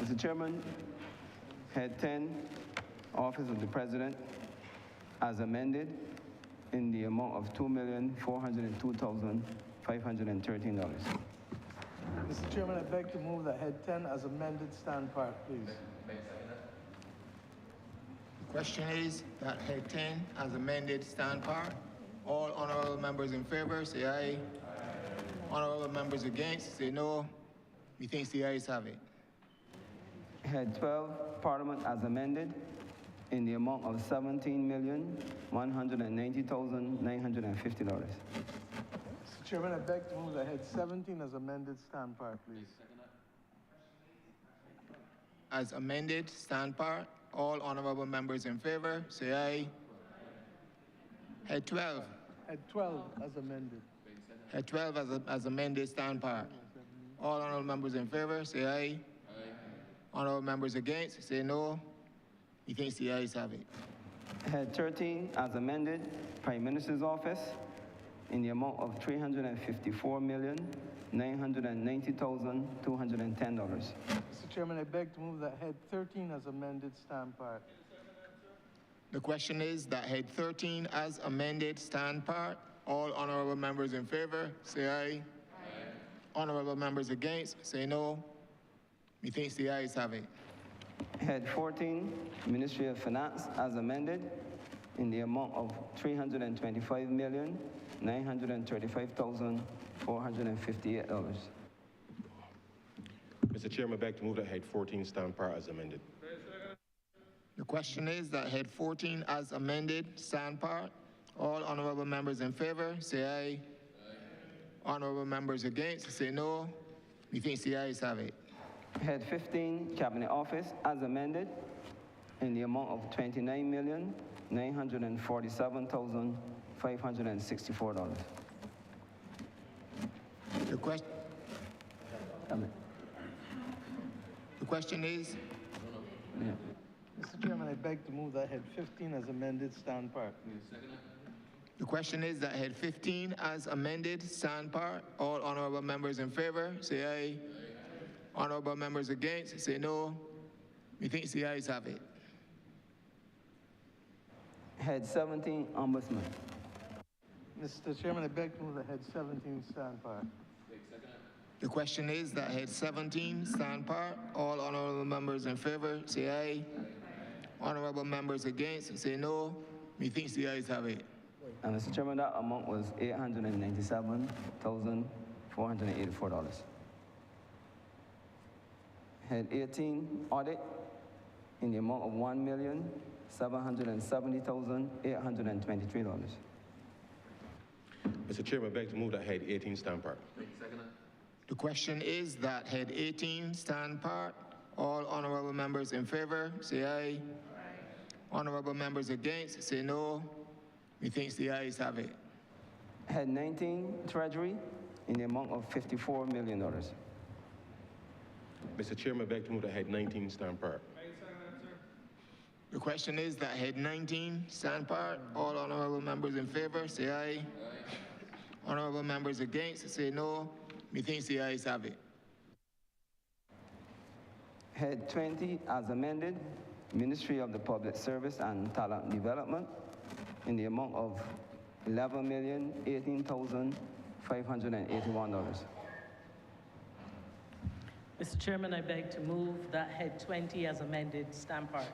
Mr. Chairman, Head 10, Office of the President, as amended, in the amount of $2,402,513. Mr. Chairman, I beg to move that Head 10 as amended stand part, please. The question is that Head 10 as amended stand part. All honorable members in favor, say aye. Honorable members against, say no. Methinks the ayes have it. Head 12, Parliament as amended, in the amount of $17,190,950. Mr. Chairman, I beg to move that Head 17 as amended stand part, please. As amended stand part. All honorable members in favor, say aye. Head 12. Head 12 as amended. Head 12 as amended stand part. All honorable members in favor, say aye. Honorable members against, say no. Methinks the ayes have it. Head 13, as amended, Prime Minister's Office, in the amount of $354,990,210. Mr. Chairman, I beg to move that Head 13 as amended stand part. The question is that Head 13 as amended stand part. All honorable members in favor, say aye. Honorable members against, say no. Methinks the ayes have it. Head 14, Ministry of Finance, as amended, in the amount of $325,935,458. Mr. Chairman, I beg to move that Head 14 stand part as amended. The question is that Head 14 as amended stand part. All honorable members in favor, say aye. Honorable members against, say no. Methinks the ayes have it. Head 15, Cabinet Office, as amended, in the amount of $29,947,564. The question is? Yeah. Mr. Chairman, I beg to move that Head 15 as amended stand part, please. The question is that Head 15 as amended stand part. All honorable members in favor, say aye. Honorable members against, say no. Methinks the ayes have it. Head 17, Ombudsman. Mr. Chairman, I beg to move that Head 17 stand part. The question is that Head 17 stand part. All honorable members in favor, say aye. Honorable members against, say no. Methinks the ayes have it. And Mr. Chairman, that amount was $897,484. Head 18, Audit, in the amount of $1,770,823. Mr. Chairman, I beg to move that Head 18 stand part. The question is that Head 18 stand part. All honorable members in favor, say aye. Honorable members against, say no. Methinks the ayes have it. Head 19, Treasury, in the amount of $54 million. Mr. Chairman, I beg to move that Head 19 stand part. The question is that Head 19 stand part. All honorable members in favor, say aye. Honorable members against, say no. Methinks the ayes have it. Head 20, as amended, Ministry of the Public Service and Talent Development, in the amount of $11,018,581. Mr. Chairman, I beg to move that Head 20 as amended stand part.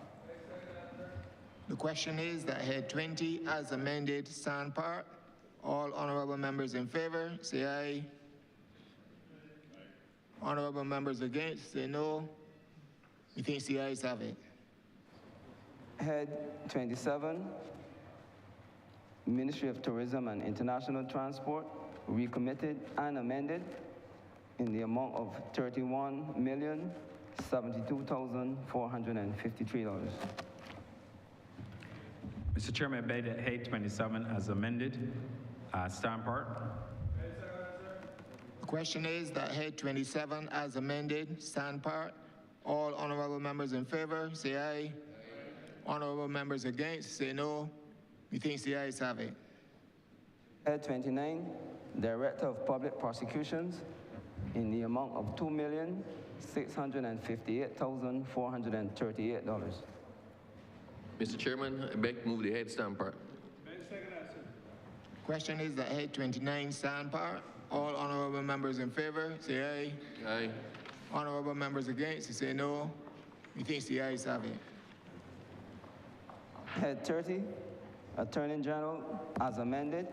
The question is that Head 20 as amended stand part. All honorable members in favor, say aye. Honorable members against, say no. Methinks the ayes have it. Head 27, Ministry of Tourism and International Transport, recommitted and amended, in the amount of $31,072,453. Mr. Chairman, I beg that Head 27 as amended stand part. The question is that Head 27 as amended stand part. All honorable members in favor, say aye. Honorable members against, say no. Methinks the ayes have it. Head 29, Director of Public Prosecutions, in the amount of $2,658,438. Mr. Chairman, I beg to move the head stand part. Question is that head 29 stand part. All honorable members in favor, say aye. Aye. Honorable members against, say no. Methinks the ayes have it. Head 30, Attorney General, as amended,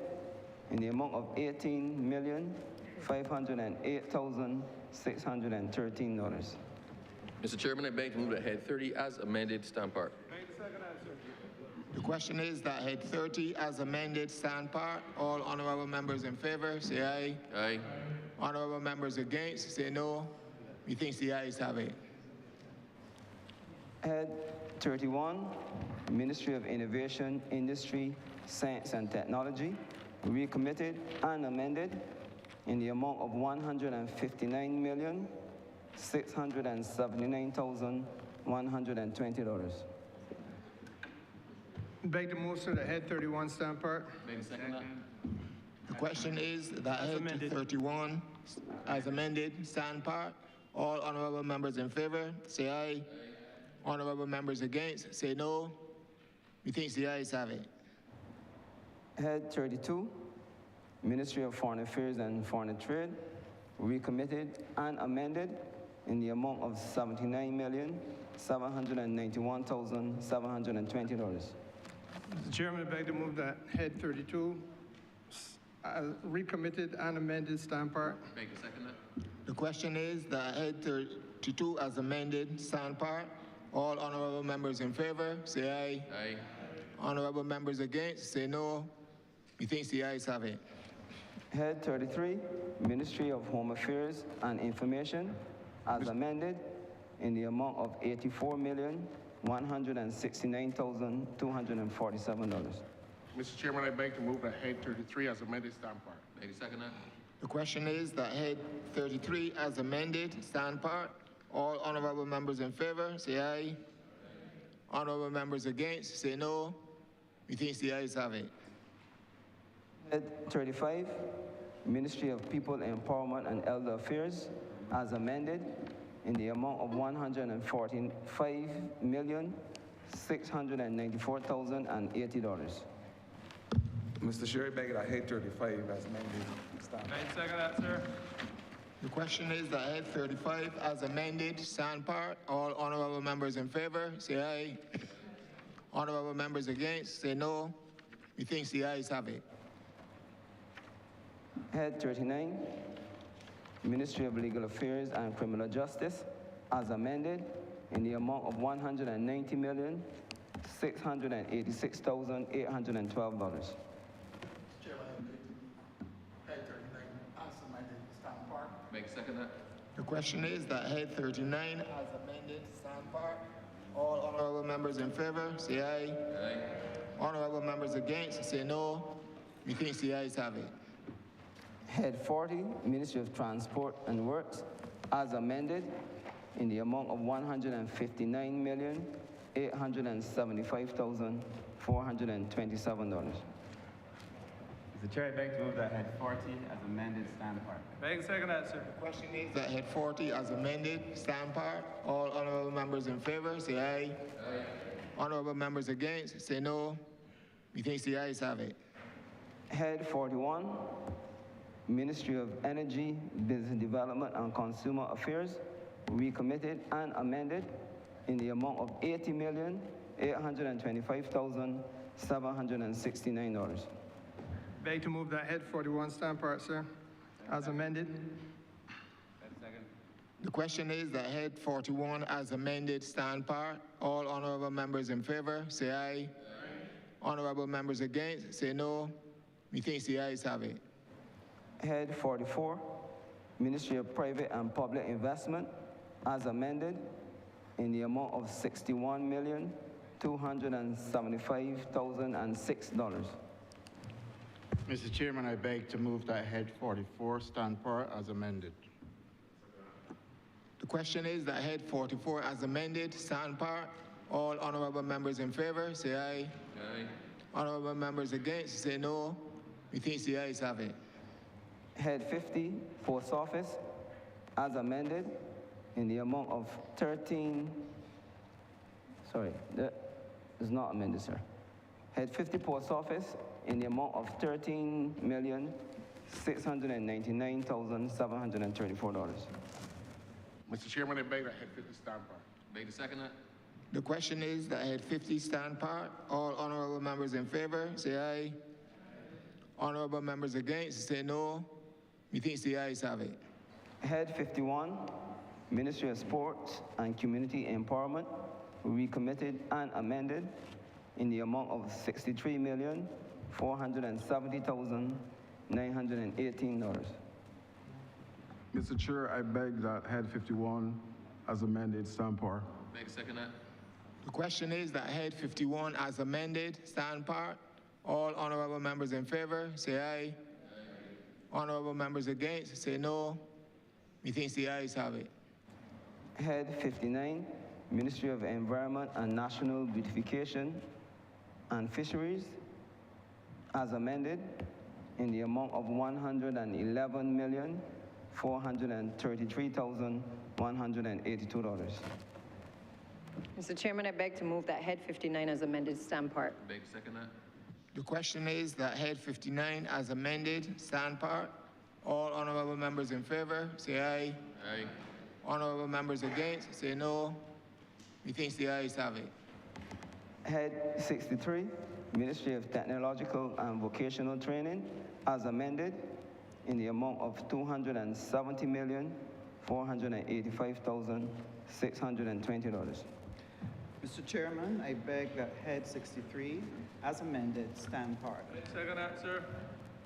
in the amount of $18,508,613. Mr. Chairman, I beg to move that head 30 as amended stand part. The question is that head 30 as amended stand part. All honorable members in favor, say aye. Aye. Honorable members against, say no. Methinks the ayes have it. Head 31, Ministry of Innovation, Industry, Science and Technology, recommitted and amended in the amount of $159,679,120. Beg to move, sir, the head 31 stand part. Beg to second that. The question is that head 31 as amended stand part. All honorable members in favor, say aye. Honorable members against, say no. Methinks the ayes have it. Head 32, Ministry of Foreign Affairs and Foreign Trade, recommitted and amended in the amount of $79,791,720. Mr. Chairman, I beg to move that head 32, recommitted and amended stand part. Beg to second that. The question is that head 32 as amended stand part. All honorable members in favor, say aye. Aye. Honorable members against, say no. Methinks the ayes have it. Head 33, Ministry of Home Affairs and Information, as amended in the amount of $84,169,247. Mr. Chairman, I beg to move that head 33 as amended stand part. Beg to second that. The question is that head 33 as amended stand part. All honorable members in favor, say aye. Honorable members against, say no. Methinks the ayes have it. Head 35, Ministry of People Empowerment and Elder Affairs, as amended in the amount of $145,694,080. Mr. Sherry Beckett, I hate 35 as amended. Stand. Second that, sir. The question is that head 35 as amended stand part. All honorable members in favor, say aye. Honorable members against, say no. Methinks the ayes have it. Head 39, Ministry of Legal Affairs and Criminal Justice, as amended in the amount of $190,686,812. Beg to second that. The question is that head 39 as amended stand part. All honorable members in favor, say aye. Aye. Honorable members against, say no. Methinks the ayes have it. Head 40, Ministry of Transport and Works, as amended in the amount of $159,875,427. Mr. Chair, I beg to move that head 40 as amended stand part. Beg to second that, sir. The question is that head 40 as amended stand part. All honorable members in favor, say aye. Aye. Honorable members against, say no. Methinks the ayes have it. Head 41, Ministry of Energy, Business Development and Consumer Affairs, recommitted and amended in the amount of $80,825,769. Beg to move that head 41 stand part, sir, as amended. The question is that head 41 as amended stand part. All honorable members in favor, say aye. Aye. Honorable members against, say no. Methinks the ayes have it. Head 44, Ministry of Private and Public Investment, as amended in the amount of $61,275,006. Mr. Chairman, I beg to move that head 44 stand part as amended. The question is that head 44 as amended stand part. All honorable members in favor, say aye. Aye. Honorable members against, say no. Methinks the ayes have it. Head 50, Post Office, as amended in the amount of 13, sorry, that is not amended, sir. Head 50 Post Office in the amount of $13,699,734. Mr. Chairman, I beg that head 50 stand part. Beg to second that. The question is that head 50 stand part. All honorable members in favor, say aye. Honorable members against, say no. Methinks the ayes have it. Head 51, Ministry of Sports and Community Empowerment, recommitted and amended in the amount of $63,470,918. Mr. Chair, I beg that head 51 as amended stand par. Beg to second that. The question is that head 51 as amended stand part. All honorable members in favor, say aye. Honorable members against, say no. Methinks the ayes have it. Head 59, Ministry of Environment and National Beautification and Fisheries, as amended, in the amount of $111,433,182. Mr. Chairman, I beg to move that head 59 as amended stand part. Beg to second that. The question is that head 59 as amended stand part. All honorable members in favor, say aye. Aye. Honorable members against, say no. Methinks the ayes have it. Head 63, Ministry of Technological and Vocational Training, as amended, in the amount of $270,485,620. Mr. Chairman, I beg that head 63, as amended, stand part. Second that, sir.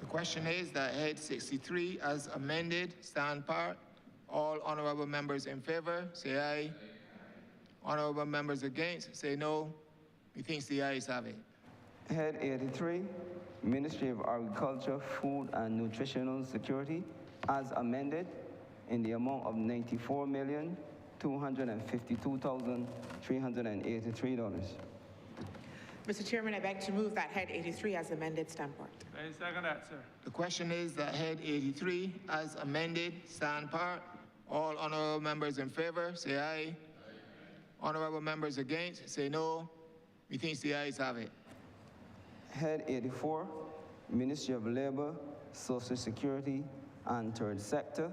The question is that head 63 as amended stand part. All honorable members in favor, say aye. Honorable members against, say no. Methinks the ayes have it. Head 83, Ministry of Agriculture, Food and Nutritional Security, as amended, in the amount of $94,252,383. Mr. Chairman, I beg to move that head 83 as amended stand part. I second that, sir. The question is that head 83 as amended stand part. All honorable members in favor, say aye. Honorable members against, say no. Methinks the ayes have it. Head 84, Ministry of Labor, Social Security, and Third Sector,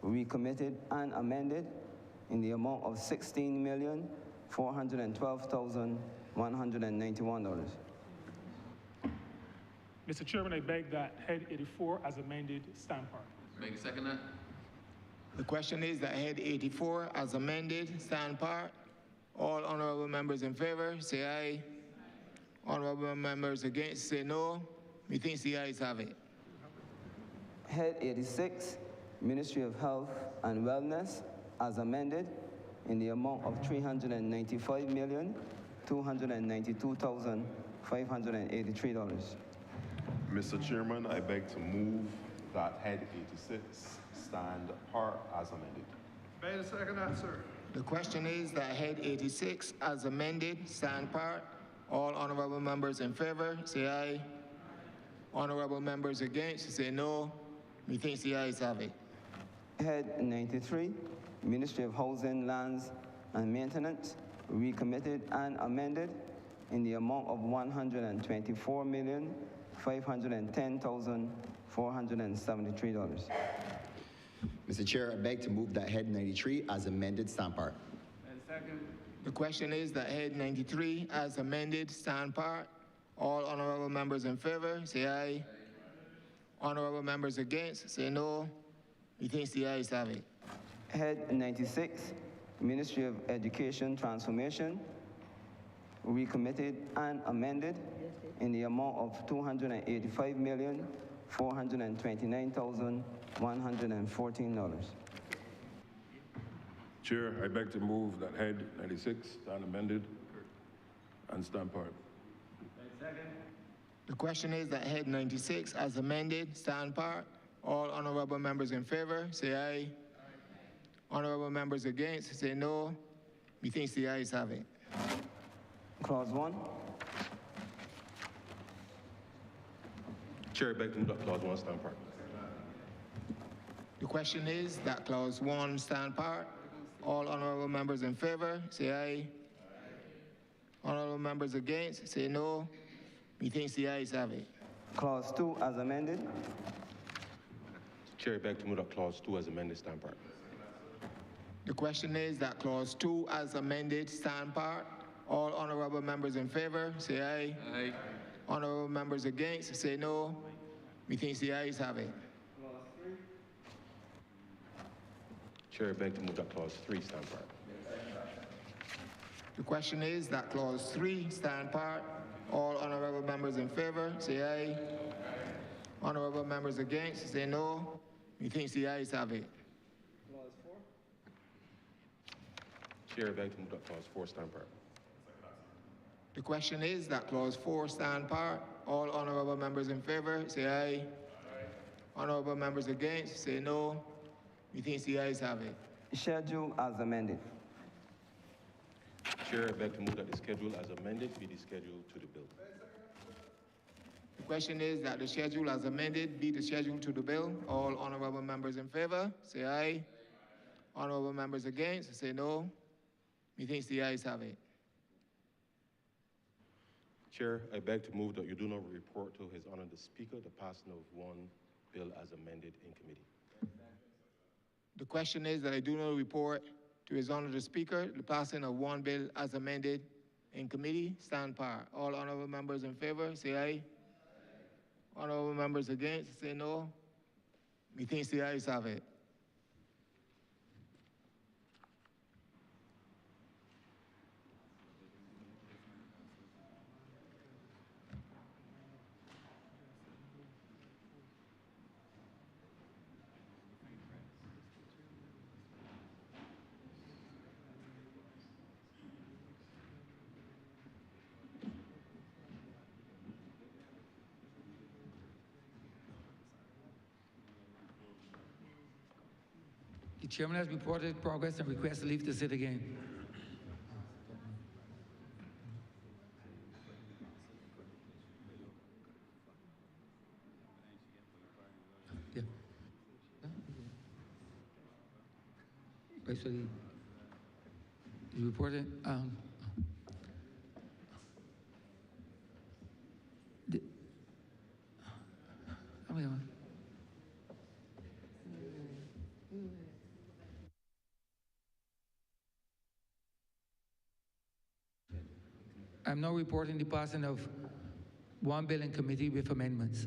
recommitted and amended in the amount of $16,412,191. Mr. Chairman, I beg that head 84 as amended stand part. Beg to second that. The question is that head 84 as amended stand part. All honorable members in favor, say aye. Honorable members against, say no. Methinks the ayes have it. Head 86, Ministry of Health and Wellness, as amended, in the amount of $395,292,583. Mr. Chairman, I beg to move that head 86 stand par as amended. Beg to second that, sir. The question is that head 86 as amended stand part. All honorable members in favor, say aye. Honorable members against, say no. Methinks the ayes have it. Head 93, Ministry of Housing, Lands and Maintenance, recommitted and amended in the amount of $124,510,473. Mr. Chair, I beg to move that head 93 as amended stand part. Second. The question is that head 93 as amended stand part. All honorable members in favor, say aye. Honorable members against, say no. Methinks the ayes have it. Head 96, Ministry of Education Transformation, recommitted and amended in the amount of $285,429,114. Chair, I beg to move that head 96 stand amended and stand part. The question is that head 96 as amended stand part. All honorable members in favor, say aye. Honorable members against, say no. Methinks the ayes have it. Clause 1. Chair, I beg to move that clause 1 stand part. The question is that clause 1 stand part. All honorable members in favor, say aye. Honorable members against, say no. Methinks the ayes have it. Clause 2 as amended. Mr. Chair, I beg to move that clause 2 as amended stand part. The question is that clause 2 as amended stand part. All honorable members in favor, say aye. Aye. Honorable members against, say no. Methinks the ayes have it. Chair, I beg to move that clause 3 stand part. The question is that clause 3 stand part. All honorable members in favor, say aye. Honorable members against, say no. Methinks the ayes have it. Chair, I beg to move that clause 4 stand part. The question is that clause 4 stand part. All honorable members in favor, say aye. Honorable members against, say no. Methinks the ayes have it. Schedule as amended. Chair, I beg to move that the schedule as amended be the schedule to the bill. The question is that the schedule as amended be the schedule to the bill. All honorable members in favor, say aye. Honorable members against, say no. Methinks the ayes have it. Chair, I beg to move that you do not report to His Honor the Speaker the passing of one bill as amended in committee. The question is that I do not report to His Honor the Speaker the passing of one bill as amended in committee. Stand par. All honorable members in favor, say aye. Honorable members against, say no. Methinks the ayes have it. The chairman has reported progress and requests to leave to sit again. Yeah. Right, so he reported. I'm now reporting the passing of one bill in committee with amendments.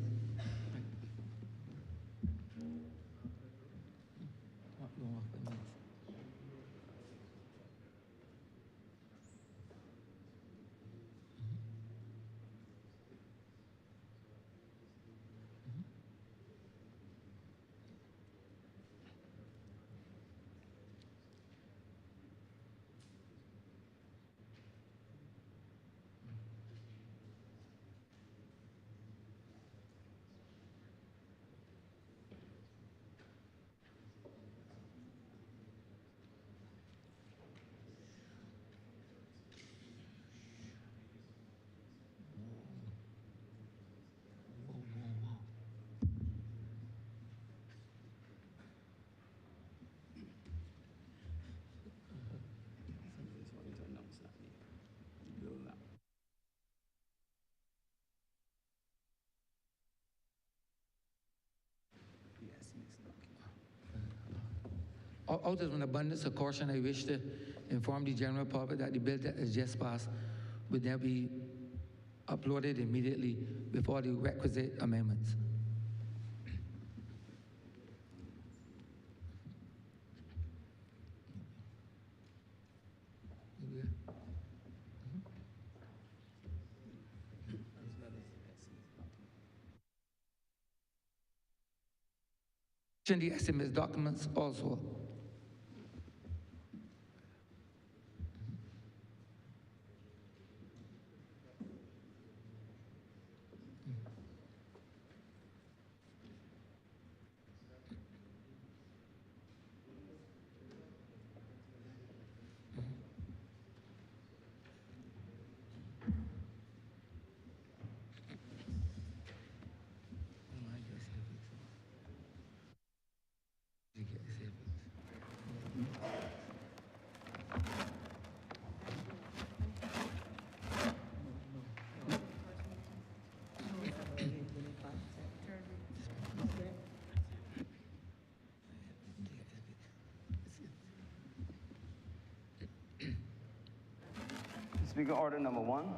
Out of an abundance of caution, I wish to inform the general public that the bill that has just passed would now be uploaded immediately with all the requisite amendments. The SMS documents also. Speaker, order number 1,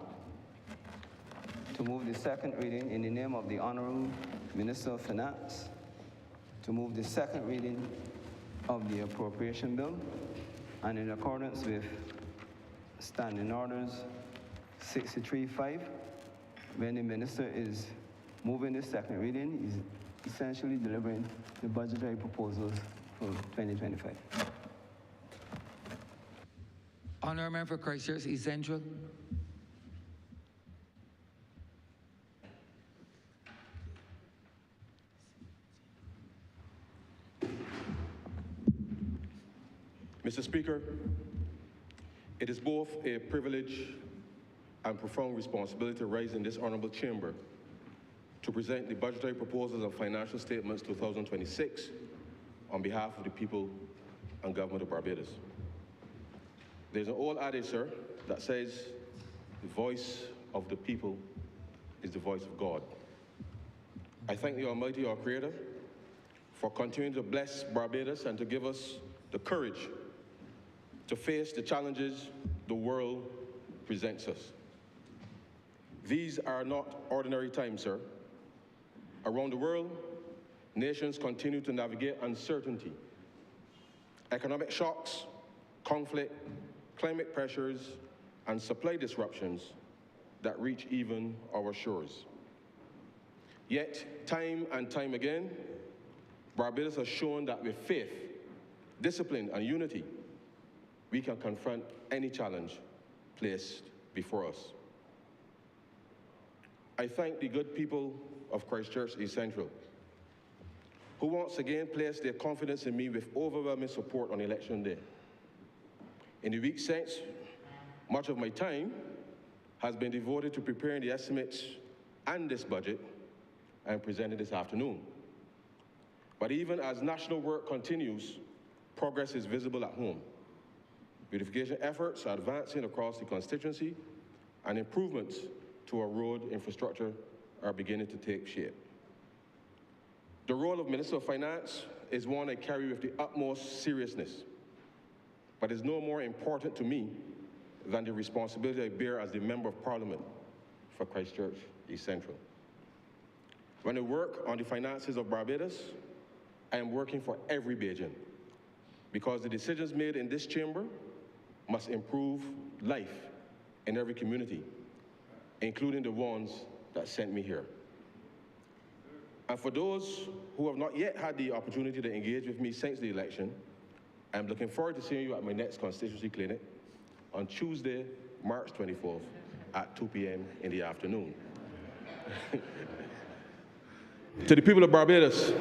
to move the second reading in the name of the Honourable Minister of Finance, to move the second reading of the appropriation bill, and in accordance with Standing Orders 63.5, when the minister is moving the second reading, he's essentially delivering the budgetary proposals for 2025. Honourable Member for Christchurch East Central. Mr. Speaker, it is both a privilege and profound responsibility to rise in this honourable chamber to present the budgetary proposals and financial statements 2026 on behalf of the people and government of Barbados. There's an old adage, sir, that says the voice of the people is the voice of God. I thank the Almighty, our Creator, for continuing to bless Barbados and to give us the courage to face the challenges the world presents us. These are not ordinary times, sir. Around the world, nations continue to navigate uncertainty. Economic shocks, conflict, climate pressures, and supply disruptions that reach even our shores. Yet, time and time again, Barbados has shown that with faith, discipline, and unity, we can confront any challenge placed before us. I thank the good people of Christchurch East Central, who once again placed their confidence in me with overwhelming support on election day. In the weeks since, much of my time has been devoted to preparing the estimates and this budget and presenting this afternoon. But even as national work continues, progress is visible at home. Beautification efforts are advancing across the constituency, and improvements to our road infrastructure are beginning to take shape. The role of Minister of Finance is one I carry with the utmost seriousness, but is no more important to me than the responsibility I bear as the Member of Parliament for Christchurch East Central. When I work on the finances of Barbados, I am working for every Bajan, because the decisions made in this chamber must improve life in every community, including the ones that sent me here. And for those who have not yet had the opportunity to engage with me since the election, I'm looking forward to seeing you at my next constituency clinic on Tuesday, March 24th at 2 p.m. in the afternoon. To the people of Barbados,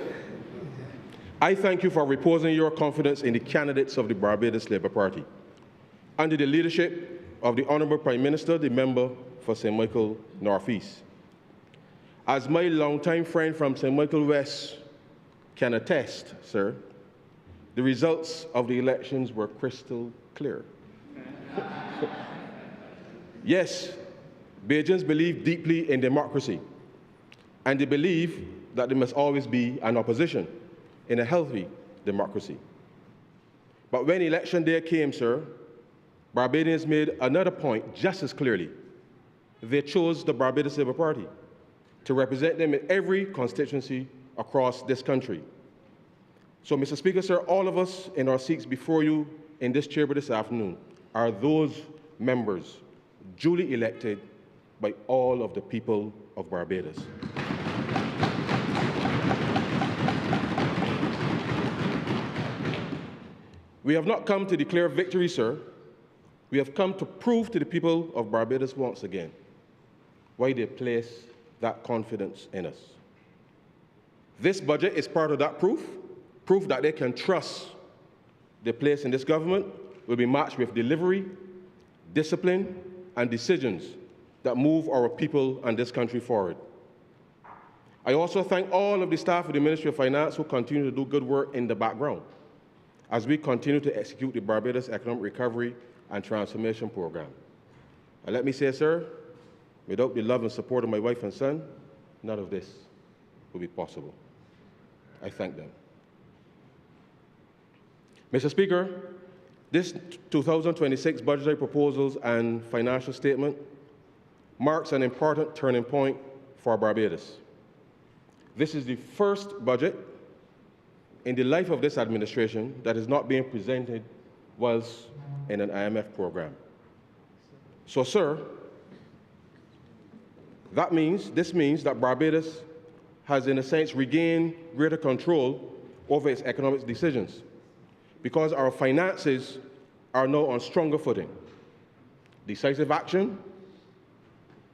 I thank you for reposing your confidence in the candidates of the Barbados Labour Party, under the leadership of the Honourable Prime Minister, the member for St. Michael Northeast. As my longtime friend from St. Michael West can attest, sir, the results of the elections were crystal clear. Yes, Bajans believe deeply in democracy, and they believe that there must always be an opposition in a healthy democracy. But when election day came, sir, Barbadians made another point just as clearly. They chose the Barbados Labour Party to represent them in every constituency across this country. So, Mr. Speaker, sir, all of us in our seats before you in this chamber this afternoon are those members duly elected by all of the people of Barbados. We have not come to declare victory, sir. We have come to prove to the people of Barbados once again why they place that confidence in us. This budget is part of that proof that they can trust their place in this government will be matched with delivery, discipline, and decisions that move our people and this country forward. I also thank all of the staff of the Ministry of Finance who continue to do good work in the background as we continue to execute the Barbados Economic Recovery and Transformation Program. And let me say, sir, without the love and support of my wife and son, none of this would be possible. I thank them. Mr. Speaker, This 2026 budgetary proposals and financial statement marks an important turning point for Barbados. This is the first budget in the life of this administration that is not being presented whilst in an IMF program. So, sir, this means that Barbados has, in a sense, regained greater control over its economic decisions because our finances are now on stronger footing. Decisive action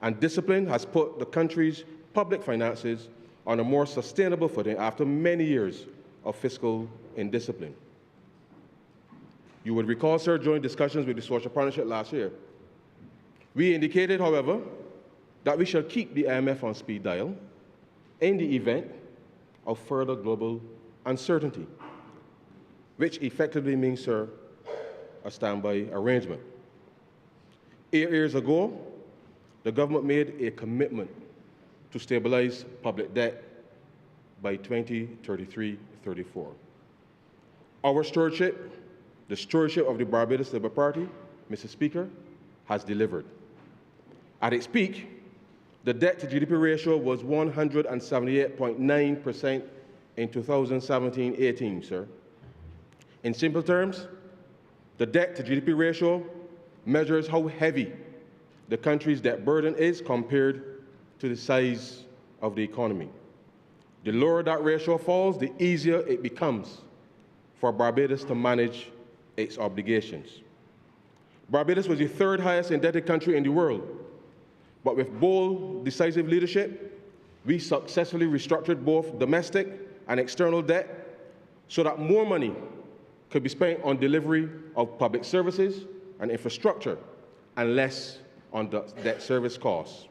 and discipline has put the country's public finances on a more sustainable footing after many years of fiscal indiscipline. You would recall, sir, during discussions with the social partnership last year, we indicated, however, that we shall keep the IMF on speed dial in the event of further global uncertainty, which effectively means, sir, a standby arrangement. 8 years ago, the government made a commitment to stabilize public debt by 2033-34. Our stewardship, the stewardship of the Barbados Labour Party, Mr. Speaker, has delivered. At its peak, the debt-to-GDP ratio was 178.9% in 2017-18, sir. In simple terms, the debt-to-GDP ratio measures how heavy the country's debt burden is compared to the size of the economy. The lower that ratio falls, the easier it becomes for Barbados to manage its obligations. Barbados was the third highest indebted country in the world, but with bold, decisive leadership, we successfully restructured both domestic and external debt so that more money could be spent on delivery of public services and infrastructure and less on debt service costs.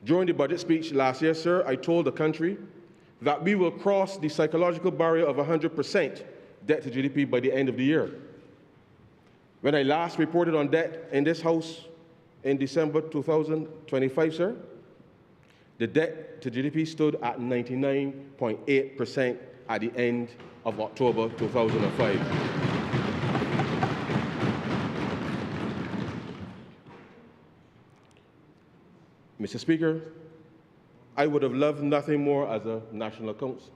During the budget speech last year, sir, I told the country that we will cross the psychological barrier of 100% debt to GDP by the end of the year. When I last reported on debt in this House in December 2025, sir, the debt to GDP stood at 99.8% at the end of October 2005. Mr. Speaker, I would have loved nothing more as a national accounts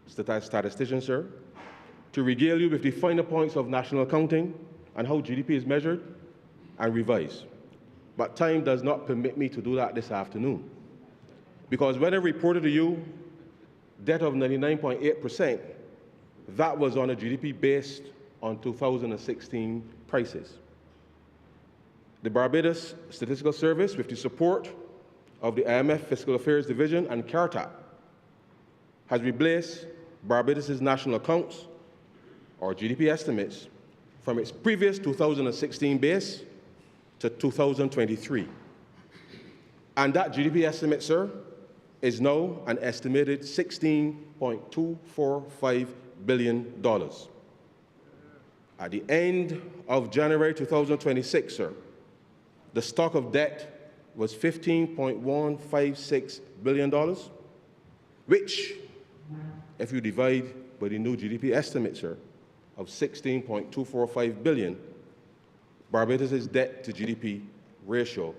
statistician, sir, to regale you with the finer points of national accounting and how GDP is measured and revised. But time does not permit me to do that this afternoon. Because when I reported to you debt of 99.8%, that was on a GDP based on 2016 prices. The Barbados Statistical Service, with the support of the IMF Fiscal Affairs Division and CARTAP, has replaced Barbados' national accounts, or GDP estimates, from its previous 2016 base to 2023. And that GDP estimate, sir, is now an estimated $16.245 billion. At the end of January 2026, sir, the stock of debt was $15.156 billion, which, if you divide by the new GDP estimate, sir, of $16.245 billion, Barbados' debt to GDP ratio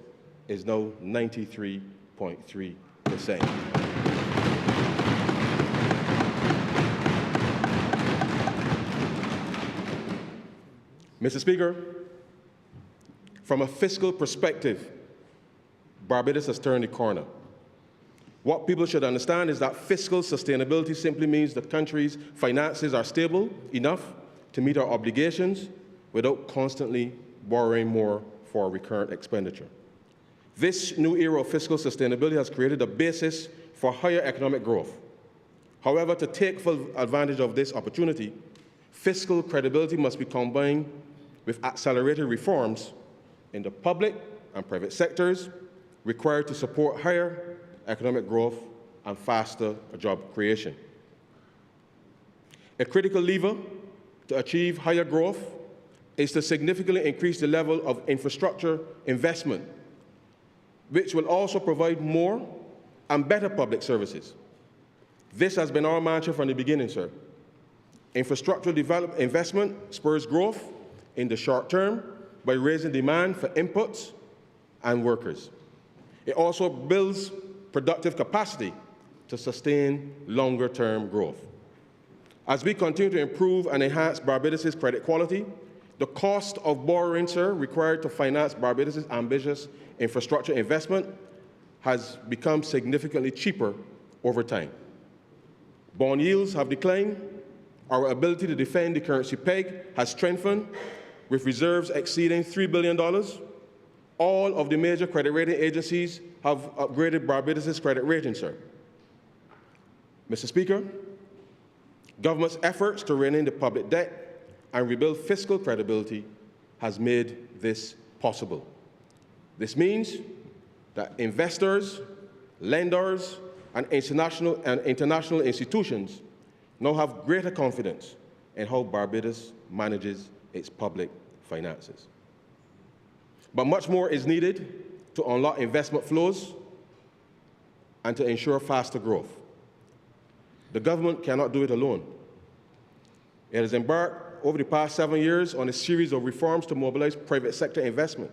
is now 93.3%. Mr. Speaker, from a fiscal perspective, Barbados has turned the corner. What people should understand is that fiscal sustainability simply means the country's finances are stable enough to meet our obligations without constantly borrowing more for recurrent expenditure. This new era of fiscal sustainability has created a basis for higher economic growth. However, to take full advantage of this opportunity, fiscal credibility must be combined with accelerated reforms in the public and private sectors required to support higher economic growth and faster job creation. A critical lever to achieve higher growth is to significantly increase the level of infrastructure investment, which will also provide more and better public services. This has been our mantra from the beginning, sir. Infrastructure investment spurs growth in the short term by raising demand for inputs and workers. It also builds productive capacity to sustain longer-term growth. As we continue to improve and enhance Barbados' credit quality, the cost of borrowing, sir, required to finance Barbados' ambitious infrastructure investment has become significantly cheaper over time. Bond yields have declined. Our ability to defend the currency peg has strengthened, with reserves exceeding $3 billion. All of the major credit rating agencies have upgraded Barbados' credit rating, sir. Mr. Speaker, government's efforts to rein in the public debt and rebuild fiscal credibility has made this possible. This means that investors, lenders, and international institutions now have greater confidence in how Barbados manages its public finances. But much more is needed to unlock investment flows and to ensure faster growth. The government cannot do it alone. It has embarked over the past 7 years on a series of reforms to mobilize private sector investment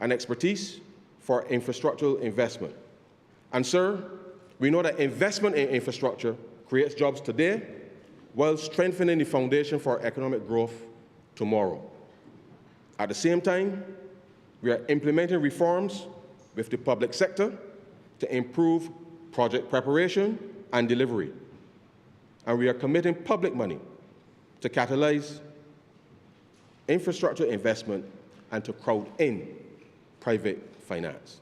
and expertise for infrastructural investment. And, sir, we know that investment in infrastructure creates jobs today while strengthening the foundation for economic growth tomorrow. At the same time, we are implementing reforms with the public sector to improve project preparation and delivery. And we are committing public money to catalyze infrastructure investment and to crowd in private finance.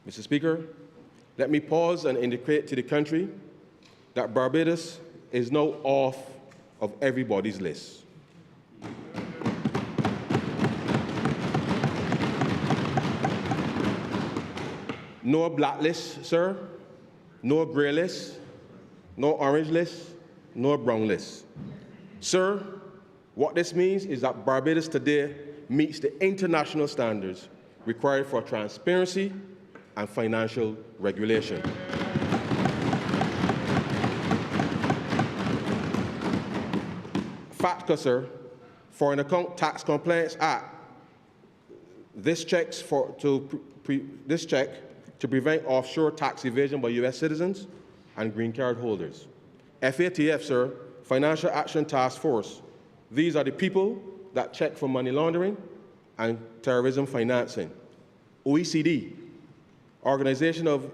Mr. Speaker, let me pause and indicate to the country that Barbados is now off of everybody's list. No blacklist, sir, no gray list, no orange list, no brown list. Sir, what this means is that Barbados today meets the international standards required for transparency and financial regulation. FATCA, sir, Foreign Account Tax Compliance Act, this check to prevent offshore tax evasion by U.S. citizens and green card holders. FATF, sir, Financial Action Task Force. These are the people that check for money laundering and terrorism financing. OECD, Organization of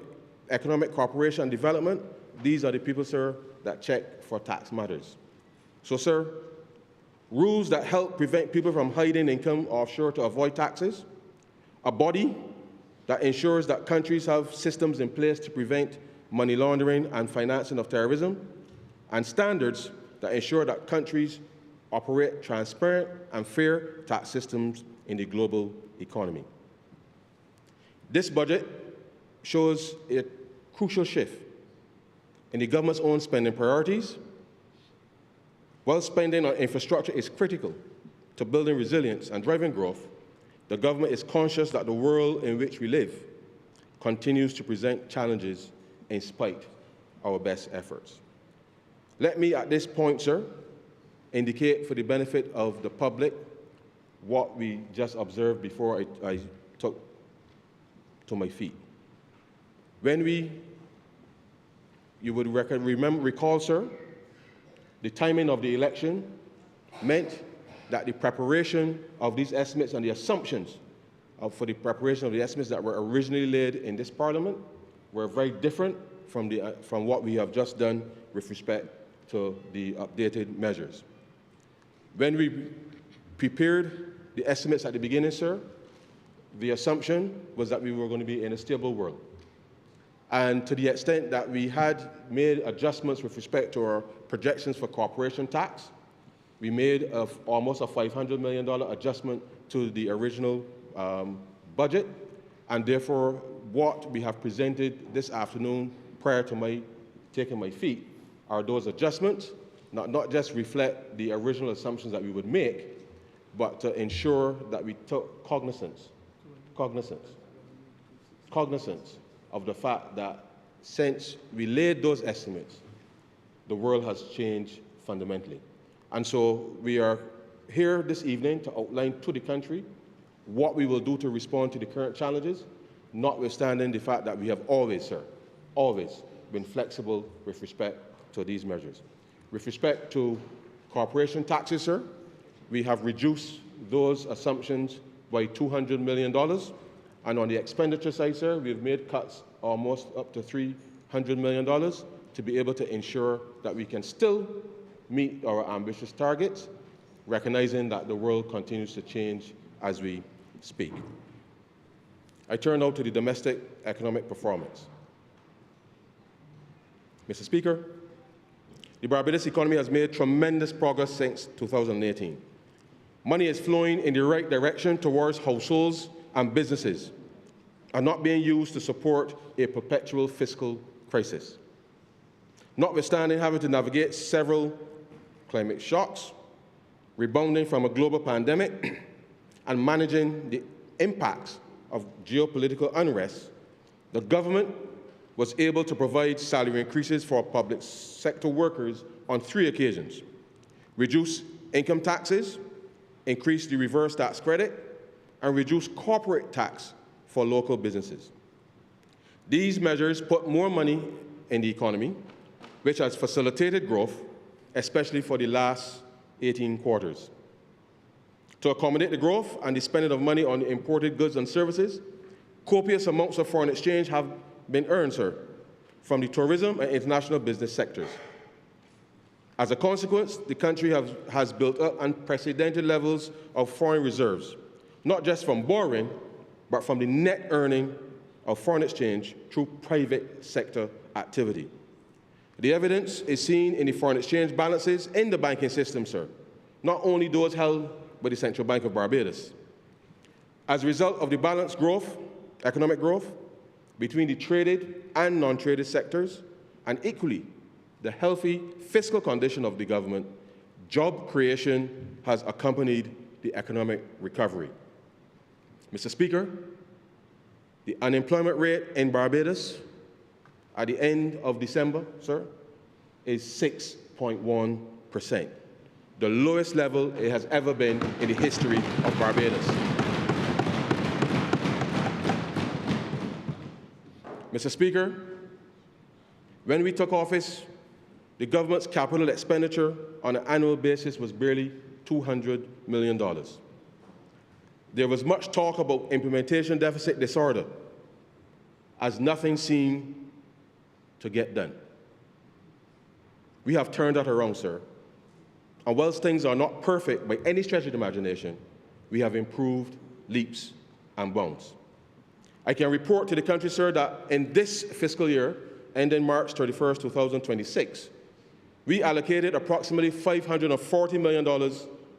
Economic Cooperation and Development. These are the people, sir, that check for tax matters. So, sir, rules that help prevent people from hiding income offshore to avoid taxes, a body that ensures that countries have systems in place to prevent money laundering and financing of terrorism, and standards that ensure that countries operate transparent and fair tax systems in the global economy. This budget shows a crucial shift in the government's own spending priorities. While spending on infrastructure is critical to building resilience and driving growth, the government is conscious that the world in which we live continues to present challenges in spite of our best efforts. Let me, at this point, sir, indicate for the benefit of the public what we just observed before I took to my feet. When you would recall, sir, the timing of the election meant that the preparation of these estimates and the assumptions for the preparation of the estimates that were originally laid in this Parliament were very different from what we have just done with respect to the updated measures. When we prepared the estimates at the beginning, sir, the assumption was that we were going to be in a stable world. And to the extent that we had made adjustments with respect to our projections for corporation tax, we made almost a $500 million adjustment to the original budget, and therefore what we have presented this afternoon prior to taking my feet are those adjustments, not just reflect the original assumptions that we would make, but to ensure that we took cognizance of the fact that since we laid those estimates, the world has changed fundamentally. And so we are here this evening to outline to the country what we will do to respond to the current challenges, notwithstanding the fact that we have always, sir, always been flexible with respect to these measures. With respect to corporation taxes, sir, we have reduced those assumptions by $200 million. And on the expenditure side, sir, we've made cuts almost up to $300 million to be able to ensure that we can still meet our ambitious targets, recognizing that the world continues to change as we speak. I turn now to the domestic economic performance. Mr. Speaker, the Barbados economy has made tremendous progress since 2018. Money is flowing in the right direction towards households and businesses and not being used to support a perpetual fiscal crisis. Notwithstanding having to navigate several climate shocks, rebounding from a global pandemic, and managing the impacts of geopolitical unrest, the government was able to provide salary increases for public sector workers on 3 occasions, reduce income taxes, increase the reverse tax credit, and reduce corporate tax for local businesses. These measures put more money in the economy, which has facilitated growth, especially for the last 18 quarters. To accommodate the growth and the spending of money on imported goods and services, copious amounts of foreign exchange have been earned, sir, from the tourism and international business sectors. As a consequence, the country has built up unprecedented levels of foreign reserves, not just from borrowing, but from the net earning of foreign exchange through private sector activity. The evidence is seen in the foreign exchange balances in the banking system, sir, not only those held by the Central Bank of Barbados. As a result of the balanced growth, economic growth, between the traded and non-traded sectors, and equally, the healthy fiscal condition of the government, job creation has accompanied the economic recovery. Mr. Speaker, the unemployment rate in Barbados at the end of December, sir, is 6.1%, the lowest level it has ever been in the history of Barbados. Mr. Speaker, when we took office, the government's capital expenditure on an annual basis was barely $200 million. There was much talk about implementation deficit disorder, as nothing seemed to get done. We have turned that around, sir. And whilst things are not perfect by any stretch of the imagination, we have improved leaps and bounds. I can report to the country, sir, that in this fiscal year, ending March 31st, 2026, we allocated approximately $540 million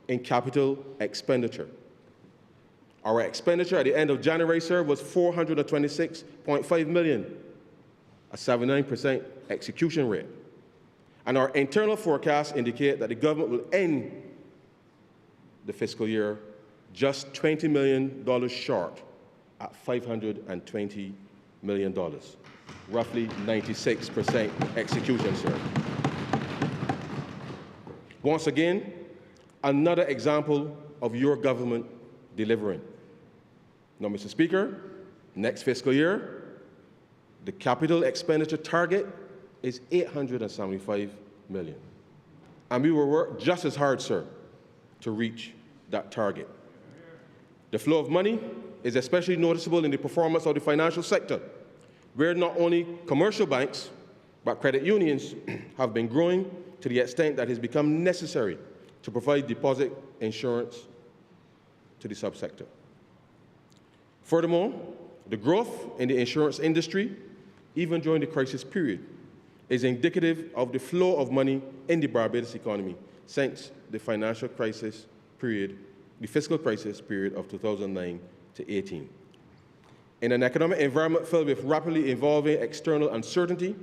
in capital expenditure. Our expenditure at the end of January, sir, was $426.5 million, a 79% execution rate. And our internal forecasts indicate that the government will end the fiscal year just $20 million short at $520 million, roughly 96% execution, sir. Once again, another example of your government delivering. Now, Mr. Speaker, next fiscal year, the capital expenditure target is $875 million. And we will work just as hard, sir, to reach that target. The flow of money is especially noticeable in the performance of the financial sector, where not only commercial banks, but credit unions have been growing to the extent that it has become necessary to provide deposit insurance to the subsector. Furthermore, the growth in the insurance industry, even during the crisis period, is indicative of the flow of money in the Barbados economy since the financial crisis period, the fiscal crisis period of 2009 to 18. In an economic environment filled with rapidly evolving external uncertainty,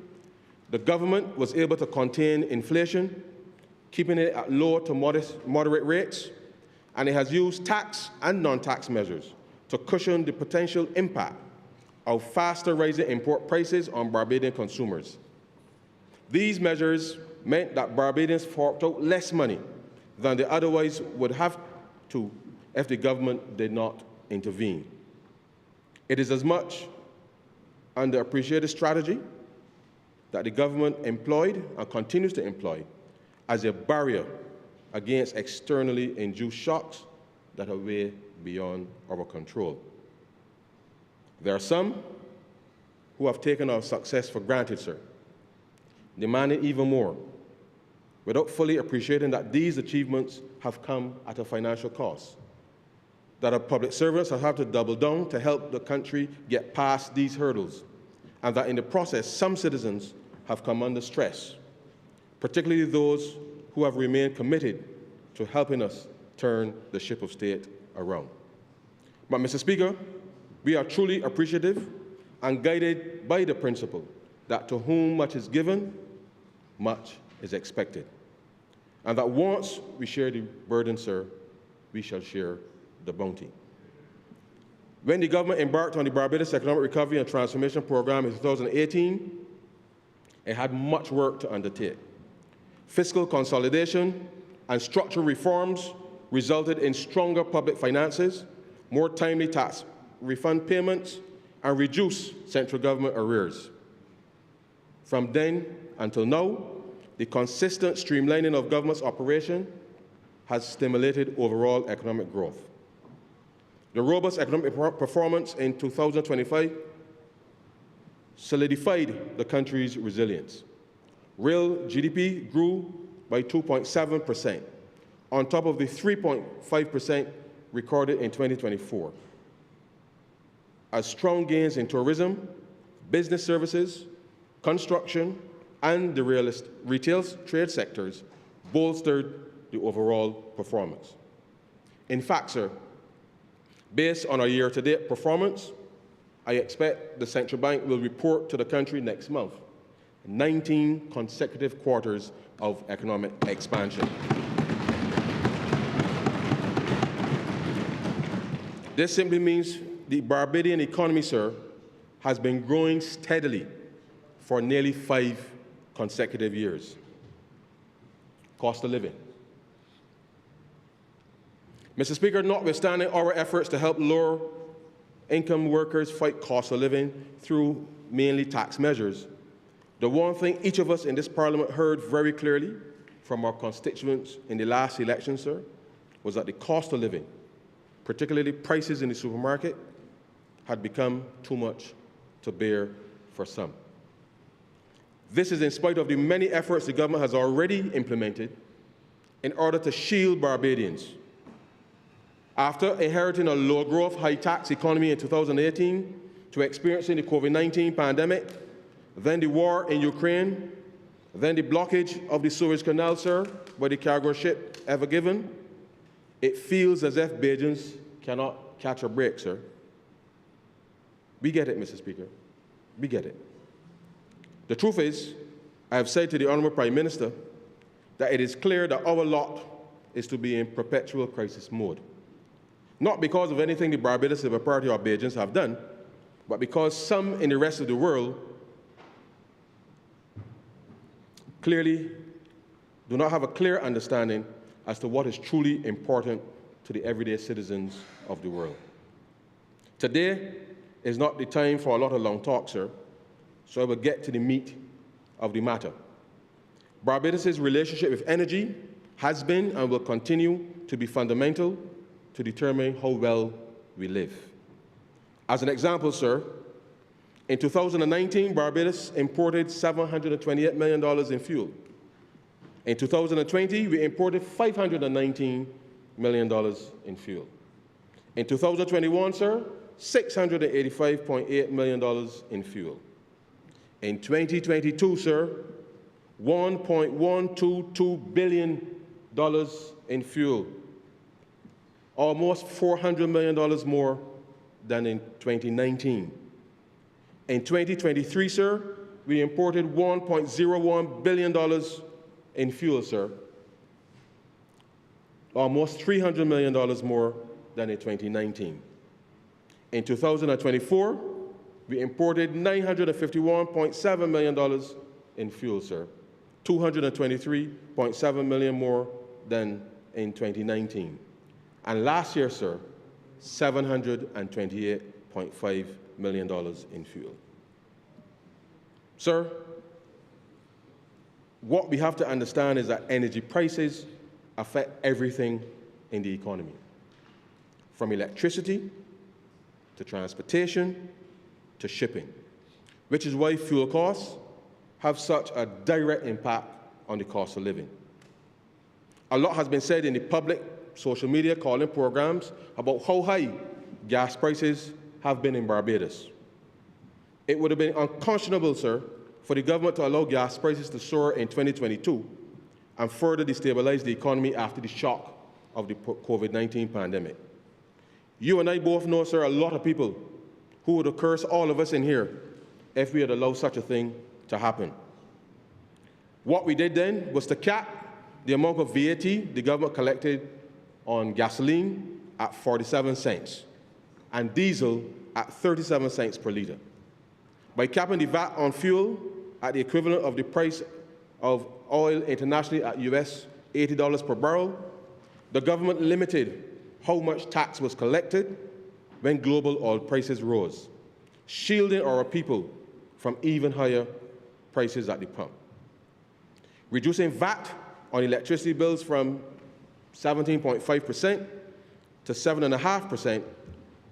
the government was able to contain inflation, keeping it at low to moderate rates, and it has used tax and non-tax measures to cushion the potential impact of faster rising import prices on Barbadian consumers. These measures meant that Barbadians forked out less money than they otherwise would have to if the government did not intervene. It is as much underappreciated strategy that the government employed and continues to employ as a barrier against externally induced shocks that are way beyond our control. There are some who have taken our success for granted, sir, demanding even more, without fully appreciating that these achievements have come at a financial cost, that our public servants have had to double down to help the country get past these hurdles, and that in the process, some citizens have come under stress, particularly those who have remained committed to helping us turn the ship of state around. But, Mr. Speaker, we are truly appreciative and guided by the principle that to whom much is given, much is expected. And that once we share the burden, sir, we shall share the bounty. When the government embarked on the Barbados Economic Recovery and Transformation Program in 2018, it had much work to undertake. Fiscal consolidation and structural reforms resulted in stronger public finances, more timely tax refund payments, and reduced central government arrears. From then until now, the consistent streamlining of government's operation has stimulated overall economic growth. The robust economic performance in 2025 solidified the country's resilience. Real GDP grew by 2.7%, on top of the 3.5% recorded in 2024. As strong gains in tourism, business services, construction, and the retail trade sectors bolstered the overall performance. In fact, sir, based on our year-to-date performance, I expect the central bank will report to the country next month 19 consecutive quarters of economic expansion. This simply means the Barbadian economy, sir, has been growing steadily for nearly 5 consecutive years. Cost of living. Mr. Speaker, notwithstanding our efforts to help lower-income workers fight cost of living through mainly tax measures, the one thing each of us in this Parliament heard very clearly from our constituents in the last election, sir, was that the cost of living, particularly prices in the supermarket, had become too much to bear for some. This is in spite of the many efforts the government has already implemented in order to shield Barbadians. After inheriting a low-growth, high-tax economy in 2018 to experiencing the COVID-19 pandemic, then the war in Ukraine, then the blockage of the Suez Canal, sir, by the cargo ship Ever Given, it feels as if Bajans cannot catch a break, sir. We get it, Mr. Speaker. We get it. The truth is, I have said to the Honourable Prime Minister that it is clear that our lot is to be in perpetual crisis mode. Not because of anything the Barbados Labour Party or Bajans have done, but because some in the rest of the world clearly do not have a clear understanding as to what is truly important to the everyday citizens of the world. Today is not the time for a lot of long talk, sir, so I will get to the meat of the matter. Barbados' relationship with energy has been and will continue to be fundamental to determine how well we live. As an example, sir, in 2019, Barbados imported $728 million in fuel. In 2020, we imported $519 million in fuel. In 2021, sir, $685.8 million in fuel. In 2022, sir, $1.122 billion in fuel, almost $400 million more than in 2019. In 2023, sir, we imported $1.01 billion in fuel, sir, almost $300 million more than in 2019. In 2024, we imported $951.7 million in fuel, sir, $223.7 million more than in 2019. And last year, sir, $728.5 million in fuel. Sir, what we have to understand is that energy prices affect everything in the economy, from electricity to transportation to shipping, which is why fuel costs have such a direct impact on the cost of living. A lot has been said in the public, social media, calling programs about how high gas prices have been in Barbados. It would have been unconscionable, sir, for the government to allow gas prices to soar in 2022 and further destabilize the economy after the shock of the COVID-19 pandemic. You and I both know, sir, a lot of people who would have cursed all of us in here if we had allowed such a thing to happen. What we did then was to cap the amount of VAT the government collected on gasoline at 47 cents and diesel at 37 cents per litre. By capping the VAT on fuel at the equivalent of the price of oil internationally at US $80 per barrel, the government limited how much tax was collected when global oil prices rose, shielding our people from even higher prices at the pump. Reducing VAT on electricity bills from 17.5% to 7.5%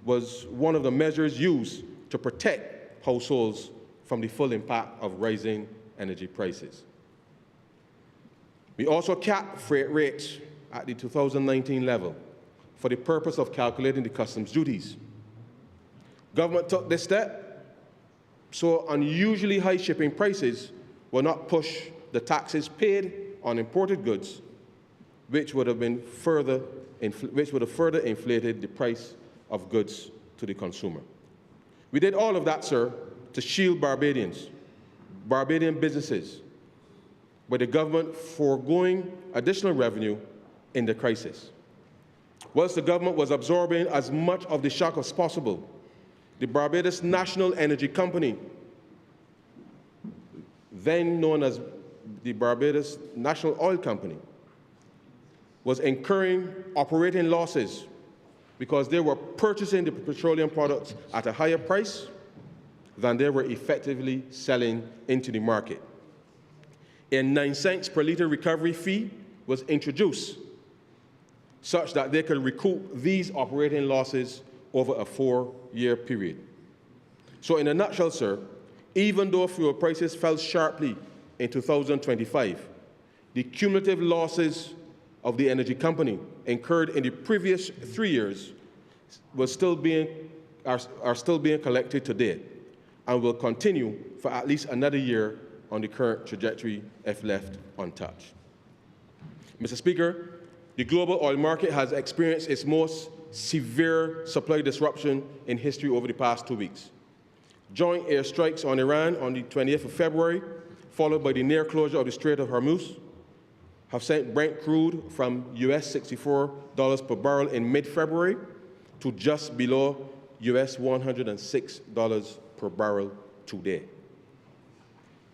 was one of the measures used to protect households from the full impact of rising energy prices. We also capped freight rates at the 2019 level for the purpose of calculating the customs duties. Government took this step so unusually high shipping prices will not push the taxes paid on imported goods, which would have further inflated the price of goods to the consumer. We did all of that, sir, to shield Barbadians, Barbadian businesses, with the government foregoing additional revenue in the crisis. Whilst the government was absorbing as much of the shock as possible, the Barbados National Energy Company, then known as the Barbados National Oil Company, was incurring operating losses because they were purchasing the petroleum products at a higher price than they were effectively selling into the market. A 9 cents per litre recovery fee was introduced such that they could recoup these operating losses over a 4-year period. So in a nutshell, sir, even though fuel prices fell sharply in 2025, the cumulative losses of the energy company incurred in the previous 3 years are still being collected today and will continue for at least another year on the current trajectory if left untouched. Mr. Speaker, the global oil market has experienced its most severe supply disruption in history over the past 2 weeks. Joint airstrikes on Iran on the 20th of February, followed by the near closure of the Strait of Hormuz, have sent Brent crude from US $64 per barrel in mid-February to just below US $106 per barrel today.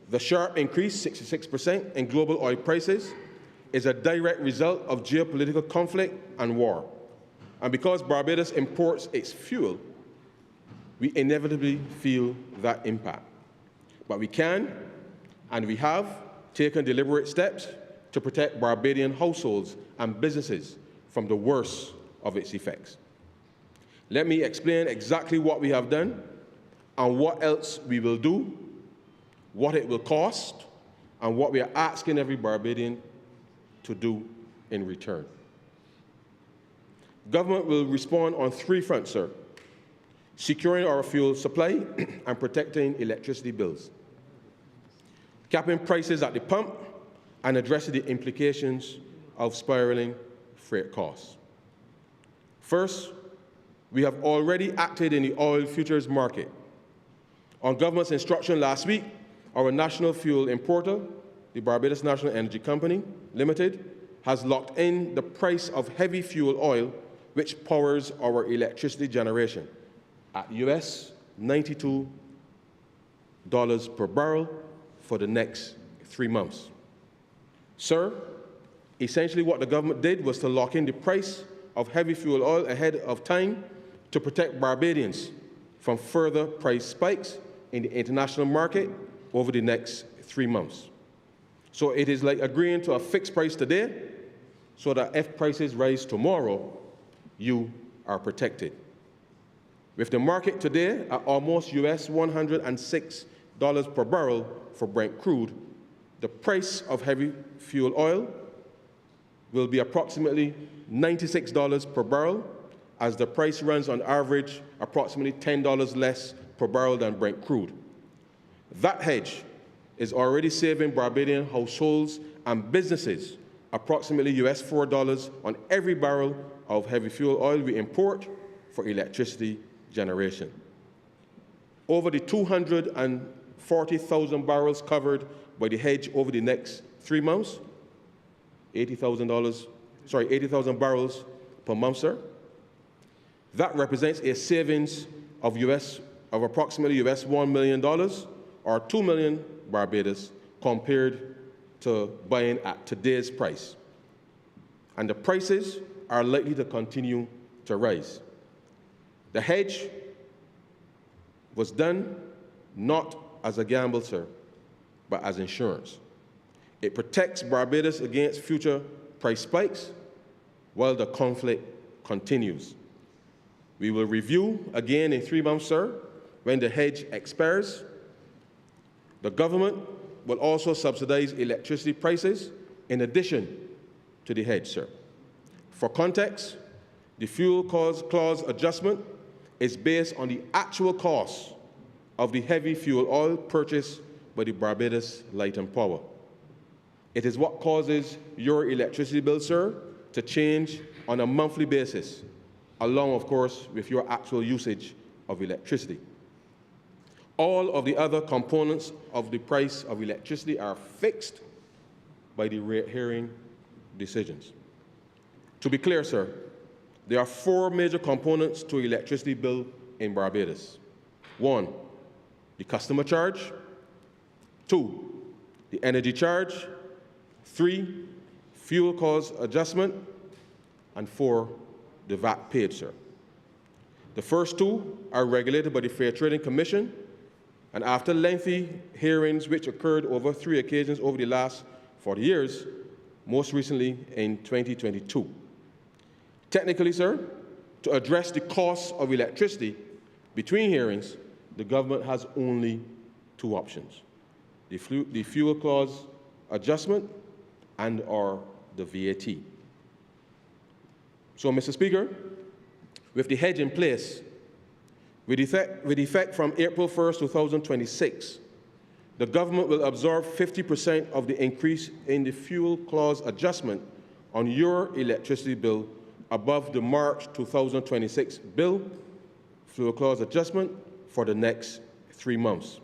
The sharp increase, 66%, in global oil prices is a direct result of geopolitical conflict and war. And because Barbados imports its fuel, we inevitably feel that impact. But we can, and we have, taken deliberate steps to protect Barbadian households and businesses from the worst of its effects. Let me explain exactly what we have done and what else we will do, what it will cost, and what we are asking every Barbadian to do in return. Government will respond on 3 fronts, sir: securing our fuel supply and protecting electricity bills, capping prices at the pump, and addressing the implications of spiraling freight costs. First, we have already acted in the oil futures market. On government's instruction last week, our national fuel importer, the Barbados National Energy Company Limited, has locked in the price of heavy fuel oil, which powers our electricity generation, at US $92 per barrel for the next 3 months. Sir, Essentially, what the government did was to lock in the price of heavy fuel oil ahead of time to protect Barbadians from further price spikes in the international market over the next 3 months. So it is like agreeing to a fixed price today so that if prices rise tomorrow, you are protected. With the market today at almost US $106 per barrel for Brent crude, the price of heavy fuel oil will be approximately $96 per barrel, as the price runs on average approximately $10 less per barrel than Brent crude. That hedge is already saving Barbadian households and businesses approximately US $4 on every barrel of heavy fuel oil we import for electricity generation. Over the 240,000 barrels covered by the hedge over the next 3 months, 80,000 barrels per month, sir. That represents a savings of approximately US $1 million or 2 million Barbados compared to buying at today's price. And the prices are likely to continue to rise. The hedge was done not as a gamble, sir, but as insurance. It protects Barbados against future price spikes while the conflict continues. We will review again in 3 months, sir, when the hedge expires. The government will also subsidize electricity prices in addition to the hedge, sir. For context, the fuel clause adjustment is based on the actual cost of the heavy fuel oil purchased by the Barbados Light and Power. It is what causes your electricity bill, sir, to change on a monthly basis, along, of course, with your actual usage of electricity. All of the other components of the price of electricity are fixed by the rate hearing decisions. To be clear, sir, there are 4 major components to electricity bill in Barbados. 1, the customer charge. 2, the energy charge. 3, fuel cost adjustment. And 4, the VAT paid, sir. The first 2 are regulated by the Fair Trading Commission, and after lengthy hearings which occurred over 3 occasions over the last 40 years, most recently in 2022. Technically, sir, to address the cost of electricity between hearings, the government has only 2 options: the fuel clause adjustment and/or the VAT. So, Mr. Speaker, with the hedge in place, with effect from April 1st, 2026, the government will absorb 50% of the increase in the fuel clause adjustment on your electricity bill above the March 2026 bill fuel clause adjustment for the next 3 months.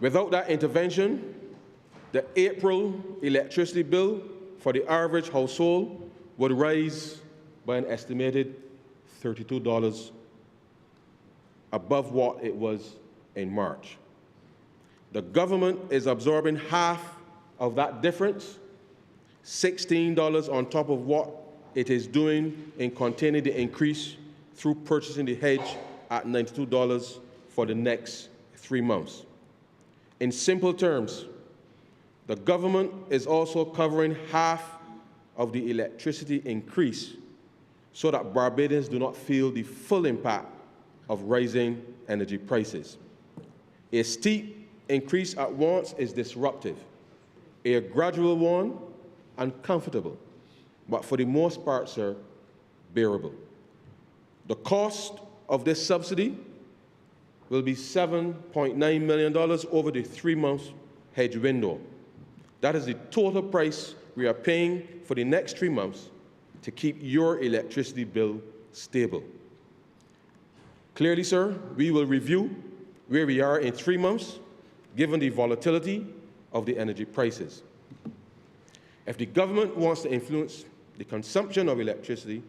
Without that intervention, the April electricity bill for the average household would rise by an estimated $32 above what it was in March. The government is absorbing half of that difference, $16 on top of what it is doing in containing the increase through purchasing the hedge at $92 for the next 3 months. In simple terms, the government is also covering half of the electricity increase so that Barbadians do not feel the full impact of rising energy prices. A steep increase at once is disruptive, a gradual one uncomfortable, but for the most part, sir, bearable. The cost of this subsidy will be $7.9 million over the 3-month hedge window. That is the total price we are paying for the next 3 months to keep your electricity bill stable. Clearly, sir, we will review where we are in 3 months, given the volatility of the energy prices. If the government wants to influence the consumption of electricity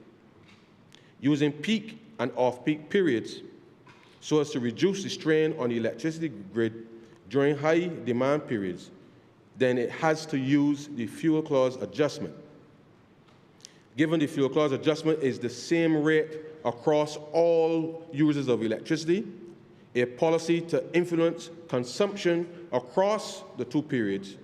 using peak and off-peak periods so as to reduce the strain on the electricity grid during high demand periods, then it has to use the fuel clause adjustment. Given the fuel clause adjustment is the same rate across all users of electricity, a policy to influence consumption across the two periods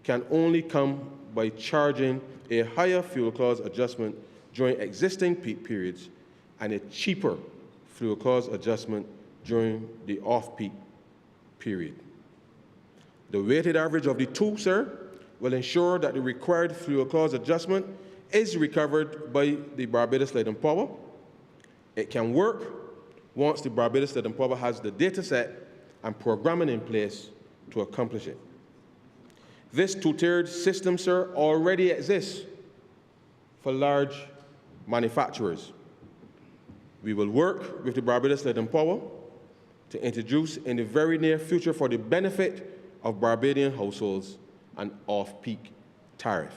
can only come by charging a higher fuel clause adjustment during existing peak periods and a cheaper fuel clause adjustment during the off-peak period. The weighted average of the two, sir, will ensure that the required fuel clause adjustment is recovered by the Barbados Light and Power. It can work once the Barbados Light and Power has the data set and programming in place to accomplish it. This two-tiered system, sir, already exists for large manufacturers. We will work with the Barbados Light and Power to introduce in the very near future for the benefit of Barbadian households an off-peak tariff.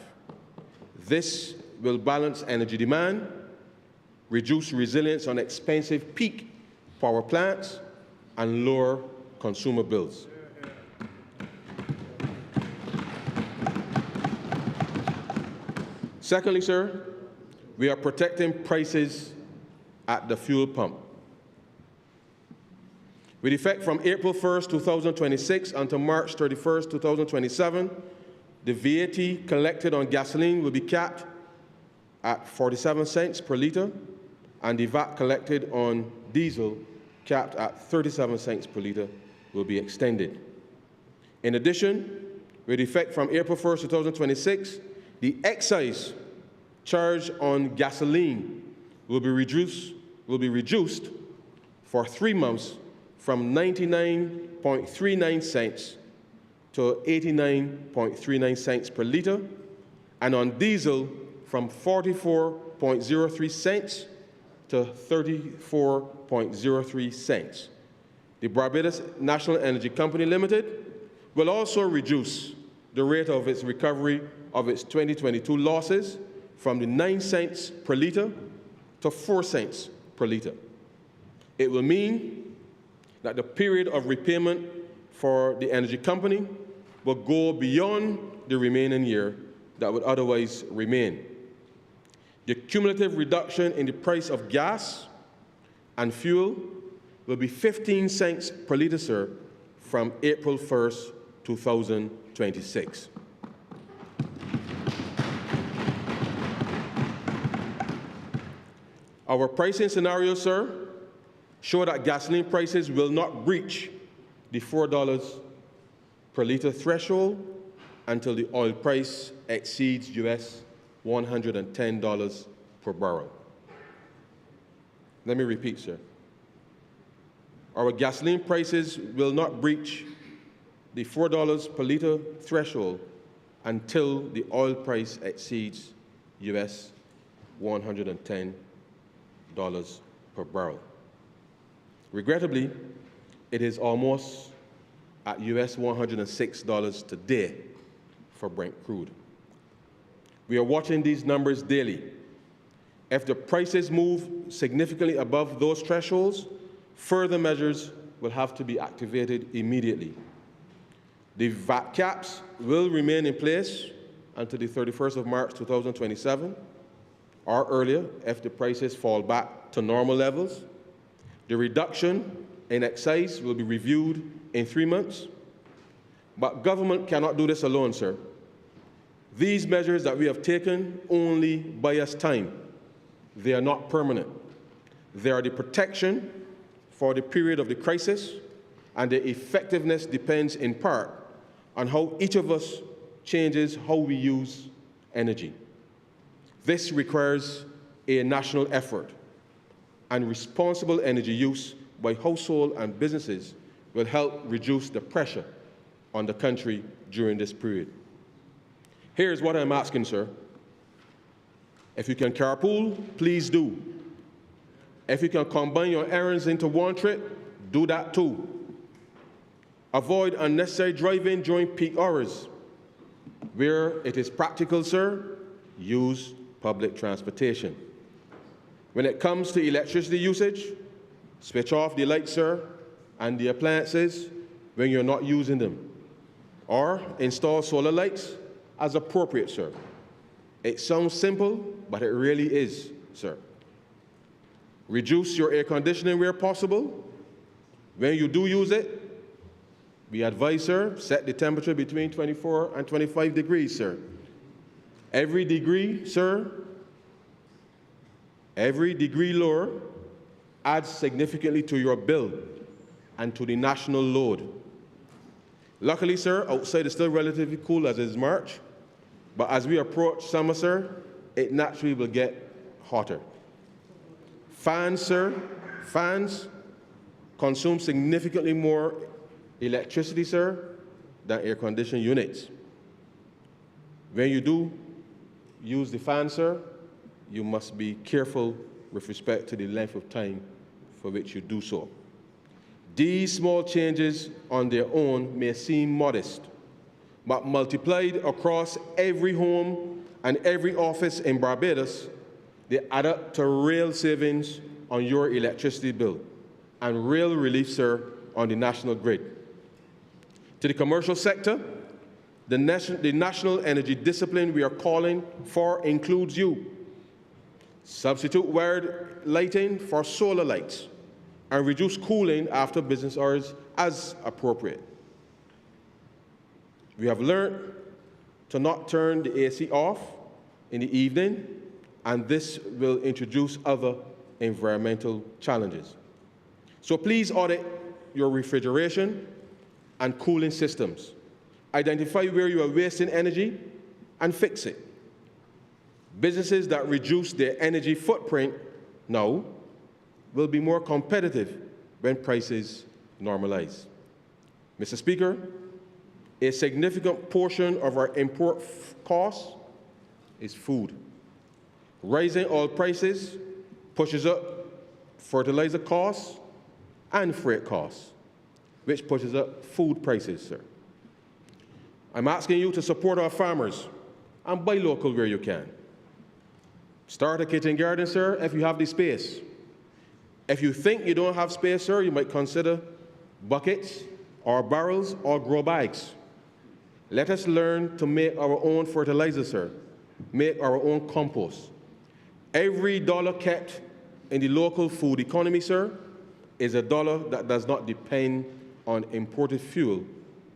This will balance energy demand, reduce reliance on expensive peak power plants, and lower consumer bills. Secondly, sir, we are protecting prices at the fuel pump. With effect from April 1st, 2026 until March 31st, 2027, the VAT collected on gasoline will be capped at 47 cents per litre, and the VAT collected on diesel, capped at 37 cents per litre, will be extended. In addition, with effect from April 1st, 2026, the excise charge on gasoline will be reduced for 3 months from 99.39 cents to 89.39 cents per litre, and on diesel from 44.03 cents to 34.03 cents. The Barbados National Energy Company Limited will also reduce the rate of its recovery of its 2022 losses from the 9 cents per litre to 4 cents per litre. It will mean that the period of repayment for the energy company will go beyond the remaining year that would otherwise remain. The cumulative reduction in the price of gas and fuel will be 15 cents per litre, sir, from April 1st, 2026. Our pricing scenario, sir, show that gasoline prices will not breach the $4 per litre threshold until the oil price exceeds US $110 per barrel. Let me repeat, sir. Our gasoline prices will not breach the $4 per litre threshold until the oil price exceeds US $110 per barrel. Regrettably, it is almost at US $106 today for Brent crude. We are watching these numbers daily. If the prices move significantly above those thresholds, further measures will have to be activated immediately. The VAT caps will remain in place until the 31st of March 2027, or earlier if the prices fall back to normal levels. The reduction in excise will be reviewed in 3 months. But government cannot do this alone, sir. These measures that we have taken only buy us time. They are not permanent. They are the protection for the period of the crisis, and their effectiveness depends in part on how each of us changes how we use energy. This requires a national effort, and responsible energy use by households and businesses will help reduce the pressure on the country during this period. Here's what I'm asking, sir. If you can carpool, please do. If you can combine your errands into one trip, do that too. Avoid unnecessary driving during peak hours. Where it is practical, sir, use public transportation. When it comes to electricity usage, switch off the lights, sir, and the appliances when you're not using them, or install solar lights as appropriate, sir. It sounds simple, but it really is, sir. Reduce your air conditioning where possible. When you do use it, we advise, sir, set the temperature between 24 and 25 degrees, sir. Every degree, sir, every degree lower adds significantly to your bill and to the national load. Luckily, sir, outside is still relatively cool as it's March, but as we approach summer, sir, it naturally will get hotter. Fans, sir, fans consume significantly more electricity, sir, than air conditioning units. When you do use the fan, sir, you must be careful with respect to the length of time for which you do so. These small changes on their own may seem modest, but multiplied across every home and every office in Barbados, they add up to real savings on your electricity bill and real relief, sir, on the national grid. To the commercial sector, the national energy discipline we are calling for includes you. Substitute wired lighting for solar lights and reduce cooling after business hours as appropriate. We have learned to not turn the AC off in the evening, and this will introduce other environmental challenges. So please audit your refrigeration and cooling systems. Identify where you are wasting energy and fix it. Businesses that reduce their energy footprint now will be more competitive when prices normalize. Mr. Speaker, a significant portion of our import costs is food. Rising oil prices pushes up fertilizer costs and freight costs, which pushes up food prices, sir. I'm asking you to support our farmers and buy local where you can. Start a kitchen garden, sir, if you have the space. If you think you don't have space, sir, you might consider buckets or barrels or grow bags. Let us learn to make our own fertilizer, sir, make our own compost. Every dollar kept in the local food economy, sir, is a dollar that does not depend on imported fuel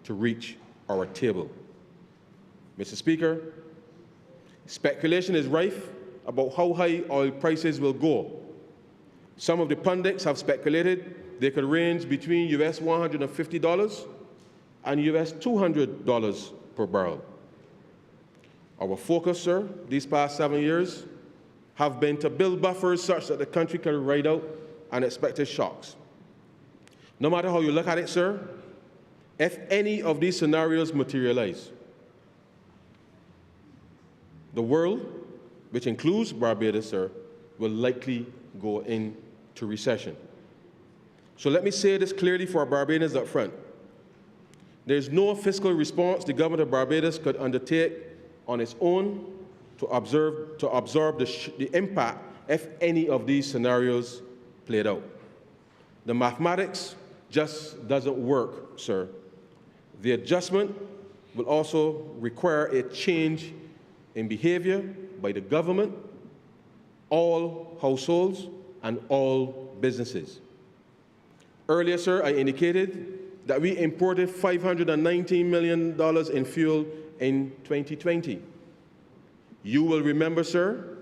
to reach our table. Mr. Speaker, speculation is rife about how high oil prices will go. Some of the pundits have speculated they could range between US $150 and US $200 per barrel. Our focus, sir, these past 7 years have been to build buffers such that the country can ride out unexpected shocks. No matter how you look at it, sir, if any of these scenarios materialize, the world, which includes Barbados, sir, will likely go into recession. So let me say this clearly for our Barbadians up front. There's no fiscal response the government of Barbados could undertake on its own to absorb the impact if any of these scenarios played out. The mathematics just doesn't work, sir. The adjustment will also require a change in behavior by the government, all households, and all businesses. Earlier, sir, I indicated that we imported $519 million in fuel in 2020. You will remember, sir,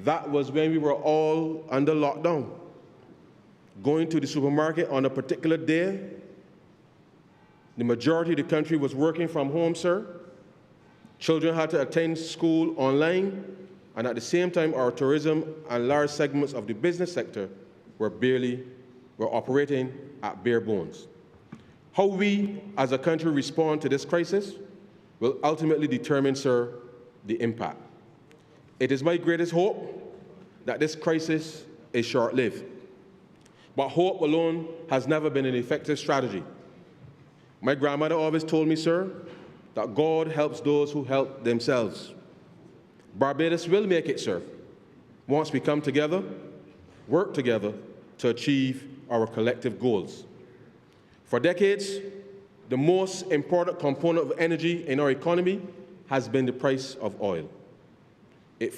that was when we were all under lockdown. Going to the supermarket on a particular day, the majority of the country was working from home, sir. Children had to attend school online, and at the same time, our tourism and large segments of the business sector were operating at bare bones. How we as a country respond to this crisis will ultimately determine, sir, the impact. It is my greatest hope that this crisis is short-lived. But hope alone has never been an effective strategy. My grandmother always told me, sir, that God helps those who help themselves. Barbados will make it, sir, once we come together, work together to achieve our collective goals. For decades, the most important component of energy in our economy has been the price of oil. It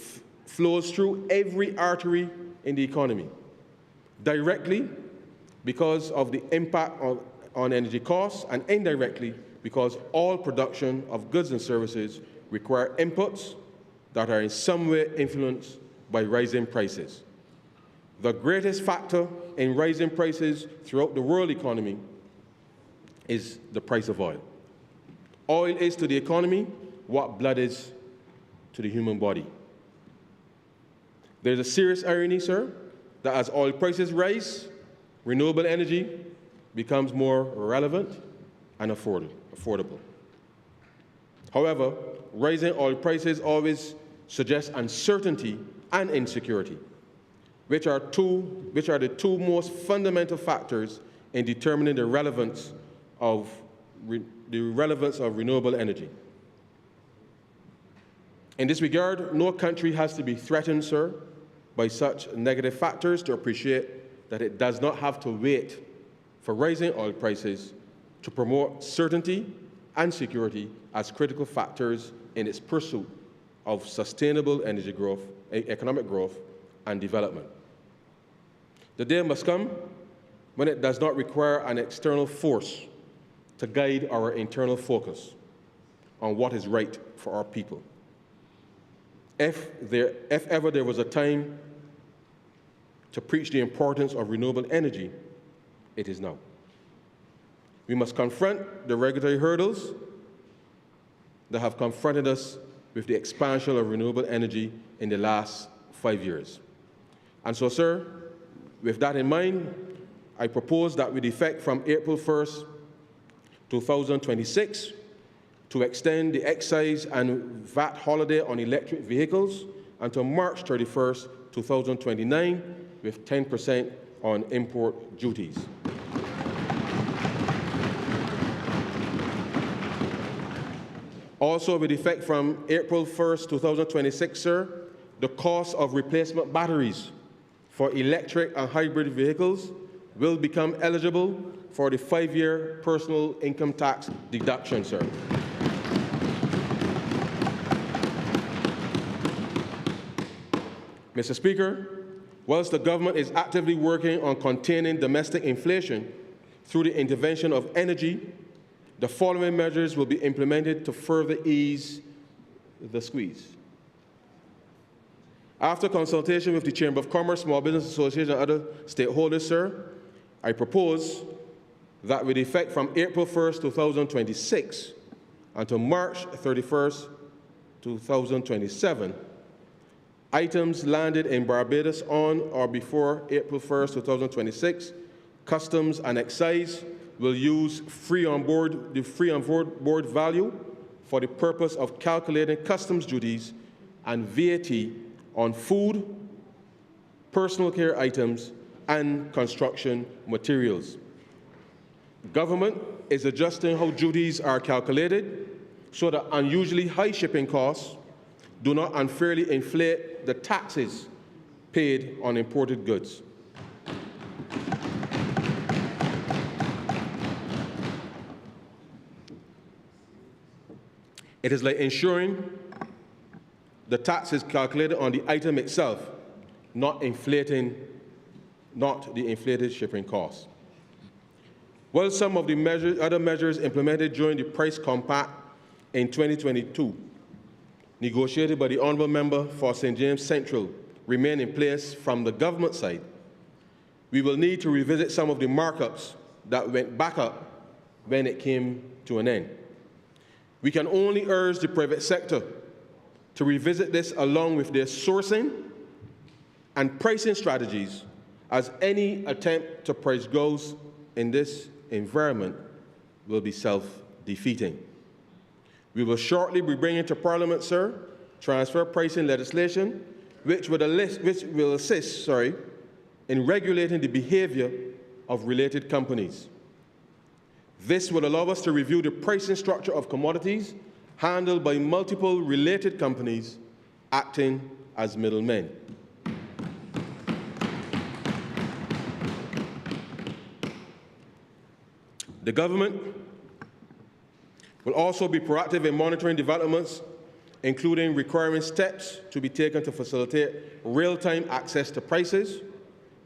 flows through every artery in the economy, directly because of the impact on energy costs, and indirectly because all production of goods and services require inputs that are in some way influenced by rising prices. The greatest factor in rising prices throughout the world economy is the price of oil. Oil is to the economy what blood is to the human body. There's a serious irony, sir, that as oil prices rise, renewable energy becomes more relevant and affordable. However, rising oil prices always suggest uncertainty and insecurity, which are the two most fundamental factors in determining the relevance of renewable energy. In this regard, no country has to be threatened, sir, by such negative factors to appreciate that it does not have to wait for rising oil prices to promote certainty and security as critical factors in its pursuit of sustainable energy growth, economic growth, and development. The day must come when it does not require an external force to guide our internal focus on what is right for our people. If ever there was a time to preach the importance of renewable energy, it is now. We must confront the regulatory hurdles that have confronted us with the expansion of renewable energy in the last 5 years. And so, sir, with that in mind, I propose that with effect from April 1st, 2026, to extend the excise and VAT holiday on electric vehicles until March 31st, 2029, with 10% on import duties. Also, with effect from April 1st, 2026, sir, the cost of replacement batteries for electric and hybrid vehicles will become eligible for the 5-year personal income tax deduction, sir. Mr. Speaker, whilst the government is actively working on containing domestic inflation through the intervention of energy, the following measures will be implemented to further ease the squeeze. After consultation with the Chamber of Commerce, Small Business Association, and other stakeholders, sir, I propose that with effect from April 1st, 2026 until March 31st, 2027, items landed in Barbados on or before April 1st, 2026, Customs and Excise will use the free on board value for the purpose of calculating customs duties and VAT on food, personal care items, and construction materials. Government is adjusting how duties are calculated so that unusually high shipping costs do not unfairly inflate the taxes paid on imported goods. It is like ensuring the tax is calculated on the item itself, not the inflated shipping costs. While some of the other measures implemented during the price compact in 2022, negotiated by the Honourable Member for St. James Central, remain in place from the government side, we will need to revisit some of the markups that went back up when it came to an end. We can only urge the private sector to revisit this along with their sourcing and pricing strategies, as any attempt to price goes in this environment will be self-defeating. We will shortly be bringing to Parliament, sir, transfer pricing legislation, which will assist in regulating the behavior of related companies. This will allow us to review the pricing structure of commodities handled by multiple related companies acting as middlemen. The government We'll also be proactive in monitoring developments, including requiring steps to be taken to facilitate real-time access to prices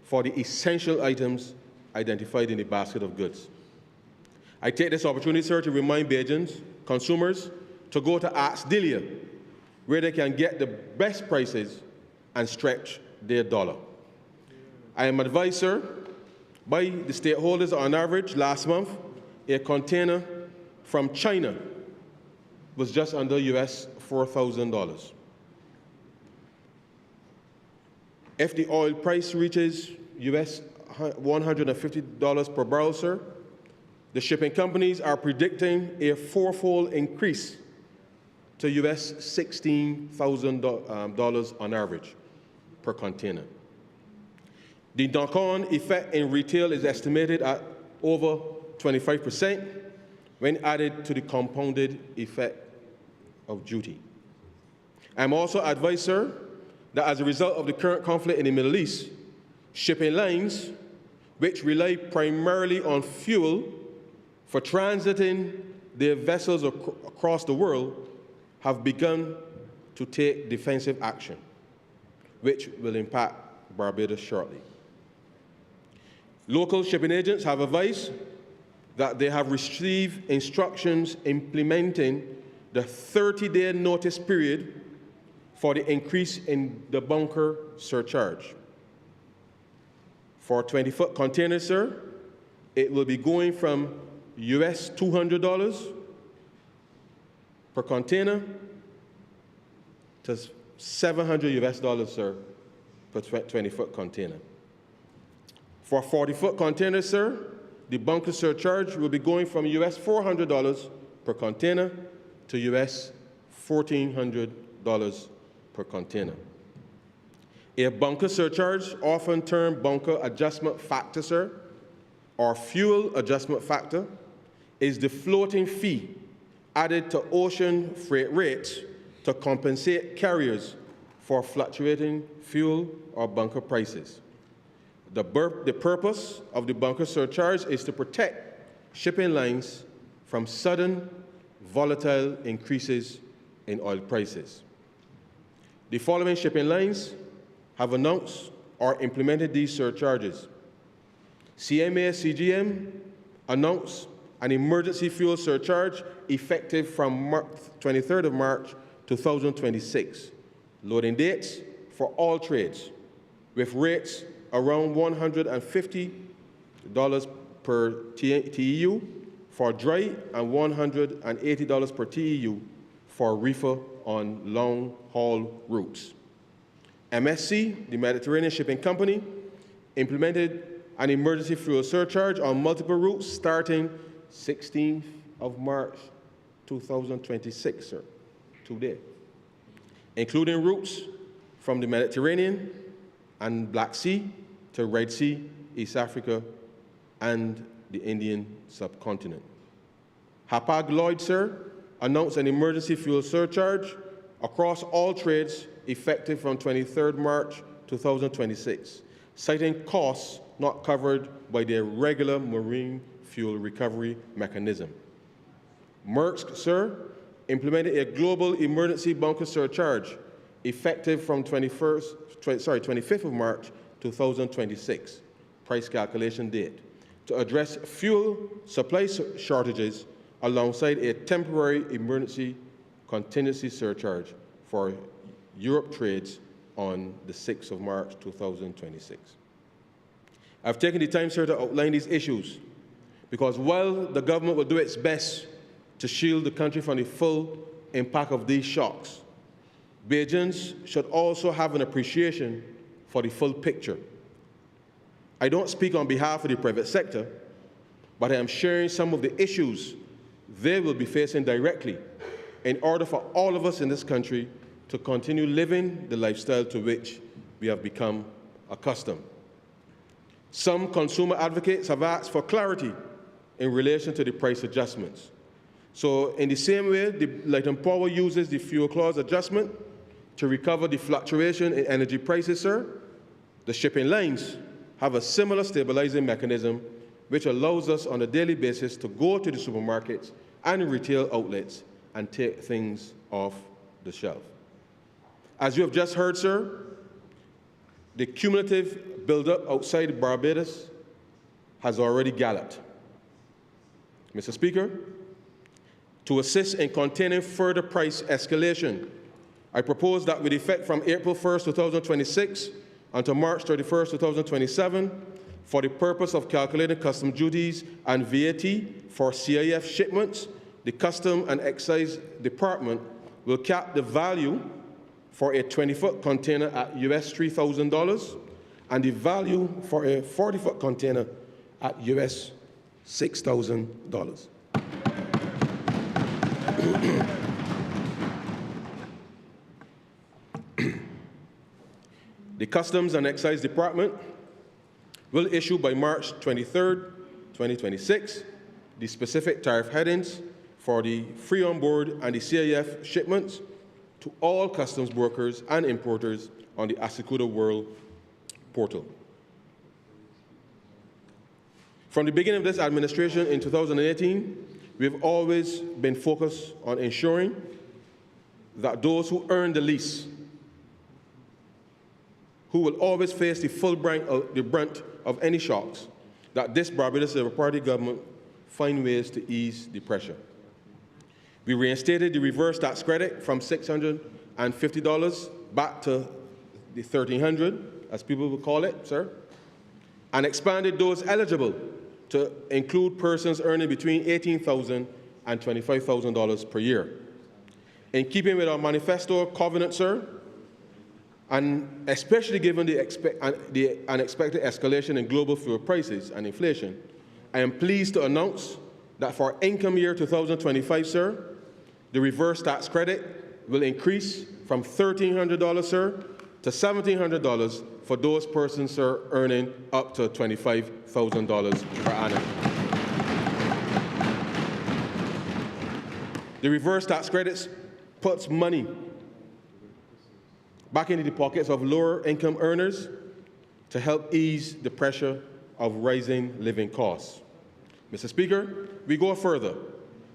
for the essential items identified in the basket of goods. I take this opportunity, sir, to remind Bajans, consumers, to go to Ask Delia, where they can get the best prices and stretch their dollar. I am advised, sir, by the stakeholders on average last month, a container from China was just under US $4,000. If the oil price reaches US $150 per barrel, sir, the shipping companies are predicting a fourfold increase to US $16,000 on average per container. The knock-on effect in retail is estimated at over 25% when added to the compounded effect of duty. I'm also advised, sir, that as a result of the current conflict in the Middle East, shipping lines, which rely primarily on fuel for transiting their vessels across the world, have begun to take defensive action, which will impact Barbados shortly. Local shipping agents have advised that they have received instructions implementing the 30-day notice period for the increase in the bunker surcharge. For 20-foot containers, sir, it will be going from US $200 per container to $700 US, sir, per 20-foot container. For 40-foot containers, sir, the bunker surcharge will be going from US $400 per container to US $1,400 per container. A bunker surcharge, often termed bunker adjustment factor, sir, or fuel adjustment factor, is the floating fee added to ocean freight rates to compensate carriers for fluctuating fuel or bunker prices. The purpose of the bunker surcharge is to protect shipping lines from sudden, volatile increases in oil prices. The following shipping lines have announced or implemented these surcharges. CMA CGM announced an emergency fuel surcharge effective from 23rd of March 2026. Loading dates for all trades, with rates around $150 per TEU for dry and $180 per TEU for reefer on long-haul routes. MSC, the Mediterranean Shipping Company, implemented an emergency fuel surcharge on multiple routes starting 16th of March 2026, sir, today, including routes from the Mediterranean and Black Sea to Red Sea, East Africa, and the Indian subcontinent. Hapag-Lloyd, sir, announced an emergency fuel surcharge across all trades effective from 23rd March 2026, citing costs not covered by their regular marine fuel recovery mechanism. Maersk, sir, implemented a global emergency bunker surcharge effective from 25th of March 2026, price calculation date, to address fuel supply shortages alongside a temporary emergency contingency surcharge for Europe trades on the 6th of March 2026. I've taken the time, sir, to outline these issues because while the government will do its best to shield the country from the full impact of these shocks, Bajans should also have an appreciation for the full picture. I don't speak on behalf of the private sector, but I am sharing some of the issues they will be facing directly in order for all of us in this country to continue living the lifestyle to which we have become accustomed. Some consumer advocates have asked for clarity in relation to the price adjustments. So in the same way, the Light and Power uses the fuel clause adjustment to recover the fluctuation in energy prices, sir, the shipping lines have a similar stabilizing mechanism which allows us on a daily basis to go to the supermarkets and retail outlets and take things off the shelf. As you have just heard, sir, the cumulative buildup outside Barbados has already galloped. Mr. Speaker, to assist in containing further price escalation, I propose that with effect from April 1st, 2026 until March 31st, 2027, for the purpose of calculating customs duties and VAT for CIF shipments, the Custom and Excise Department will cap the value for a 20-foot container at US $3,000 and the value for a 40-foot container at US $6,000. The Customs and Excise Department will issue by March 23rd, 2026, the specific tariff headings for the free on board and the CIF shipments to all customs brokers and importers on the Asakuda World portal. From the beginning of this administration in 2018, we have always been focused on ensuring that those who earn the least, who will always face the full brunt of any shocks, that this Barbados Labour Party government find ways to ease the pressure. We reinstated the reverse tax credit from $650 back to the $1,300, as people will call it, sir, and expanded those eligible to include persons earning between $18,000 and $25,000 per year. In keeping with our manifesto covenant, sir, and especially given the unexpected escalation in global fuel prices and inflation, I am pleased to announce that for income year 2025, sir, the reverse tax credit will increase from $1,300, sir, to $1,700 for those persons, sir, earning up to $25,000 per annum. The reverse tax credits puts money back into the pockets of lower income earners to help ease the pressure of rising living costs. Mr. Speaker, we go further.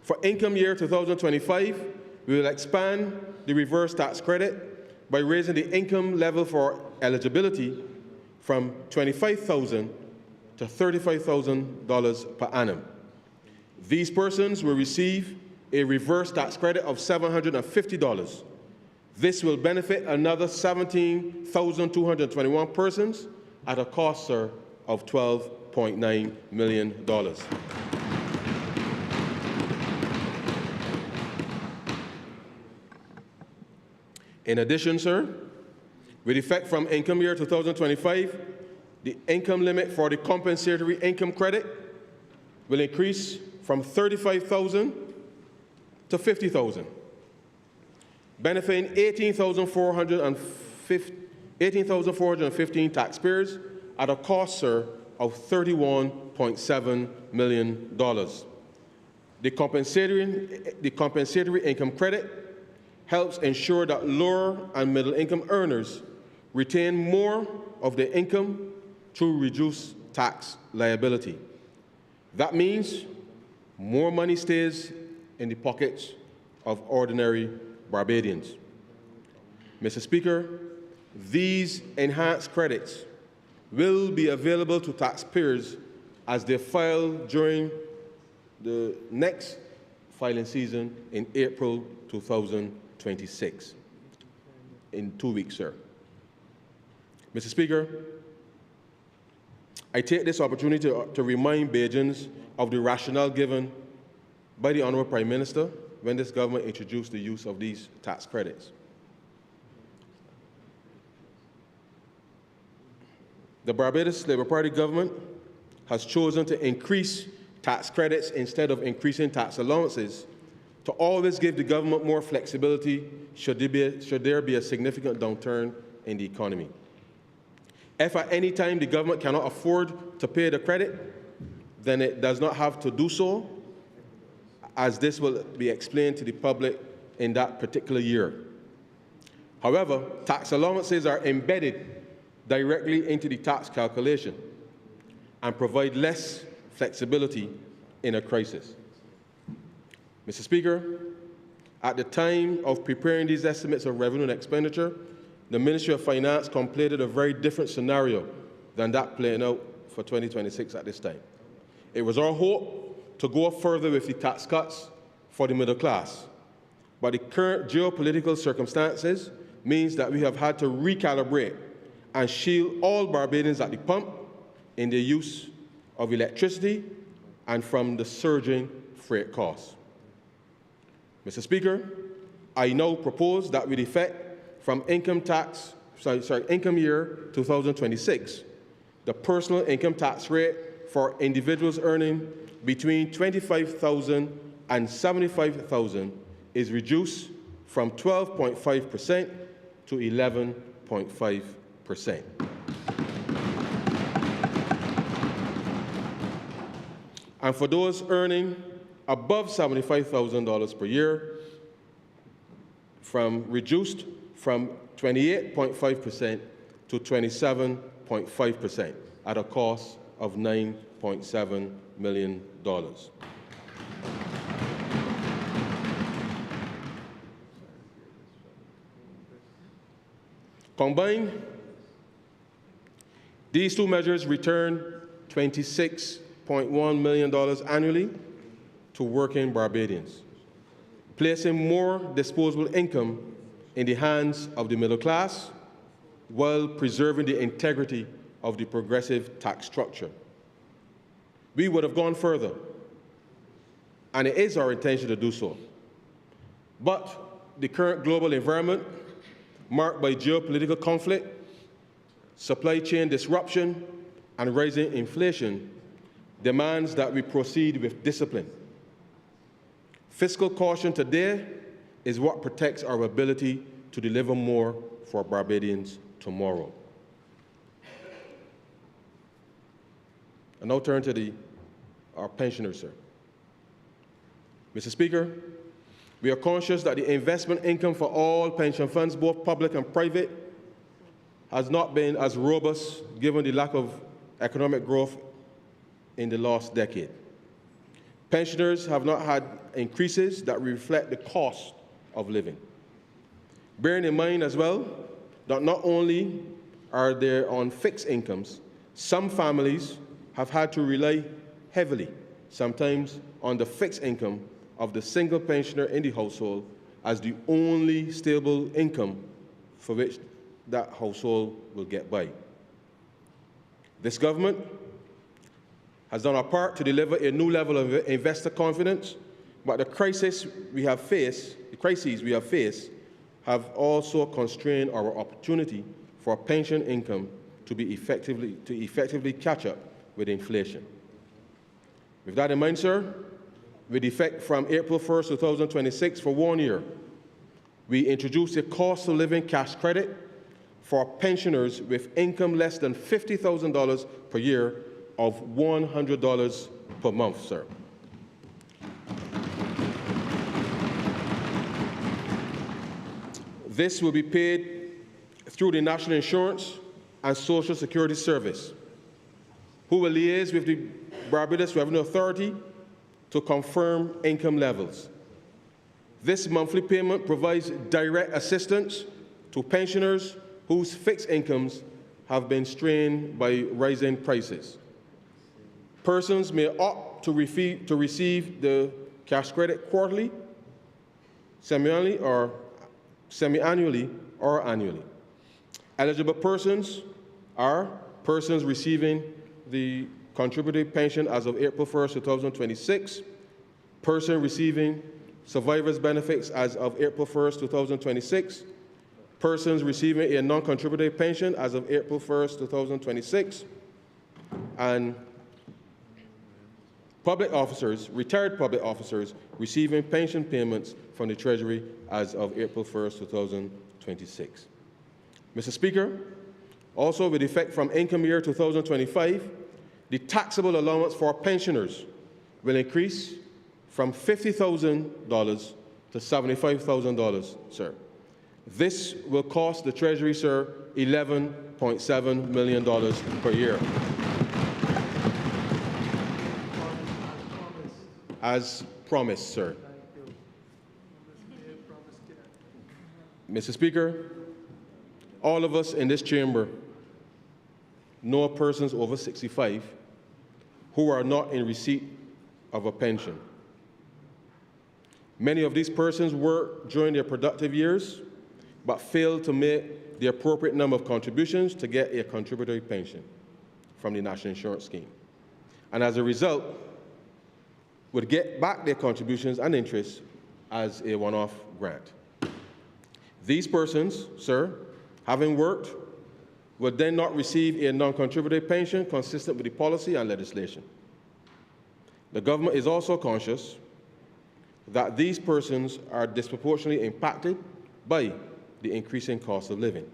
For income year 2025, we will expand the reverse tax credit by raising the income level for eligibility from $25,000 to $35,000 per annum. These persons will receive a reverse tax credit of $750. This will benefit another 17,221 persons at a cost, sir, of $12.9 million. In addition, sir, with effect from income year 2025, the income limit for the compensatory income credit will increase from $35,000 to $50,000, benefiting 18,415 taxpayers at a cost, sir, of $31.7 million. The compensatory income credit helps ensure that lower and middle income earners retain more of their income through reduced tax liability. That means more money stays in the pockets of ordinary Barbadians. Mr. Speaker, these enhanced credits will be available to taxpayers as they file during the next filing season in April 2026, in 2 weeks, sir. Mr. Speaker, I take this opportunity to remind Bajans of the rationale given by the Honourable Prime Minister when this government introduced the use of these tax credits. The Barbados Labour Party government has chosen to increase tax credits instead of increasing tax allowances to always give the government more flexibility should there be a significant downturn in the economy. If at any time the government cannot afford to pay the credit, then it does not have to do so, as this will be explained to the public in that particular year. However, tax allowances are embedded directly into the tax calculation and provide less flexibility in a crisis. Mr. Speaker, at the time of preparing these estimates of revenue and expenditure, the Ministry of Finance contemplated a very different scenario than that playing out for 2026 at this time. It was our hope to go further with the tax cuts for the middle class, but the current geopolitical circumstances means that we have had to recalibrate and shield all Barbadians at the pump in the use of electricity and from the surging freight costs. Mr. Speaker, I now propose that with effect from income year 2026, the personal income tax rate for individuals earning between $25,000 and $75,000 is reduced from 12.5% to 11.5%. And for those earning above $75,000 per year, reduced from 28.5% to 27.5% at a cost of $9.7 million. Combined, these two measures return $26.1 million annually to working Barbadians, placing more disposable income in the hands of the middle class while preserving the integrity of the progressive tax structure. We would have gone further, and it is our intention to do so. But the current global environment, marked by geopolitical conflict, supply chain disruption, and rising inflation, demands that we proceed with discipline. Fiscal caution today is what protects our ability to deliver more for Barbadians tomorrow. I now turn to our pensioners, sir. Mr. Speaker, we are conscious that the investment income for all pension funds, both public and private, has not been as robust given the lack of economic growth in the last decade. Pensioners have not had increases that reflect the cost of living. Bearing in mind as well that not only are they on fixed incomes, some families have had to rely heavily, sometimes on the fixed income of the single pensioner in the household as the only stable income for which that household will get by. This government has done our part to deliver a new level of investor confidence, but the crises we have faced have also constrained our opportunity for pension income to effectively catch up with inflation. With that in mind, sir, with effect from April 1st, 2026 for 1 year, we introduced a cost of living cash credit for pensioners with income less than $50,000 per year of $100 per month, sir. This will be paid through the National Insurance and Social Security Service, who will liaise with the Barbados Revenue Authority to confirm income levels. This monthly payment provides direct assistance to pensioners whose fixed incomes have been strained by rising prices. Persons may opt to receive the cash credit quarterly, semi-annually, or annually. Eligible persons are persons receiving the contributory pension as of April 1st, 2026, person receiving survivor's benefits as of April 1st, 2026, persons receiving a non-contributory pension as of April 1st, 2026, and public officers, retired public officers, receiving pension payments from the Treasury as of April 1st, 2026. Mr. Speaker, also with effect from income year 2025, the taxable allowance for pensioners will increase from $50,000 to $75,000, sir. This will cost the Treasury, sir, $11.7 million per year. As promised, sir. Mr. Speaker, all of us in this chamber know persons over 65 who are not in receipt of a pension. Many of these persons work during their productive years, but fail to make the appropriate number of contributions to get a contributory pension from the National Insurance Scheme. And as a result, would get back their contributions and interest as a one-off grant. These persons, sir, having worked, would then not receive a non-contributory pension consistent with the policy and legislation. The government is also conscious that these persons are disproportionately impacted by the increasing cost of living.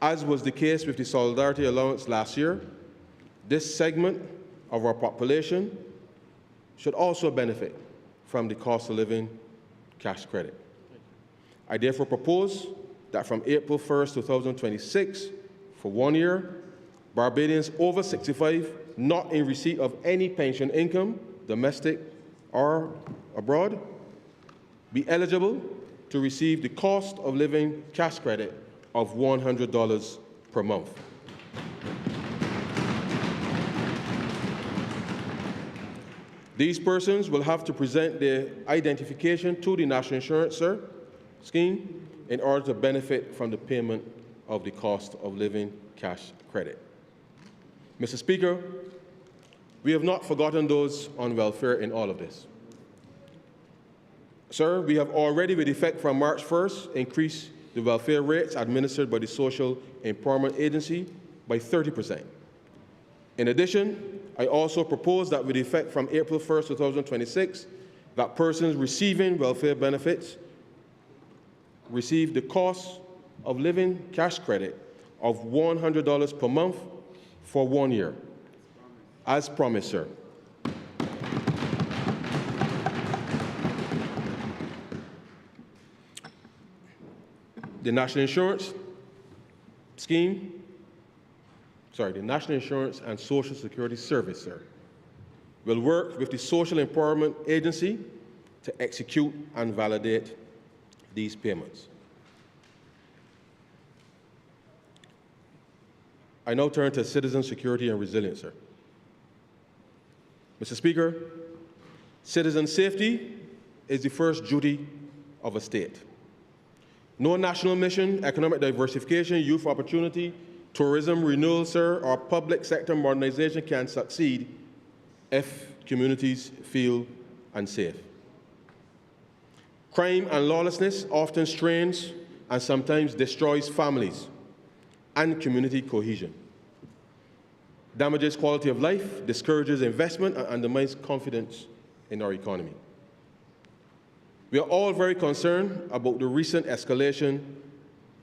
As was the case with the Solidarity Allowance last year, this segment of our population should also benefit from the cost of living cash credit. I therefore propose that from April 1st, 2026, for 1 year, Barbadians over 65 not in receipt of any pension income, domestic or abroad, be eligible to receive the cost of living cash credit of $100 per month. These persons will have to present their identification to the National Insurance Scheme in order to benefit from the payment of the cost of living cash credit. Mr. Speaker, we have not forgotten those on welfare in all of this. Sir, we have already, with effect from March 1st, increased the welfare rates administered by the Social Employment Agency by 30%. In addition, I also propose that with effect from April 1st, 2026, that persons receiving welfare benefits receive the cost of living cash credit of $100 per month for 1 year. As promised, sir. The National Insurance and Social Security Service, sir, will work with the Social Empowerment Agency to execute and validate these payments. I now turn to citizen security and resilience, sir. Mr. Speaker, citizen safety is the first duty of a state. No national mission, economic diversification, youth opportunity, tourism renewal, sir, or public sector modernization can succeed if communities feel unsafe. Crime and lawlessness often strains and sometimes destroys families and community cohesion, damages quality of life, discourages investment, and undermines confidence in our economy. We are all very concerned about the recent escalation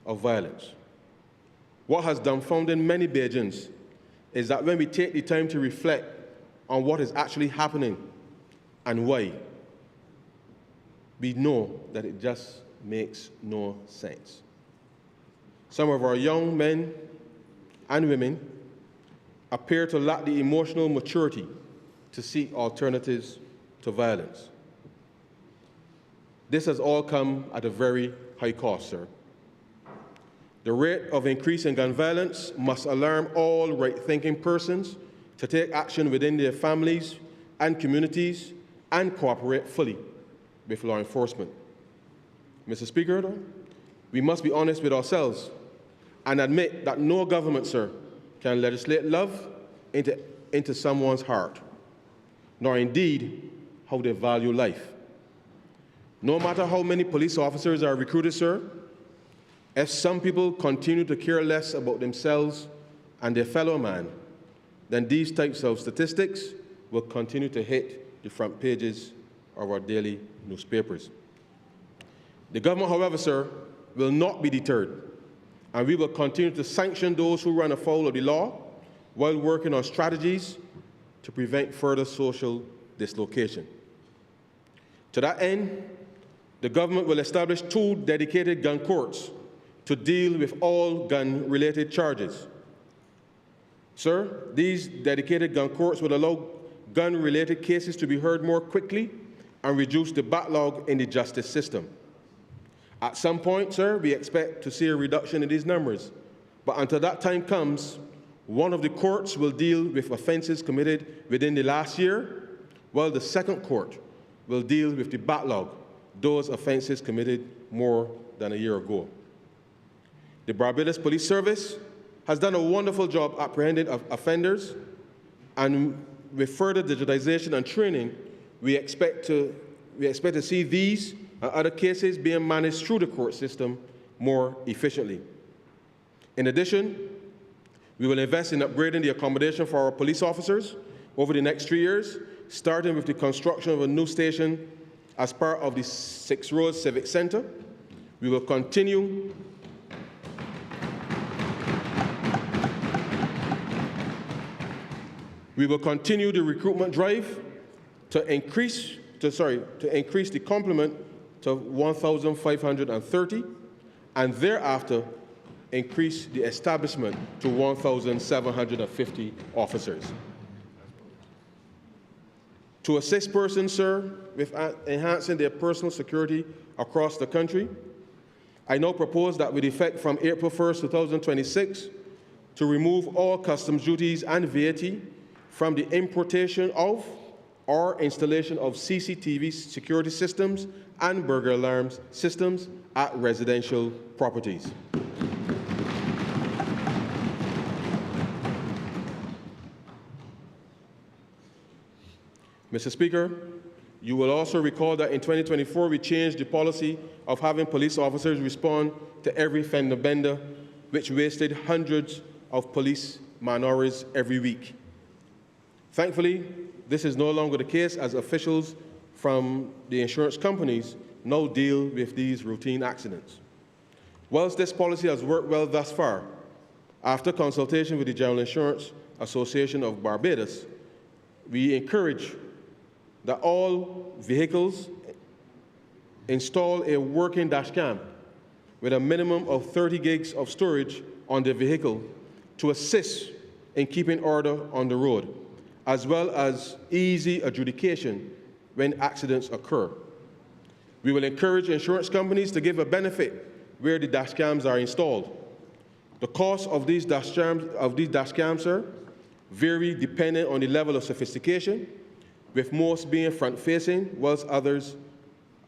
of violence. What has dumbfounded many Bajans is that when we take the time to reflect on what is actually happening and why, we know that it just makes no sense. Some of our young men and women appear to lack the emotional maturity to seek alternatives to violence. This has all come at a very high cost, sir. The rate of increase in gun violence must alarm all right-thinking persons to take action within their families and communities and cooperate fully with law enforcement. Mr. Speaker, we must be honest with ourselves and admit that no government, sir, can legislate love into someone's heart, nor indeed how they value life. No matter how many police officers are recruited, sir, if some people continue to care less about themselves and their fellow man, then these types of statistics will continue to hit the front pages of our daily newspapers. The government, however, sir, will not be deterred, and we will continue to sanction those who run afoul of the law while working on strategies to prevent further social dislocation. To that end, the government will establish 2 dedicated gun courts to deal with all gun-related charges. Sir, these dedicated gun courts would allow gun-related cases to be heard more quickly and reduce the backlog in the justice system. At some point, sir, we expect to see a reduction in these numbers. But until that time comes, one of the courts will deal with offenses committed within the last year, while the second court will deal with the backlog, those offenses committed more than a year ago. The Barbados Police Service has done a wonderful job apprehending offenders, and with further digitization and training, we expect to see these and other cases being managed through the court system more efficiently. In addition, we will invest in upgrading the accommodation for our police officers over the next 3 years, starting with the construction of a new station as part of the Six Roads Civic Center. We will continue the recruitment drive to increase the complement to 1,530, and thereafter increase the establishment to 1,750 officers. To assist persons, sir, with enhancing their personal security across the country, I now propose that with effect from April 1st, 2026, to remove all customs duties and VAT from the importation of or installation of CCTV security systems and burglar alarm systems at residential properties. Mr. Speaker, you will also recall that in 2024 we changed the policy of having police officers respond to every fender bender, which wasted hundreds of police man-hours every week. Thankfully, this is no longer the case, as officials from the insurance companies now deal with these routine accidents. Whilst this policy has worked well thus far, after consultation with the General Insurance Association of Barbados, we encourage that all vehicles install a working dash cam with a minimum of 30 gigs of storage on the vehicle to assist in keeping order on the road, as well as easy adjudication when accidents occur. We will encourage insurance companies to give a benefit where the dash cams are installed. The cost of these dash cams, sir, vary depending on the level of sophistication, with most being front-facing, whilst others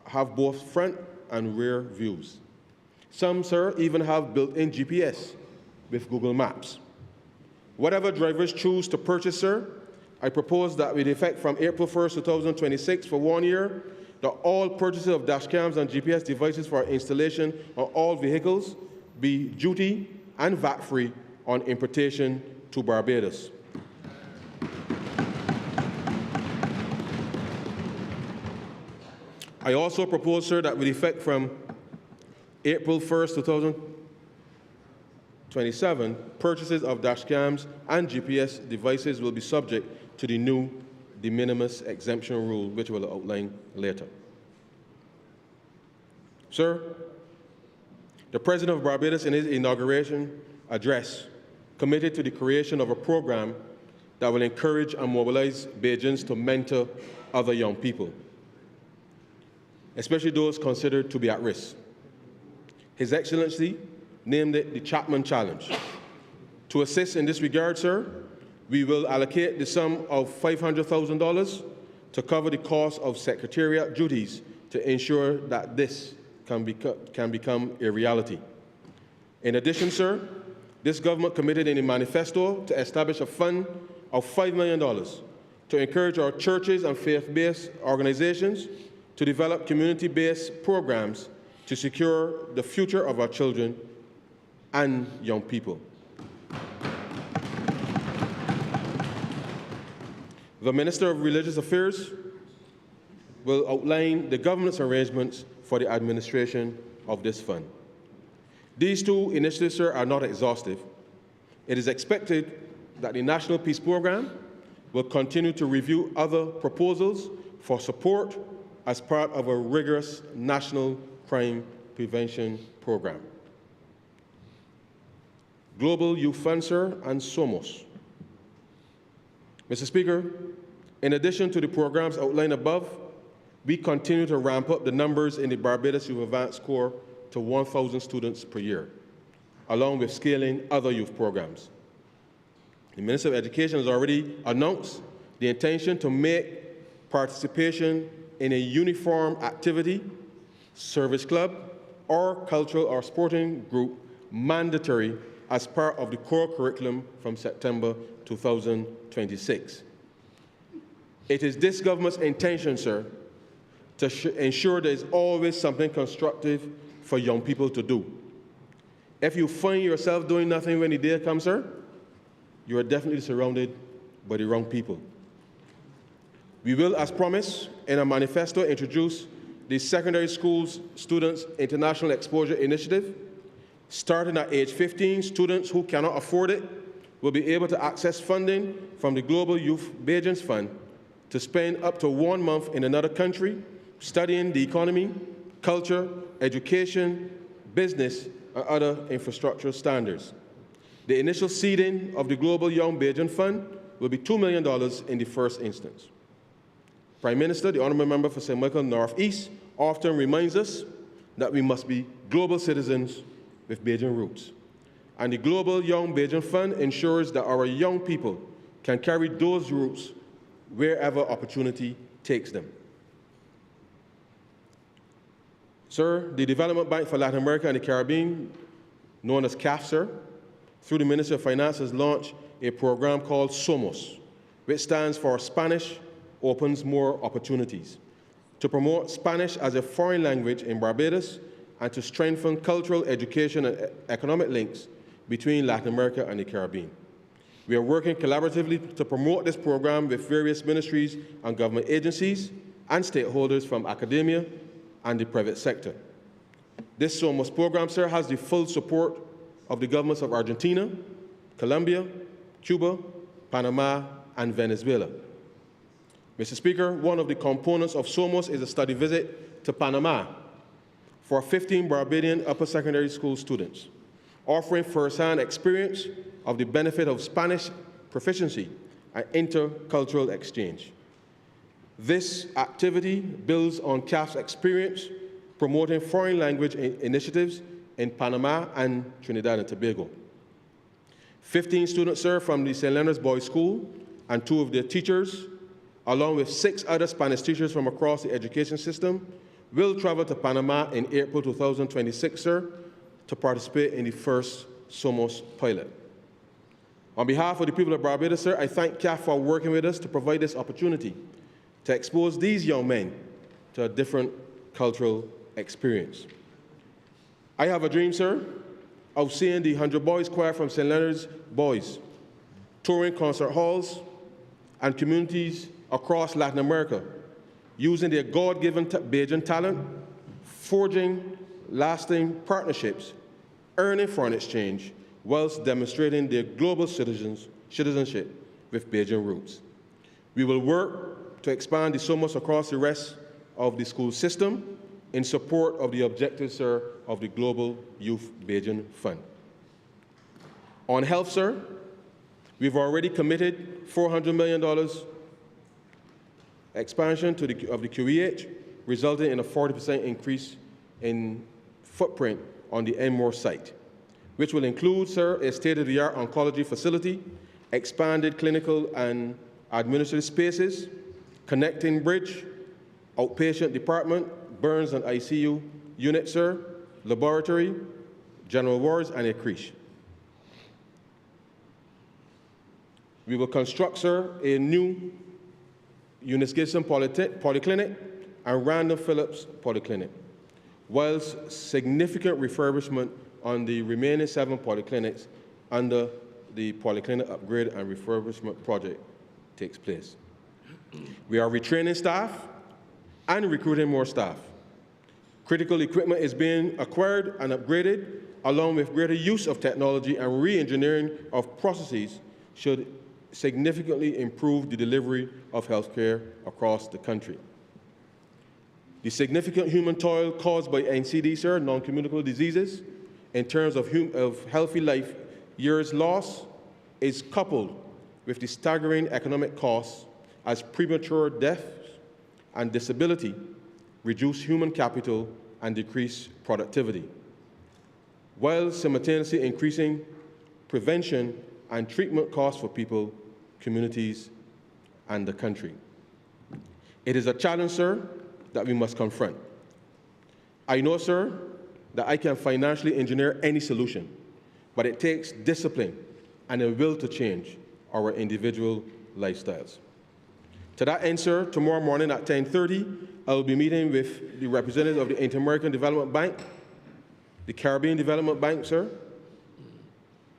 have both front and rear views. Some, sir, even have built-in GPS with Google Maps. Whatever drivers choose to purchase, sir, I propose that with effect from April 1st, 2026 for 1 year, that all purchases of dash cams and GPS devices for installation on all vehicles be duty and VAT-free on importation to Barbados. I also propose, sir, that with effect from April 1st, 2027, purchases of dash cams and GPS devices will be subject to the new de minimis exemption rule, which we'll outline later. Sir, the President of Barbados, in his inauguration address, committed to the creation of a program that will encourage and mobilize Bajans to mentor other young people, especially those considered to be at risk. His Excellency named it the Chapman Challenge. To assist in this regard, sir, we will allocate the sum of $500,000 to cover the cost of secretariat duties to ensure that this can become a reality. In addition, sir, this government committed in a manifesto to establish a fund of $5 million to encourage our churches and faith-based organizations to develop community-based programs to secure the future of our children and young people. The Minister of Religious Affairs will outline the government's arrangements for the administration of this fund. These two initiatives, sir, are not exhaustive. It is expected that the National Peace Program will continue to review other proposals for support as part of a rigorous national crime prevention program. Global Youth Fund, sir, and SOMOS. Mr. Speaker, in addition to the programs outlined above, we continue to ramp up the numbers in the Barbados Youth Advance Corps to 1,000 students per year, along with scaling other youth programs. The Minister of Education has already announced the intention to make participation in a uniform activity, service club, or cultural or sporting group mandatory as part of the core curriculum from September 2026. It is this government's intention, sir, to ensure there is always something constructive for young people to do. If you find yourself doing nothing when the day comes, sir, you are definitely surrounded by the wrong people. We will, as promised, in a manifesto, introduce the Secondary Schools Students International Exposure Initiative. Starting at age 15, students who cannot afford it will be able to access funding from the Global Youth Beijing's Fund to spend up to 1 month in another country, studying the economy, culture, education, business, and other infrastructure standards. The initial seeding of the Global Young Beijing Fund will be $2 million in the first instance. Prime Minister, the Honourable Member for St. Michael North-East, often reminds us that we must be global citizens with Beijing roots. And the Global Young Beijing Fund ensures that our young people can carry those roots wherever opportunity takes them. Sir, the Development Bank for Latin America and the Caribbean, known as CAF, sir, through the Ministry of Finance, has launched a program called SOMOS, which stands for Spanish Opens More Opportunities, to promote Spanish as a foreign language in Barbados and to strengthen cultural, education, and economic links between Latin America and the Caribbean. We are working collaboratively to promote this program with various ministries and government agencies and stakeholders from academia and the private sector. This SOMOS program, sir, has the full support of the governments of Argentina, Colombia, Cuba, Panama, and Venezuela. Mr. Speaker, one of the components of SOMOS is a study visit to Panama for 15 Barbadian upper secondary school students, offering first-hand experience of the benefit of Spanish proficiency and intercultural exchange. This activity builds on CAF's experience promoting foreign language initiatives in Panama and Trinidad and Tobago. 15 students, sir, from the St. Leonard's Boys School and 2 of their teachers, along with 6 other Spanish teachers from across the education system, will travel to Panama in April 2026, sir, to participate in the first SOMOS pilot. On behalf of the people of Barbados, sir, I thank CAF for working with us to provide this opportunity to expose these young men to a different cultural experience. I have a dream, sir, of seeing the 100 Boys Choir from St. Leonard's Boys touring concert halls and communities across Latin America, using their God-given Bajan talent, forging lasting partnerships, earning foreign exchange, whilst demonstrating their global citizenship with Bajan roots. We will work to expand the SOMOS across the rest of the school system in support of the objectives, sir, of the Global Youth Beijing Fund. On health, sir, we've already committed $400 million expansion of the QEH, resulting in a 40% increase in footprint on the Enmore site, which will include, sir, a state-of-the-art oncology facility, expanded clinical and administrative spaces, connecting bridge, outpatient department, burns and ICU unit, sir, laboratory, general wards, and a creche. We will construct, sir, a new Eunice Gibson Polyclinic and Randall Phillips Polyclinic, whilst significant refurbishment on the remaining 7 polyclinics under the Polyclinic Upgrade and Refurbishment Project takes place. We are retraining staff and recruiting more staff. Critical equipment is being acquired and upgraded, along with greater use of technology and re-engineering of processes should significantly improve the delivery of healthcare across the country. The significant human toil caused by NCD, sir, non-communicable diseases, in terms of healthy life years lost, is coupled with the staggering economic costs as premature death and disability reduce human capital and decrease productivity. while simultaneously increasing prevention and treatment costs for people, communities, and the country. It is a challenge, sir, that we must confront. I know, sir, that I can financially engineer any solution, but it takes discipline and a will to change our individual lifestyles. To that end, sir, tomorrow morning at 10:30, I will be meeting with the representative of the Inter-American Development Bank, the Caribbean Development Bank, sir,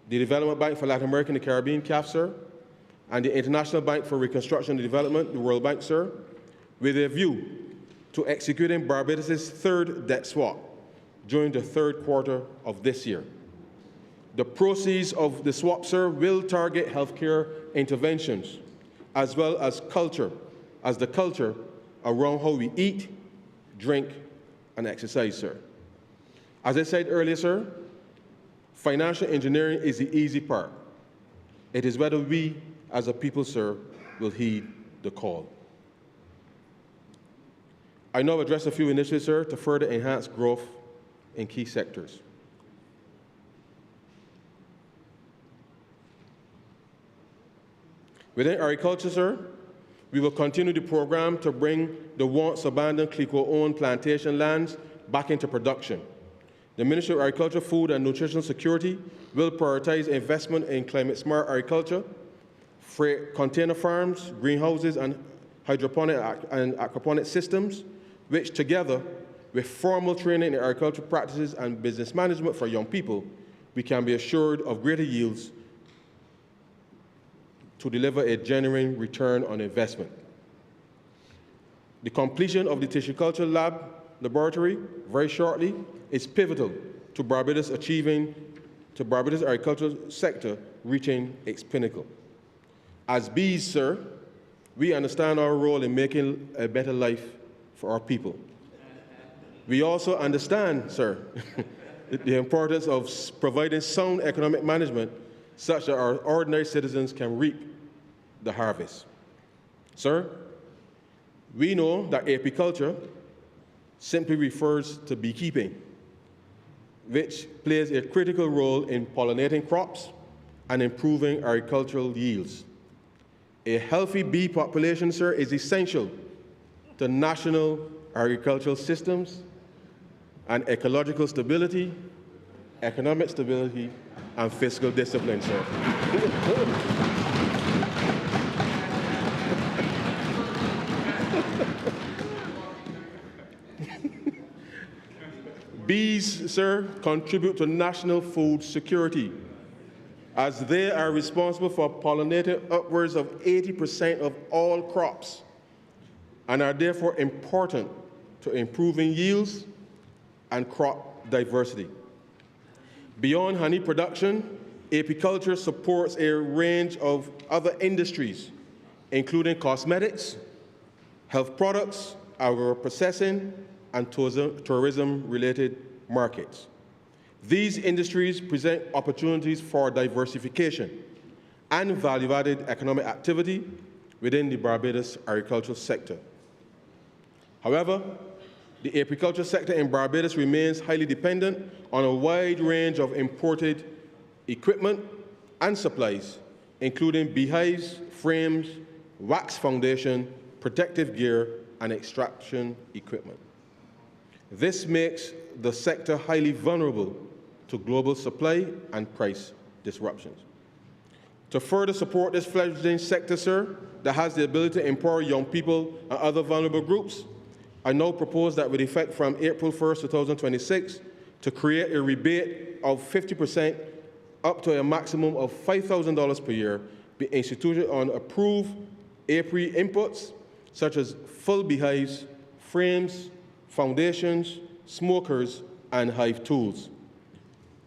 the Development Bank for Latin America and the Caribbean, CAF, sir, and the International Bank for Reconstruction and Development, the World Bank, sir, with a view to executing Barbados' third debt swap during the third quarter of this year. The proceeds of the swap, sir, will target healthcare interventions as well as the culture around how we eat, drink, and exercise, sir. As I said earlier, sir, financial engineering is the easy part. It is whether we, as a people, sir, will heed the call. I now address a few initiatives, sir, to further enhance growth in key sectors. Within agriculture, sir, we will continue the program to bring the once abandoned Clico-owned plantation lands back into production. The Ministry of Agriculture, Food and Nutritional Security will prioritize investment in climate-smart agriculture, freight container farms, greenhouses, and hydroponic and aquaponic systems, which together with formal training in agricultural practices and business management for young people, we can be assured of greater yields to deliver a genuine return on investment. The completion of the tissue culture laboratory very shortly is pivotal to Barbados agricultural sector reaching its pinnacle. As bees, sir, we understand our role in making a better life for our people. We also understand, sir, the importance of providing sound economic management such that our ordinary citizens can reap the harvest. Sir, we know that apiculture simply refers to beekeeping, which plays a critical role in pollinating crops and improving agricultural yields. A healthy bee population, sir, is essential to national agricultural systems and ecological stability, economic stability, and fiscal discipline, sir. Bees, sir, contribute to national food security, as they are responsible for pollinating upwards of 80% of all crops and are therefore important to improving yields and crop diversity. Beyond honey production, apiculture supports a range of other industries, including cosmetics, health products, agro-processing, and tourism-related markets. These industries present opportunities for diversification and value-added economic activity within the Barbados agricultural sector. However, the apiculture sector in Barbados remains highly dependent on a wide range of imported equipment and supplies, including beehives, frames, wax foundation, protective gear, and extraction equipment. This makes the sector highly vulnerable to global supply and price disruptions. To further support this fledgling sector, sir, that has the ability to empower young people and other vulnerable groups, I now propose that with effect from April 1st, 2026, to create a rebate of 50% up to a maximum of $5,000 per year be instituted on approved apiary inputs, such as full beehives, frames, foundations, smokers, and hive tools.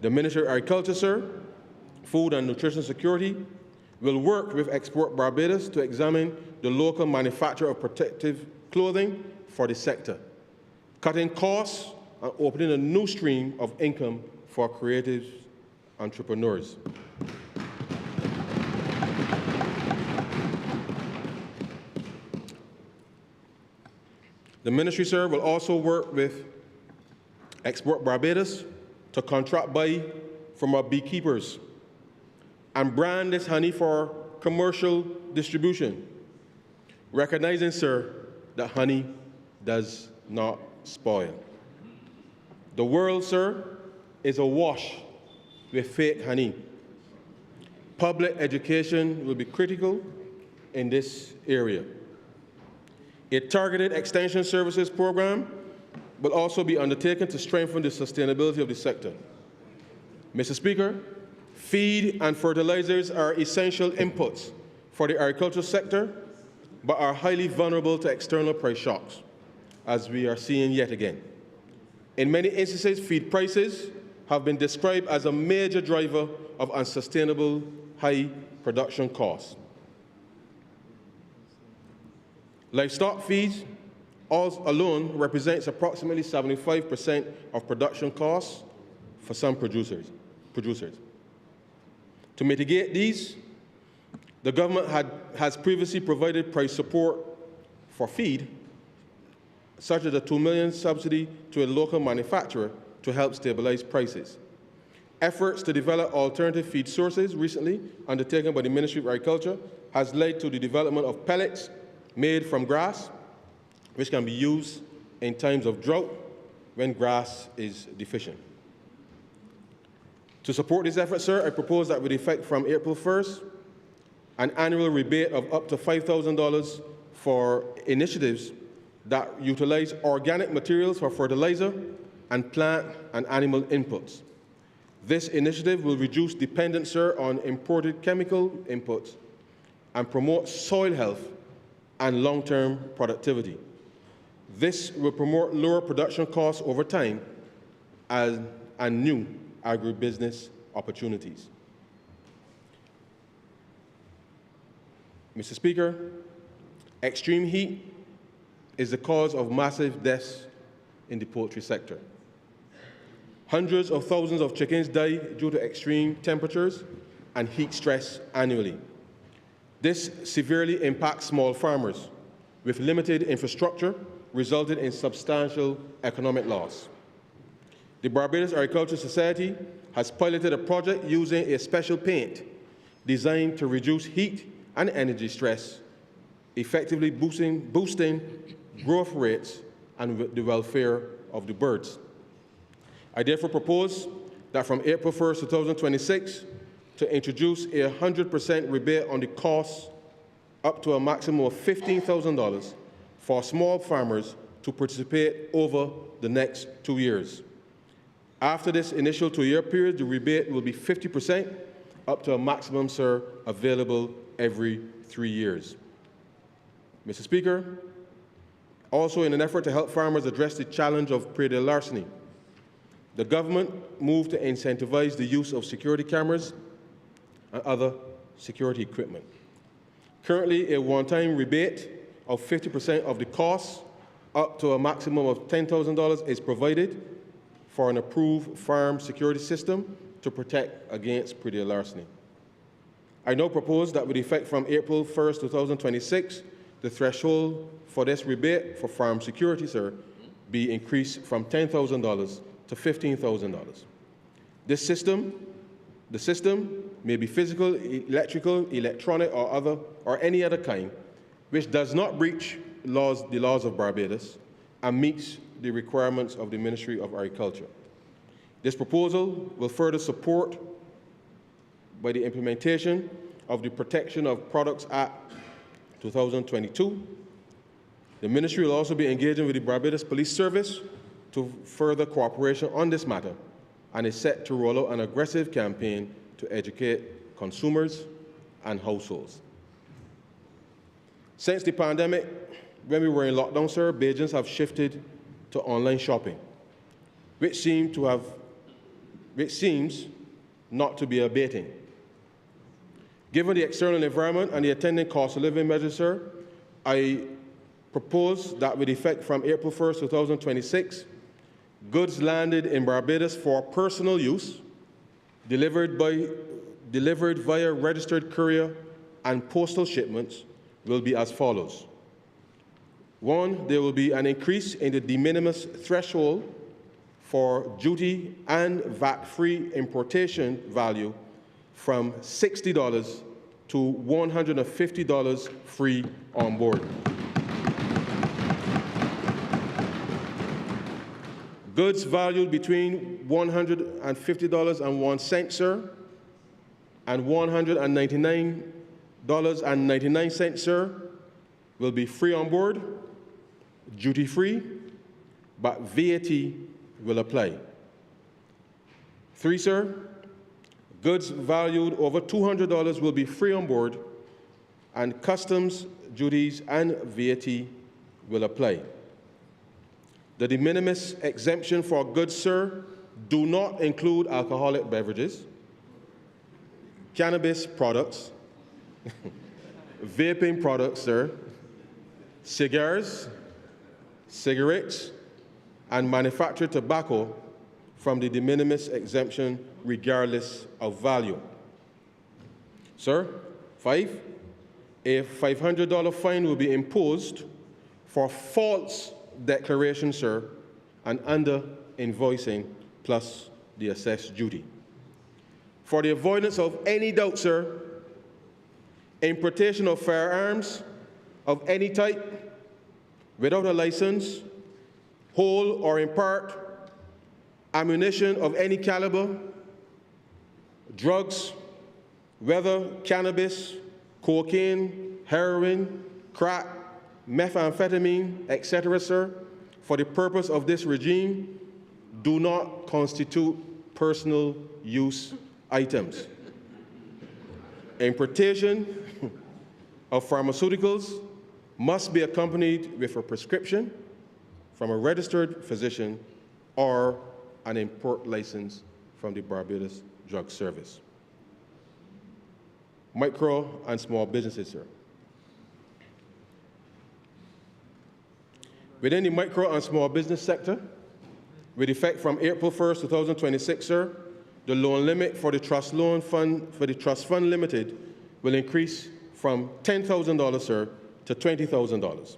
The Ministry of Agriculture, sir, Food and Nutrition Security, will work with Export Barbados to examine the local manufacture of protective clothing for the sector, cutting costs and opening a new stream of income for creative entrepreneurs. The ministry, sir, will also work with Export Barbados to contract buy from our beekeepers and brand this honey for commercial distribution, recognizing, sir, that honey does not spoil. The world, sir, is awash with fake honey. Public education will be critical in this area. A targeted extension services program will also be undertaken to strengthen the sustainability of the sector. Mr. Speaker, feed and fertilizers are essential inputs for the agricultural sector, but are highly vulnerable to external price shocks, as we are seeing yet again. In many instances, feed prices have been described as a major driver of unsustainable high production costs. Livestock feeds alone represents approximately 75% of production costs for some producers. To mitigate these, the government has previously provided price support for feed, such as a $2 million subsidy to a local manufacturer to help stabilize prices. Efforts to develop alternative feed sources recently undertaken by the Ministry of Agriculture has led to the development of pellets made from grass, which can be used in times of drought when grass is deficient. To support this effort, sir, I propose that with effect from April 1st, an annual rebate of up to $5,000 for initiatives that utilize organic materials for fertilizer and plant and animal inputs. This initiative will reduce dependence, sir, on imported chemical inputs and promote soil health and long-term productivity. This will promote lower production costs over time and new agribusiness opportunities. Mr. Speaker, extreme heat is the cause of massive deaths in the poultry sector. Hundreds of thousands of chickens die due to extreme temperatures and heat stress annually. This severely impacts small farmers with limited infrastructure, resulting in substantial economic loss. The Barbados Agricultural Society has piloted a project using a special paint designed to reduce heat and energy stress, effectively boosting growth rates and the welfare of the birds. I therefore propose that from April 1st, 2026, to introduce a 100% rebate on the cost up to a maximum of $15,000 for small farmers to participate over the next 2 years. After this initial 2-year period, the rebate will be 50%, up to a maximum, sir, available every 3 years. Mr. Speaker, also in an effort to help farmers address the challenge of prairie larceny, the government moved to incentivize the use of security cameras and other security equipment. Currently, a one-time rebate of 50% of the cost, up to a maximum of $10,000, is provided for an approved farm security system to protect against prairie larceny. I now propose that with effect from April 1st, 2026, the threshold for this rebate for farm security, sir, be increased from $10,000 to $15,000. The system may be physical, electrical, electronic, or any other kind, which does not breach the laws of Barbados and meets the requirements of the Ministry of Agriculture. This proposal will further support by the implementation of the Protection of Products Act 2022. The Ministry will also be engaging with the Barbados Police Service to further cooperation on this matter and is set to roll out an aggressive campaign to educate consumers and households. Since the pandemic, when we were in lockdown, sir, Bajans have shifted to online shopping, which seems not to be abating. Given the external environment and the attendant cost of living measures, sir, I propose that with effect from April 1st, 2026, goods landed in Barbados for personal use, delivered via registered courier and postal shipments, will be as follows. 1, there will be an increase in the de minimis threshold for duty and VAT-free importation value from $60 to $150 free on board. Goods valued between $150.01, sir, and $199.99, sir, will be free on board, duty-free, but VAT will apply. 3, sir, goods valued over $200 will be free on board, and customs, duties, and VAT will apply. The de minimis exemption for goods, sir, do not include alcoholic beverages, cannabis products, vaping products, sir, cigars, cigarettes, and manufactured tobacco from the de minimis exemption regardless of value. Sir, 5, a $500 fine will be imposed for false declaration, sir, and under invoicing plus the assessed duty. For the avoidance of any doubt, sir, importation of firearms of any type without a license, whole or in part, ammunition of any caliber, drugs, whether cannabis, cocaine, heroin, crack, methamphetamine, etc., sir, for the purpose of this regime, do not constitute personal use items. Importation of pharmaceuticals must be accompanied with a prescription from a registered physician or an import license from the Barbados Drug Service. Micro and small businesses, sir. Within the micro and small business sector, with effect from April 1st, 2026, sir, the loan limit for the Trust Fund Limited will increase from $10,000, sir, to $20,000.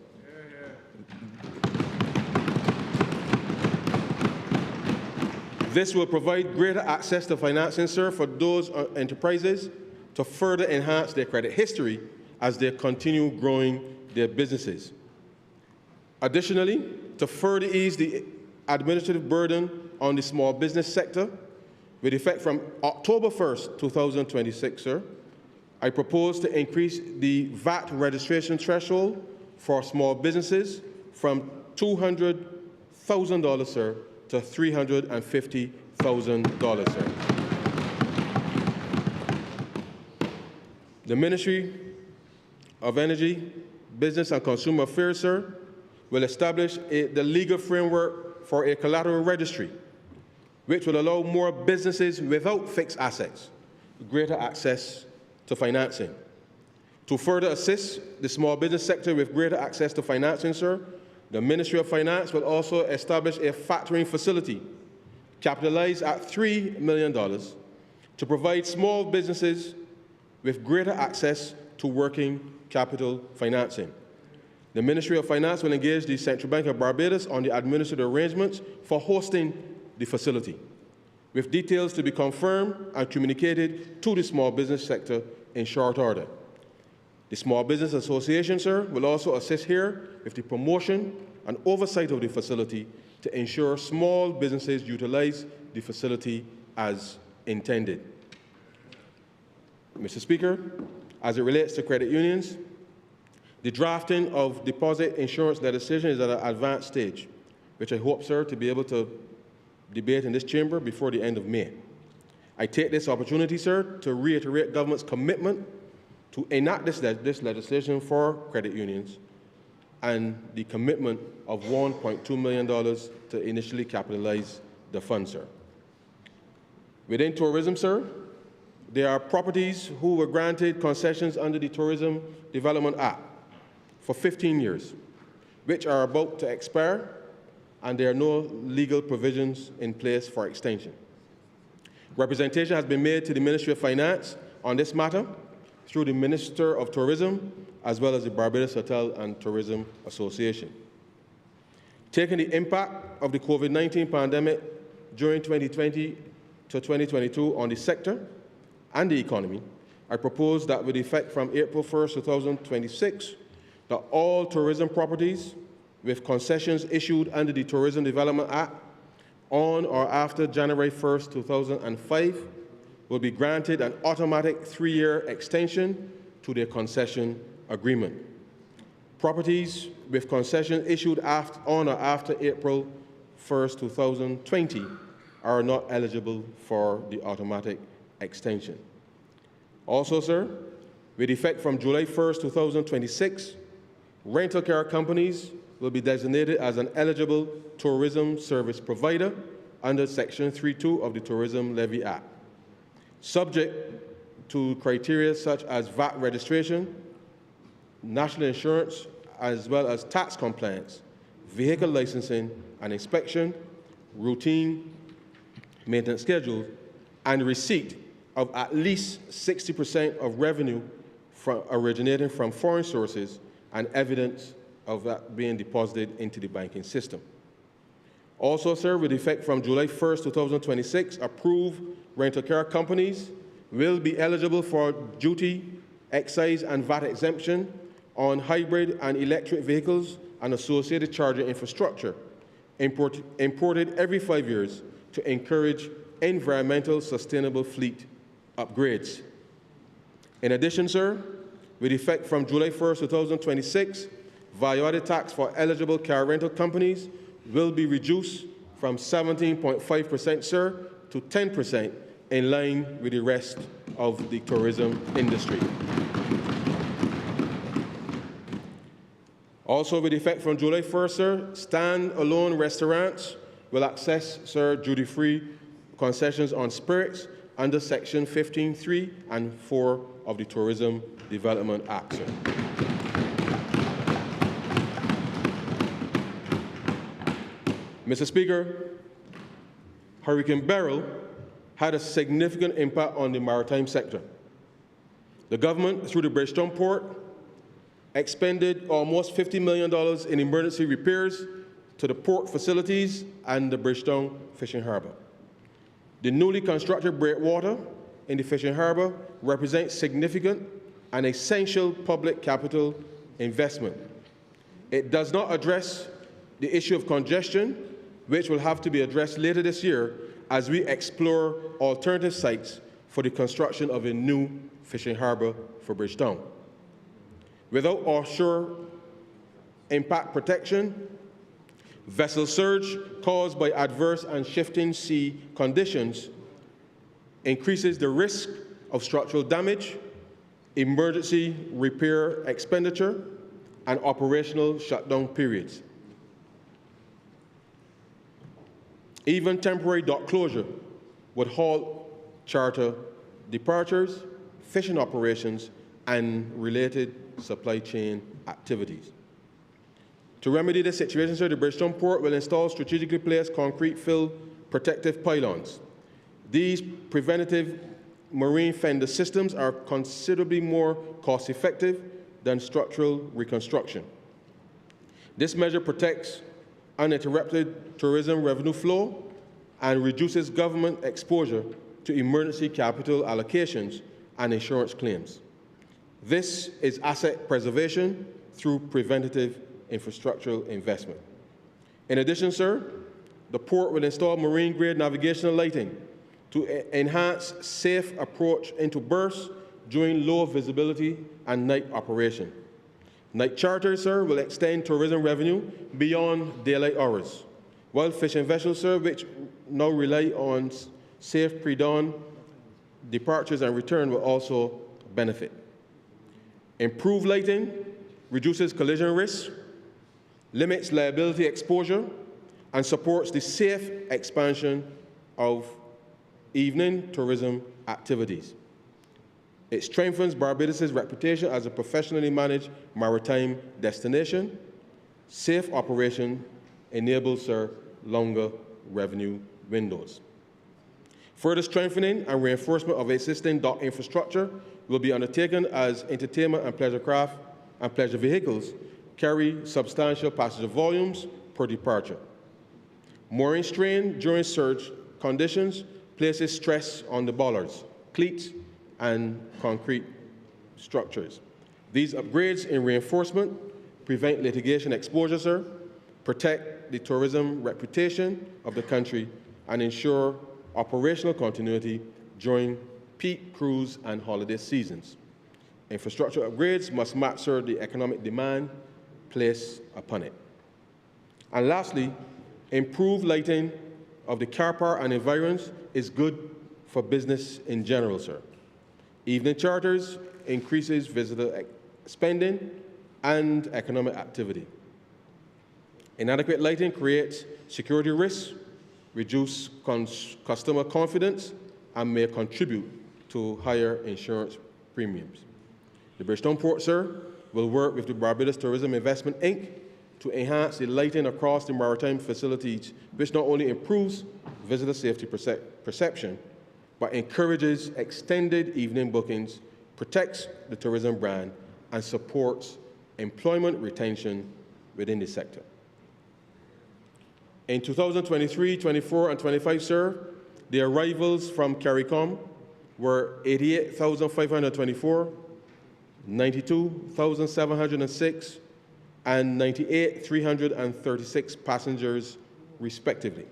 This will provide greater access to financing, sir, for those enterprises to further enhance their credit history as they continue growing their businesses. Additionally, to further ease the administrative burden on the small business sector, with effect from October 1st, 2026, sir, I propose to increase the VAT registration threshold for small businesses from $200,000, sir, to $350,000, sir. The Ministry of Energy, Business and Consumer Affairs, sir, will establish the legal framework for a collateral registry, which will allow more businesses without fixed assets greater access to financing. To further assist the small business sector with greater access to financing, sir, the Ministry of Finance will also establish a factoring facility capitalized at $3 million to provide small businesses with greater access to working capital financing. The Ministry of Finance will engage the Central Bank of Barbados on the administrative arrangements for hosting the facility, with details to be confirmed and communicated to the small business sector in short order. The Small Business Association, sir, will also assist here with the promotion and oversight of the facility to ensure small businesses utilize the facility as intended. Mr. Speaker, as it relates to credit unions, the drafting of deposit insurance legislation is at an advanced stage, which I hope, sir, to be able to debate in this chamber before the end of May. I take this opportunity, sir, to reiterate government's commitment to enact this legislation for credit unions and the commitment of $1.2 million to initially capitalize the fund, sir. Within tourism, sir, there are properties who were granted concessions under the Tourism Development Act for 15 years, which are about to expire, and there are no legal provisions in place for extension. Representation has been made to the Ministry of Finance on this matter through the Minister of Tourism, as well as the Barbados Hotel and Tourism Association. Taking the impact of the COVID-19 pandemic during 2020 to 2022 on the sector and the economy, I propose that with effect from April 1st, 2026, that all tourism properties with concessions issued under the Tourism Development Act on or after January 1st, 2005 will be granted an automatic 3-year extension to their concession agreement. Properties with concession issued on or after April 1st, 2020 are not eligible for the automatic extension. Also, sir, with effect from July 1st, 2026, rental car companies will be designated as an eligible tourism service provider under Section 3.2 of the Tourism Levy Act, subject to criteria such as VAT registration, national insurance, as well as tax compliance, vehicle licensing and inspection, routine maintenance schedules, and receipt of at least 60% of revenue originating from foreign sources and evidence of that being deposited into the banking system. Also, sir, with effect from July 1st, 2026, approved rental car companies will be eligible for duty, excise, and VAT exemption on hybrid and electric vehicles and associated charging infrastructure imported every 5 years to encourage environmental sustainable fleet upgrades. In addition, sir, with effect from July 1st, 2026, value-added tax for eligible car rental companies will be reduced from 17.5%, sir, to 10%, in line with the rest of the tourism industry. Also, with effect from July 1st, sir, stand-alone restaurants will access, sir, duty-free concessions on spirits under Section 15.3 and 4 of the Tourism Development Act, sir. Mr. Speaker, Hurricane Beryl had a significant impact on the maritime sector. The government, through the Bridgetown Port, expended almost $50 million in emergency repairs to the port facilities and the Bridgetown Fishing Harbor. The newly constructed breakwater in the fishing harbor represents significant and essential public capital investment. It does not address the issue of congestion, which will have to be addressed later this year as we explore alternative sites for the construction of a new fishing harbor for Bridgetown. Without offshore impact protection, vessel surge caused by adverse and shifting sea conditions increases the risk of structural damage, emergency repair expenditure, and operational shutdown periods. Even temporary dock closure would halt charter departures, fishing operations, and related supply chain activities. To remedy this situation, sir, the Bridgetown Port will install strategically placed concrete fill protective pylons. These preventative marine fender systems are considerably more cost-effective than structural reconstruction. This measure protects uninterrupted tourism revenue flow and reduces government exposure to emergency capital allocations and insurance claims. This is asset preservation through preventative infrastructural investment. In addition, sir, the port will install marine-grade navigational lighting to enhance safe approach into berths during low visibility and night operation. Night charters, sir, will extend tourism revenue beyond daylight hours, while fishing vessels, sir, which now rely on safe pre-dawn departures and return will also benefit. Improved lighting reduces collision risk, limits liability exposure, and supports the safe expansion of evening tourism activities. It strengthens Barbados' reputation as a professionally managed maritime destination. Safe operation enables, sir, longer revenue windows. Further strengthening and reinforcement of existing dock infrastructure will be undertaken as entertainment and pleasure craft and pleasure vehicles carry substantial passenger volumes per departure. Mooring strain during surge conditions places stress on the bollards, cleats, and concrete structures. These upgrades in reinforcement prevent litigation exposure, sir, protect the tourism reputation of the country, and ensure operational continuity during peak cruise and holiday seasons. Infrastructure upgrades must match, sir, the economic demand placed upon it. And lastly, improved lighting of the car park and environs is good for business in general, sir. Evening charters increases visitor spending and economic activity. Inadequate lighting creates security risks, reduce customer confidence, and may contribute to higher insurance premiums. The Bridgetown Port, sir, will work with the Barbados Tourism Investment, Inc. to enhance the lighting across the maritime facilities, which not only improves visitor safety perception, but encourages extended evening bookings, protects the tourism brand, and supports employment retention within the sector. In 2023, 24, and 25, sir, the arrivals from CARICOM were 88,524, 92,706, and 98,336 passengers, respectively.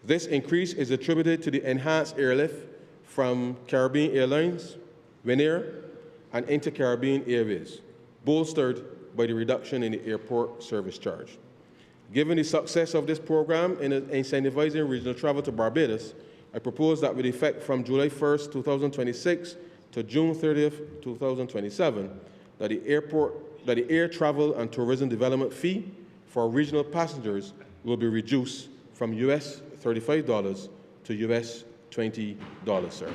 This increase is attributed to the enhanced airlift from Caribbean Airlines, Winair, and Inter-Caribbean Airways, bolstered by the reduction in the airport service charge. Given the success of this program in incentivizing regional travel to Barbados, I propose that with effect from July 1st, 2026 to June 30th, 2027, that the air travel and tourism development fee for regional passengers will be reduced from US $35 to US $20, sir.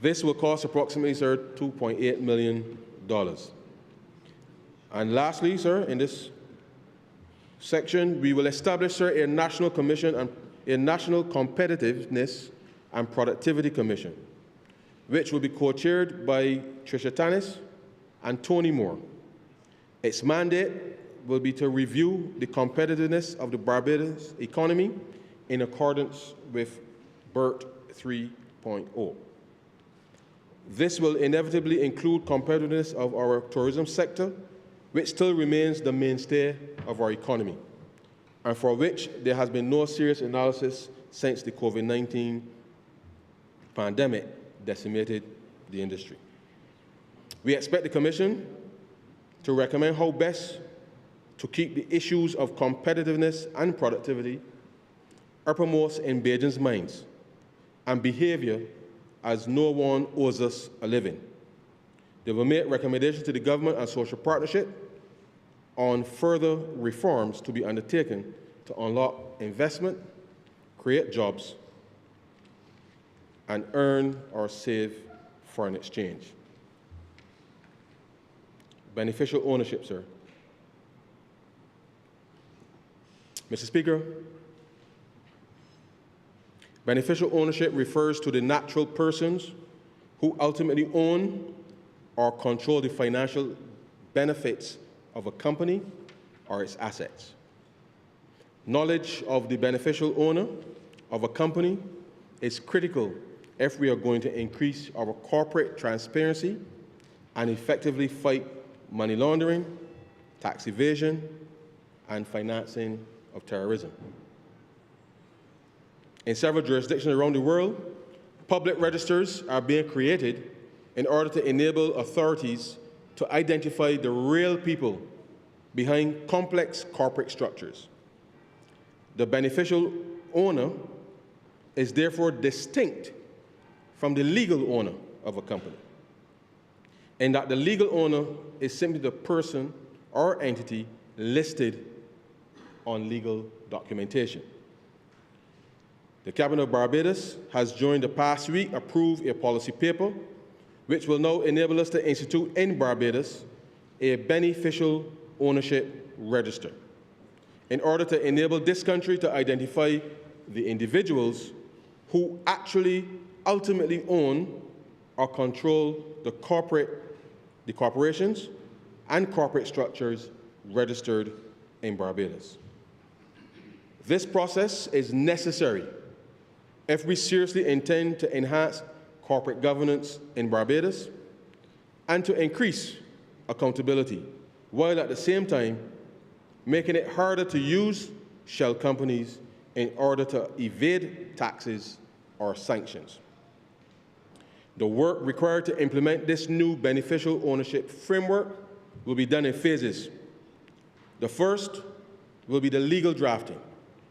This will cost approximately, sir, $2.8 million. And lastly, sir, in this section, we will establish, sir, a national commission and a national competitiveness and productivity commission, which will be co-chaired by Tricia Tannis and Tony Moore. Its mandate will be to review the competitiveness of the Barbados economy in accordance with BERT 3.0. This will inevitably include competitiveness of our tourism sector, which still remains the mainstay of our economy, and for which there has been no serious analysis since the COVID-19 pandemic decimated the industry. We expect the Commission to recommend how best to keep the issues of competitiveness and productivity uppermost in Bajan's minds and behavior, as no one owes us a living. They will make recommendations to the government and social partnership on further reforms to be undertaken to unlock investment, create jobs, and earn or save foreign exchange. Beneficial ownership, sir. Mr. Speaker, beneficial ownership refers to the natural persons who ultimately own or control the financial benefits of a company or its assets. Knowledge of the beneficial owner of a company is critical if we are going to increase our corporate transparency and effectively fight money laundering, tax evasion, and financing of terrorism. In several jurisdictions around the world, public registers are being created in order to enable authorities to identify the real people behind complex corporate structures. The beneficial owner is therefore distinct from the legal owner of a company, in that the legal owner is simply the person or entity listed on legal documentation. The Cabinet of Barbados has, during the past week, approved a policy paper which will now enable us to institute in Barbados a beneficial ownership register in order to enable this country to identify the individuals who actually ultimately own or control the corporations and corporate structures registered in Barbados. This process is necessary if we seriously intend to enhance corporate governance in Barbados and to increase accountability, while at the same time making it harder to use shell companies in order to evade taxes or sanctions. The work required to implement this new beneficial ownership framework will be done in phases. The first will be the legal drafting,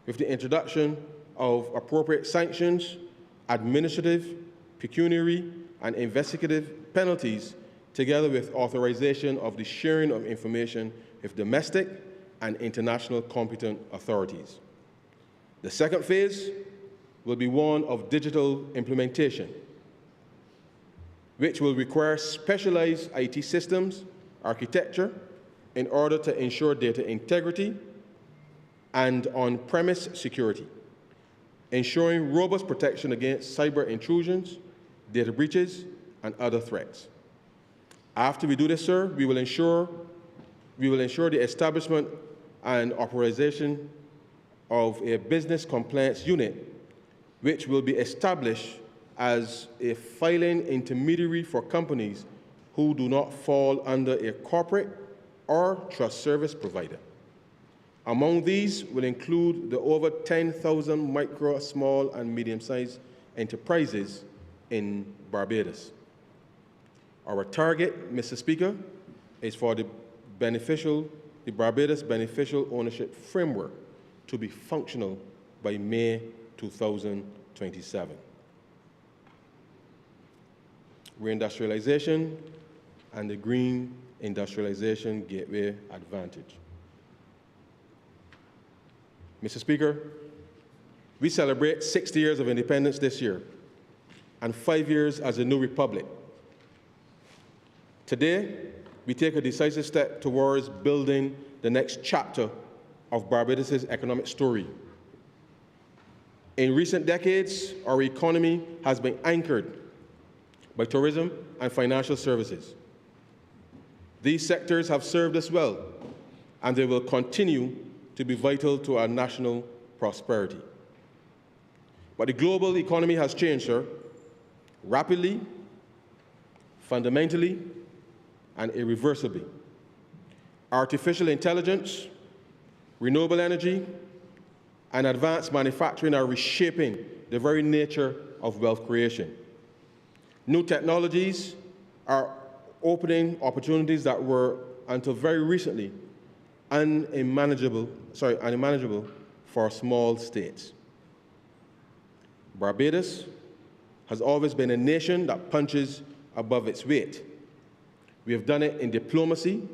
with the introduction of appropriate sanctions, administrative, pecuniary, and investigative penalties, together with authorization of the sharing of information with domestic and international competent authorities. The second phase will be one of digital implementation, which will require specialized IT systems, architecture, in order to ensure data integrity and on-premise security, ensuring robust protection against cyber intrusions, data breaches, and other threats. After we do this, sir, we will ensure the establishment and authorization of a business compliance unit, which will be established as a filing intermediary for companies who do not fall under a corporate or trust service provider. Among these will include the over 10,000 micro, small, and medium-sized enterprises in Barbados. Our target, Mr. Speaker, is for the Barbados Beneficial Ownership Framework to be functional by May 2027. Reindustrialization and the Green Industrialization Gateway Advantage. Mr. Speaker, we celebrate 60 years of independence this year and 5 years as a new republic. Today, we take a decisive step towards building the next chapter of Barbados' economic story. In recent decades, our economy has been anchored by tourism and financial services. These sectors have served us well, and they will continue to be vital to our national prosperity. But the global economy has changed, sir, rapidly, fundamentally, and irreversibly. Artificial intelligence, renewable energy, and advanced manufacturing are reshaping the very nature of wealth creation. New technologies are opening opportunities that were, until very recently, unimaginable for small states. Barbados has always been a nation that punches above its weight. We have done it in diplomacy,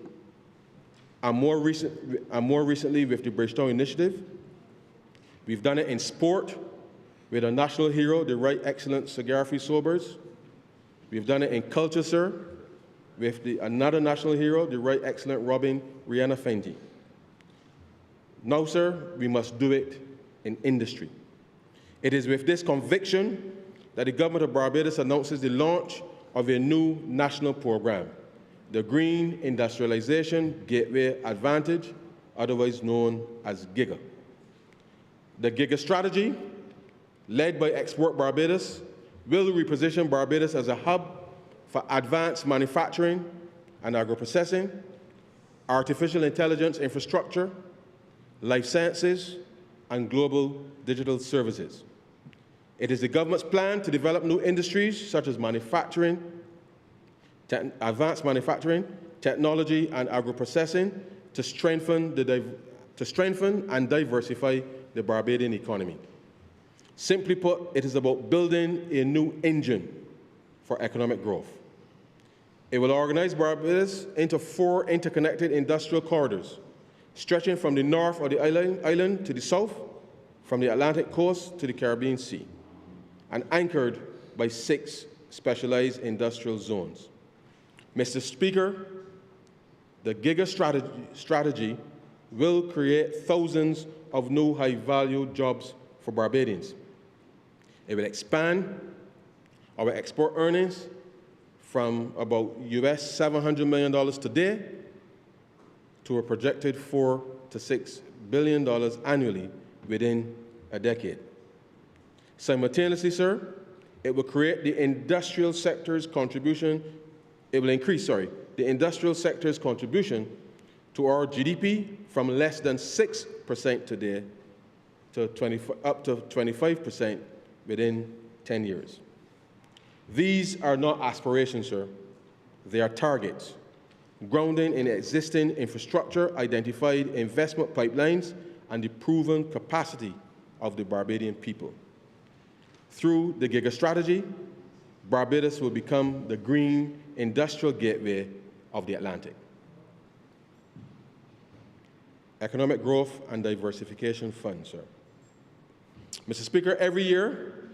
and more recently with the Bridgetown Initiative. We've done it in sport with a national hero, the Right Excellent Sir Garfield Sobers. We've done it in culture, sir, with another national hero, the Right Excellent Robin Rihanna Fenty. Now, sir, we must do it in industry. It is with this conviction that the government of Barbados announces the launch of a new national program, the Green Industrialization Gateway Advantage, otherwise known as GIGA. The GIGA strategy, led by Export Barbados, will reposition Barbados as a hub for advanced manufacturing and agro-processing, artificial intelligence infrastructure, life sciences, and global digital services. It is the government's plan to develop new industries such as manufacturing, advanced manufacturing, technology, and agro-processing to strengthen and diversify the Barbadian economy. Simply put, it is about building a new engine for economic growth. It will organize Barbados into 4 interconnected industrial corridors, stretching from the north of the island to the south, from the Atlantic coast to the Caribbean Sea, and anchored by 6 specialized industrial zones. Mr. Speaker, the GIGA strategy will create thousands of new high-value jobs for Barbadians. It will expand our export earnings from about US $700 million today to a projected $4 to $6 billion annually within a decade. Simultaneously, sir, it will create the industrial sector's contribution, it will increase, the industrial sector's contribution to our GDP from less than 6% today to up to 25% within 10 years. These are not aspirations, sir. They are targets, grounding in existing infrastructure, identified investment pipelines, and the proven capacity of the Barbadian people. Through the Giga strategy, Barbados will become the green industrial gateway of the Atlantic. Economic Growth and Diversification Fund, sir. Mr. Speaker, every year,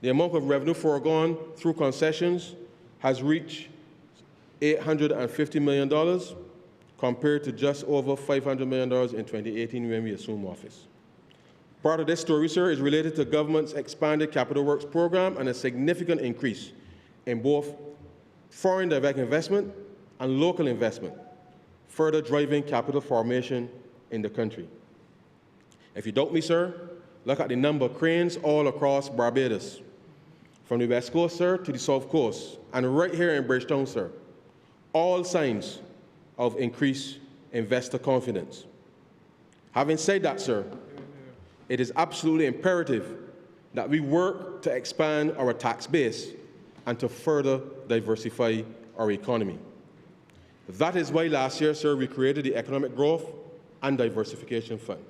the amount of revenue foregone through concessions has reached $850 million compared to just over $500 million in 2018 when we assumed office. Part of this story, sir, is related to government's expanded Capital Works program and a significant increase in both foreign direct investment and local investment, further driving capital formation in the country. If you doubt me, sir, look at the number of cranes all across Barbados, from the West Coast, sir, to the South Coast, and right here in Bridgetown, sir. All signs of increased investor confidence. Having said that, sir, it is absolutely imperative that we work to expand our tax base and to further diversify our economy. That is why last year, sir, we created the Economic Growth and Diversification Fund.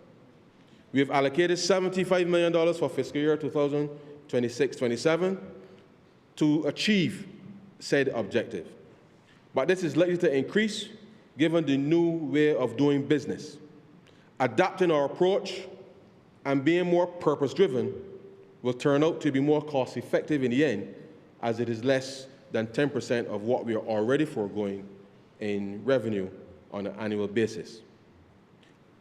We have allocated $75 million for fiscal year 2026-27 to achieve said objective. But this is likely to increase given the new way of doing business. Adapting our approach and being more purpose-driven will turn out to be more cost-effective in the end, as it is less than 10% of what we are already foregoing in revenue on an annual basis.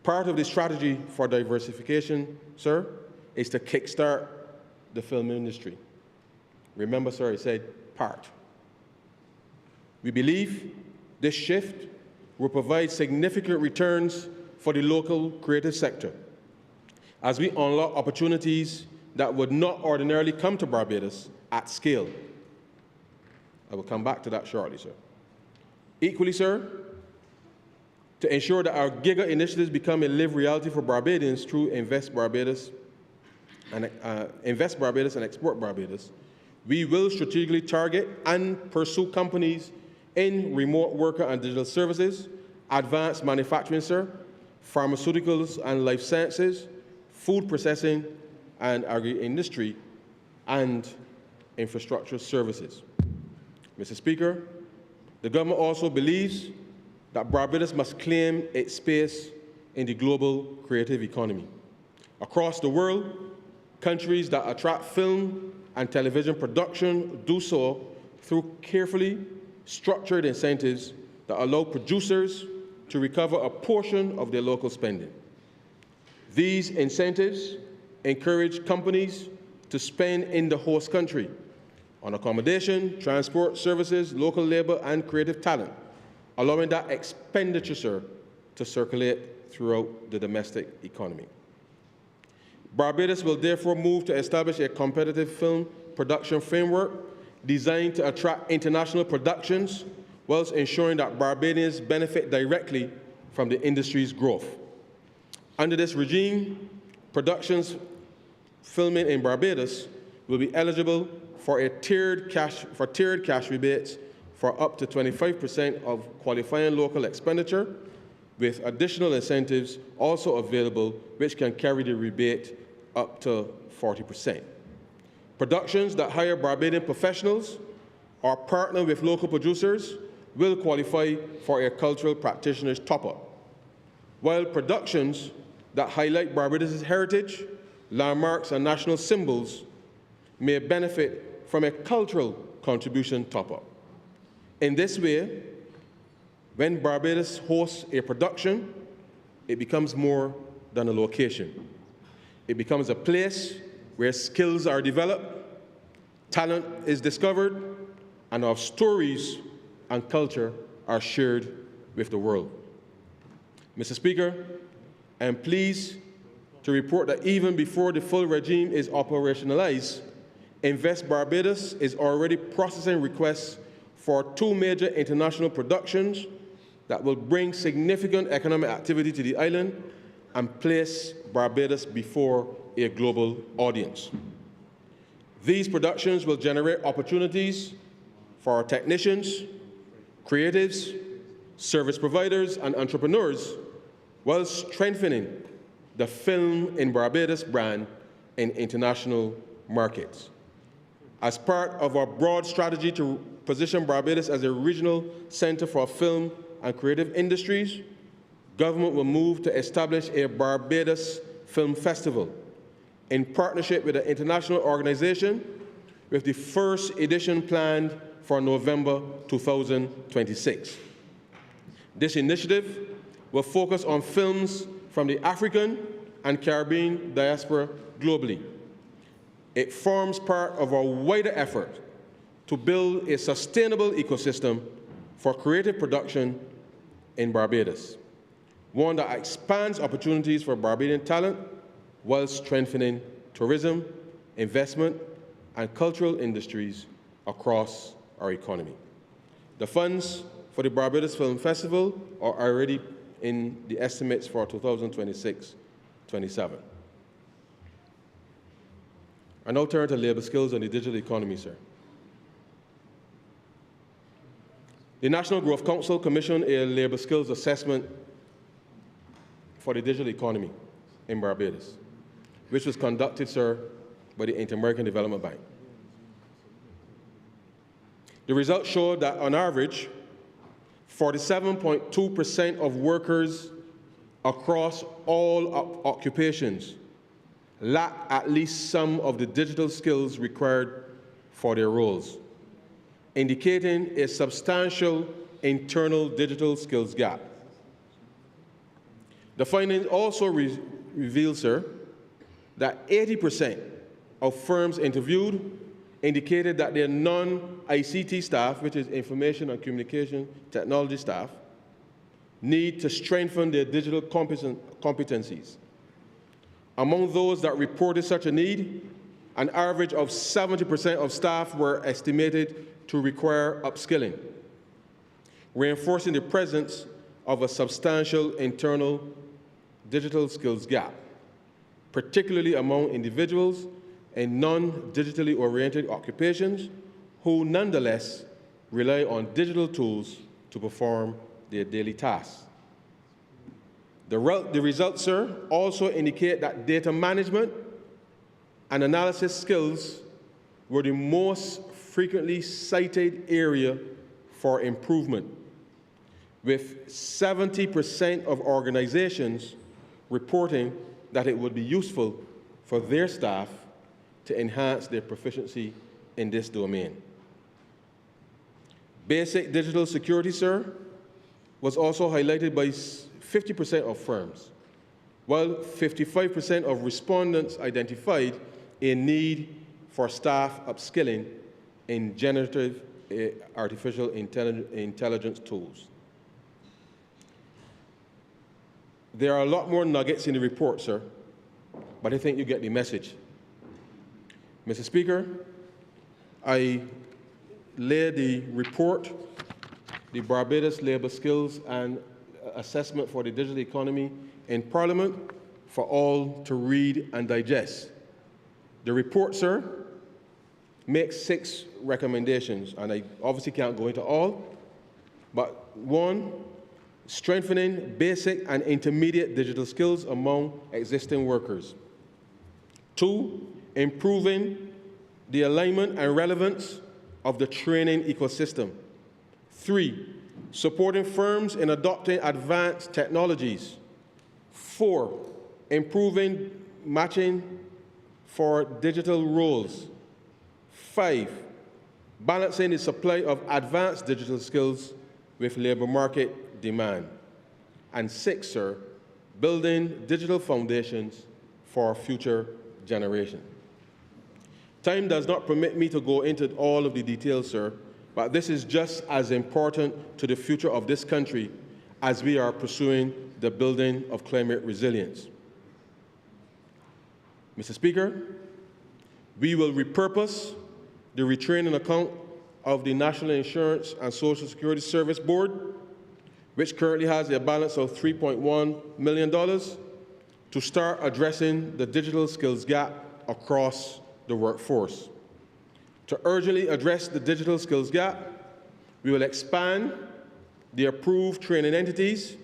Part of the strategy for diversification, sir, is to kickstart the film industry. Remember, sir, I said part. We believe this shift will provide significant returns for the local creative sector as we unlock opportunities that would not ordinarily come to Barbados at scale. I will come back to that shortly, sir. Equally, sir, to ensure that our Giga initiatives become a live reality for Barbadians through Invest Barbados and Export Barbados, we will strategically target and pursue companies in remote worker and digital services, advanced manufacturing, sir, pharmaceuticals and life sciences, food processing and agri-industry, and infrastructure services. Mr. Speaker, the government also believes that Barbados must claim its space in the global creative economy. Across the world, countries that attract film and television production do so through carefully structured incentives that allow producers to recover a portion of their local spending. These incentives encourage companies to spend in the host country on accommodation, transport, services, local labor, and creative talent, allowing that expenditure, sir, to circulate throughout the domestic economy. Barbados will therefore move to establish a competitive film production framework designed to attract international productions whilst ensuring that Barbadians benefit directly from the industry's growth. Under this regime, productions filming in Barbados will be eligible for tiered cash rebates for up to 25% of qualifying local expenditure, with additional incentives also available which can carry the rebate up to 40%. Productions that hire Barbadian professionals or partner with local producers will qualify for a cultural practitioner's top-up, while productions that highlight Barbados' heritage, landmarks, and national symbols may benefit from a cultural contribution top-up. In this way, when Barbados hosts a production, it becomes more than a location. It becomes a place where skills are developed, talent is discovered, and our stories and culture are shared with the world. Mr. Speaker, I am pleased to report that even before the full regime is operationalized, Invest Barbados is already processing requests for 2 major international productions that will bring significant economic activity to the island and place Barbados before a global audience. These productions will generate opportunities for our technicians, creatives, service providers, and entrepreneurs, while strengthening the Film in Barbados brand in international markets. As part of our broad strategy to position Barbados as a regional center for film and creative industries, government will move to establish a Barbados Film Festival in partnership with an international organization, with the first edition planned for November 2026. This initiative will focus on films from the African and Caribbean diaspora globally. It forms part of our wider effort to build a sustainable ecosystem for creative production in Barbados, one that expands opportunities for Barbadian talent while strengthening tourism, investment, and cultural industries across our economy. The funds for the Barbados Film Festival are already in the estimates for 2026-27. I now turn to labor skills and the digital economy, sir. The National Growth Council commissioned a labor skills assessment for the digital economy in Barbados, which was conducted, sir, by the Inter-American Development Bank. The results showed that, on average, 47.2% of workers across all occupations lack at least some of the digital skills required for their roles, indicating a substantial internal digital skills gap. The findings also reveal, sir, that 80% of firms interviewed indicated that their non-ICT staff, which is information and communication technology staff, need to strengthen their digital competencies. Among those that reported such a need, an average of 70% of staff were estimated to require upskilling, reinforcing the presence of a substantial internal digital skills gap, particularly among individuals in non-digitally oriented occupations who nonetheless rely on digital tools to perform their daily tasks. The results, sir, also indicate that data management and analysis skills were the most frequently cited area for improvement, with 70% of organizations reporting that it would be useful for their staff to enhance their proficiency in this domain. Basic digital security, sir, was also highlighted by 50% of firms, while 55% of respondents identified a need for staff upskilling in generative artificial intelligence tools. There are a lot more nuggets in the report, sir, but I think you get the message. Mr. Speaker, I lay the report, the Barbados Labor Skills and Assessment for the Digital Economy, in Parliament for all to read and digest. The report, sir, makes 6 recommendations, and I obviously can't go into all, but 1, strengthening basic and intermediate digital skills among existing workers. 2, improving the alignment and relevance of the training ecosystem. 3, supporting firms in adopting advanced technologies. 4, improving matching for digital roles. 5, balancing the supply of advanced digital skills with labor market demand. And 6, sir, building digital foundations for future generations. Time does not permit me to go into all of the details, sir, but this is just as important to the future of this country as we are pursuing the building of climate resilience. Mr. Speaker, we will repurpose the retraining account of the National Insurance and Social Security Service Board, which currently has a balance of $3.1 million, to start addressing the digital skills gap across the workforce. To urgently address the digital skills gap, we will expand the approved training entities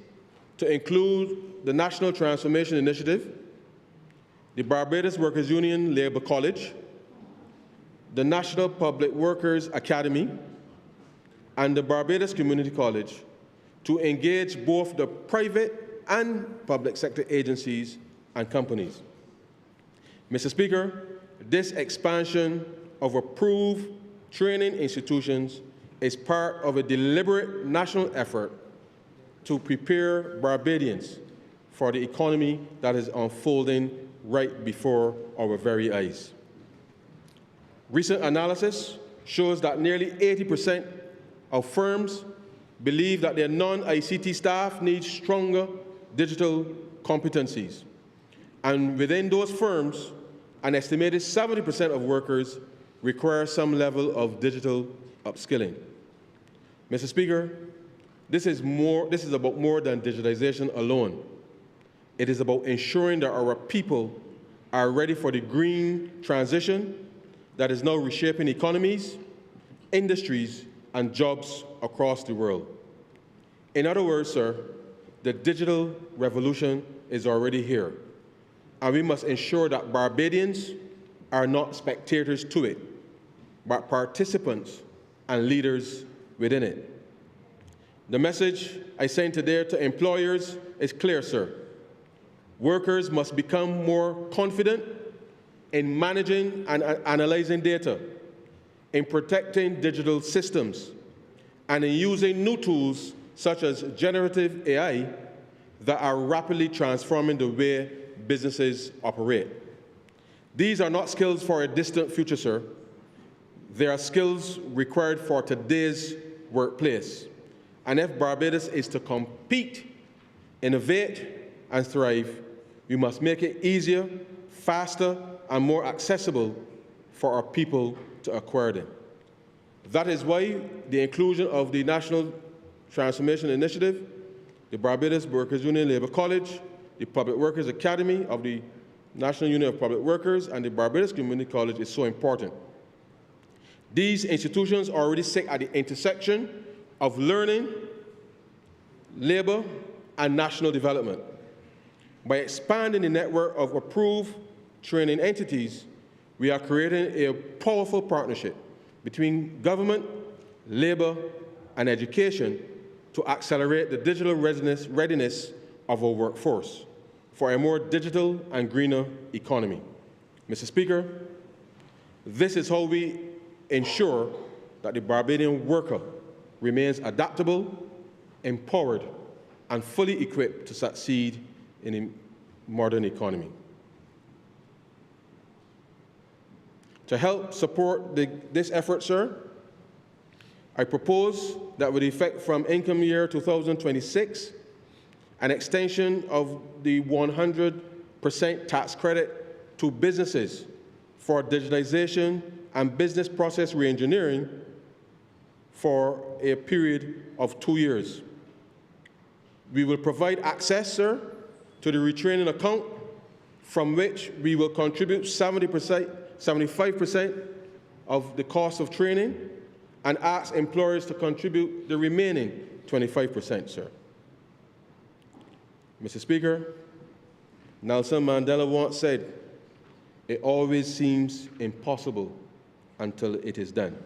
to include the National Transformation Initiative, the Barbados Workers Union Labour College, the National Public Workers Academy, and the Barbados Community College to engage both the private and public sector agencies and companies. Mr. Speaker, this expansion of approved training institutions is part of a deliberate national effort to prepare Barbadians for the economy that is unfolding right before our very eyes. Recent analysis shows that nearly 80% of firms believe that their non-ICT staff need stronger digital competencies. And within those firms, an estimated 70% of workers require some level of digital upskilling. Mr. Speaker, this is about more than digitization alone. It is about ensuring that our people are ready for the green transition that is now reshaping economies, industries, and jobs across the world. In other words, sir, the digital revolution is already here, and we must ensure that Barbadians are not spectators to it, but participants and leaders within it. The message I send today to employers is clear, sir. Workers must become more confident in managing and analyzing data, in protecting digital systems, and in using new tools such as generative AI that are rapidly transforming the way businesses operate. These are not skills for a distant future, sir. They are skills required for today's workplace. And if Barbados is to compete, innovate, and thrive, we must make it easier, faster, and more accessible for our people to acquire them. That is why the inclusion of the National Transformation Initiative, the Barbados Workers Union Labour College, the Public Workers Academy of the National Union of Public Workers, and the Barbados Community College is so important. These institutions already sit at the intersection of learning, labor, and national development. By expanding the network of approved training entities, we are creating a powerful partnership between government, labor, and education to accelerate the digital readiness of our workforce for a more digital and greener economy. Mr. Speaker, this is how we ensure that the Barbadian worker remains adaptable, empowered, and fully equipped to succeed in a modern economy. To help support this effort, sir, I propose that with effect from income year 2026, an extension of the 100% tax credit to businesses for digitization and business process reengineering for a period of 2 years. We will provide access, sir, to the retraining account from which we will contribute 75% of the cost of training and ask employers to contribute the remaining 25%, sir. Mr. Speaker, Nelson Mandela once said, "It always seems impossible until it is done."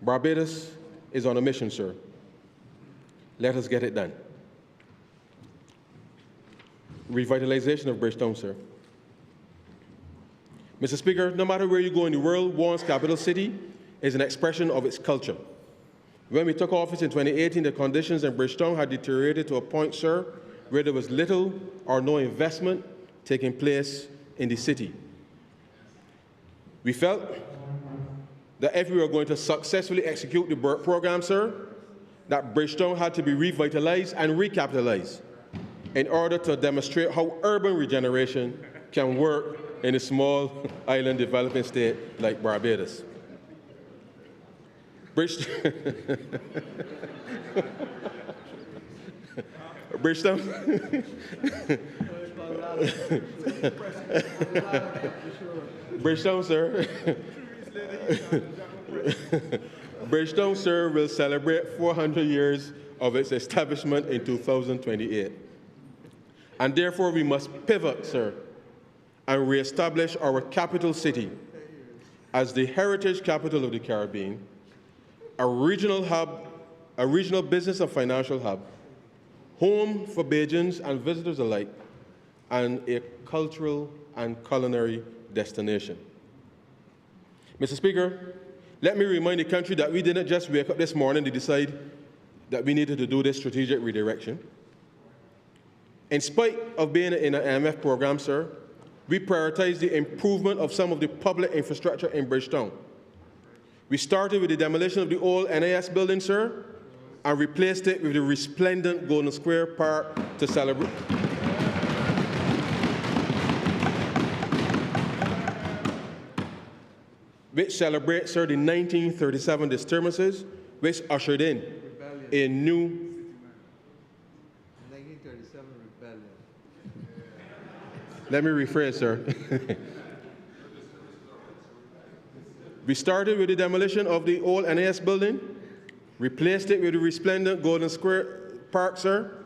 Barbados is on a mission, sir. Let us get it done. Revitalization of Bridgetown, sir. Mr. Speaker, no matter where you go in the world, one's capital city is an expression of its culture. When we took office in 2018, the conditions in Bridgetown had deteriorated to a point, sir, where there was little or no investment taking place in the city. We felt that if we were going to successfully execute the BERT program, sir, that Bridgetown had to be revitalized and recapitalized in order to demonstrate how urban regeneration can work in a small island developing state like Barbados. Bridgetown. Bridgetown, sir. Bridgetown, sir, will celebrate 400 years of its establishment in 2028. And therefore, we must pivot, sir, and reestablish our capital city as the heritage capital of the Caribbean, a regional hub, a regional business and financial hub, home for Bajans and visitors alike, and a cultural and culinary destination. Mr. Speaker, let me remind the country that we didn't just wake up this morning to decide that we needed to do this strategic redirection. In spite of being in an IMF program, sir, we prioritized the improvement of some of the public infrastructure in Bridgetown. We started with the demolition of the old NAS building, sir, and replaced it with the resplendent Golden Square Park to celebrate. Which celebrates, sir, the 1937 disturbances, which ushered in a new 1937 rebellion. Let me rephrase, sir. We started with the demolition of the old NAS building, replaced it with the resplendent Golden Square Park, sir,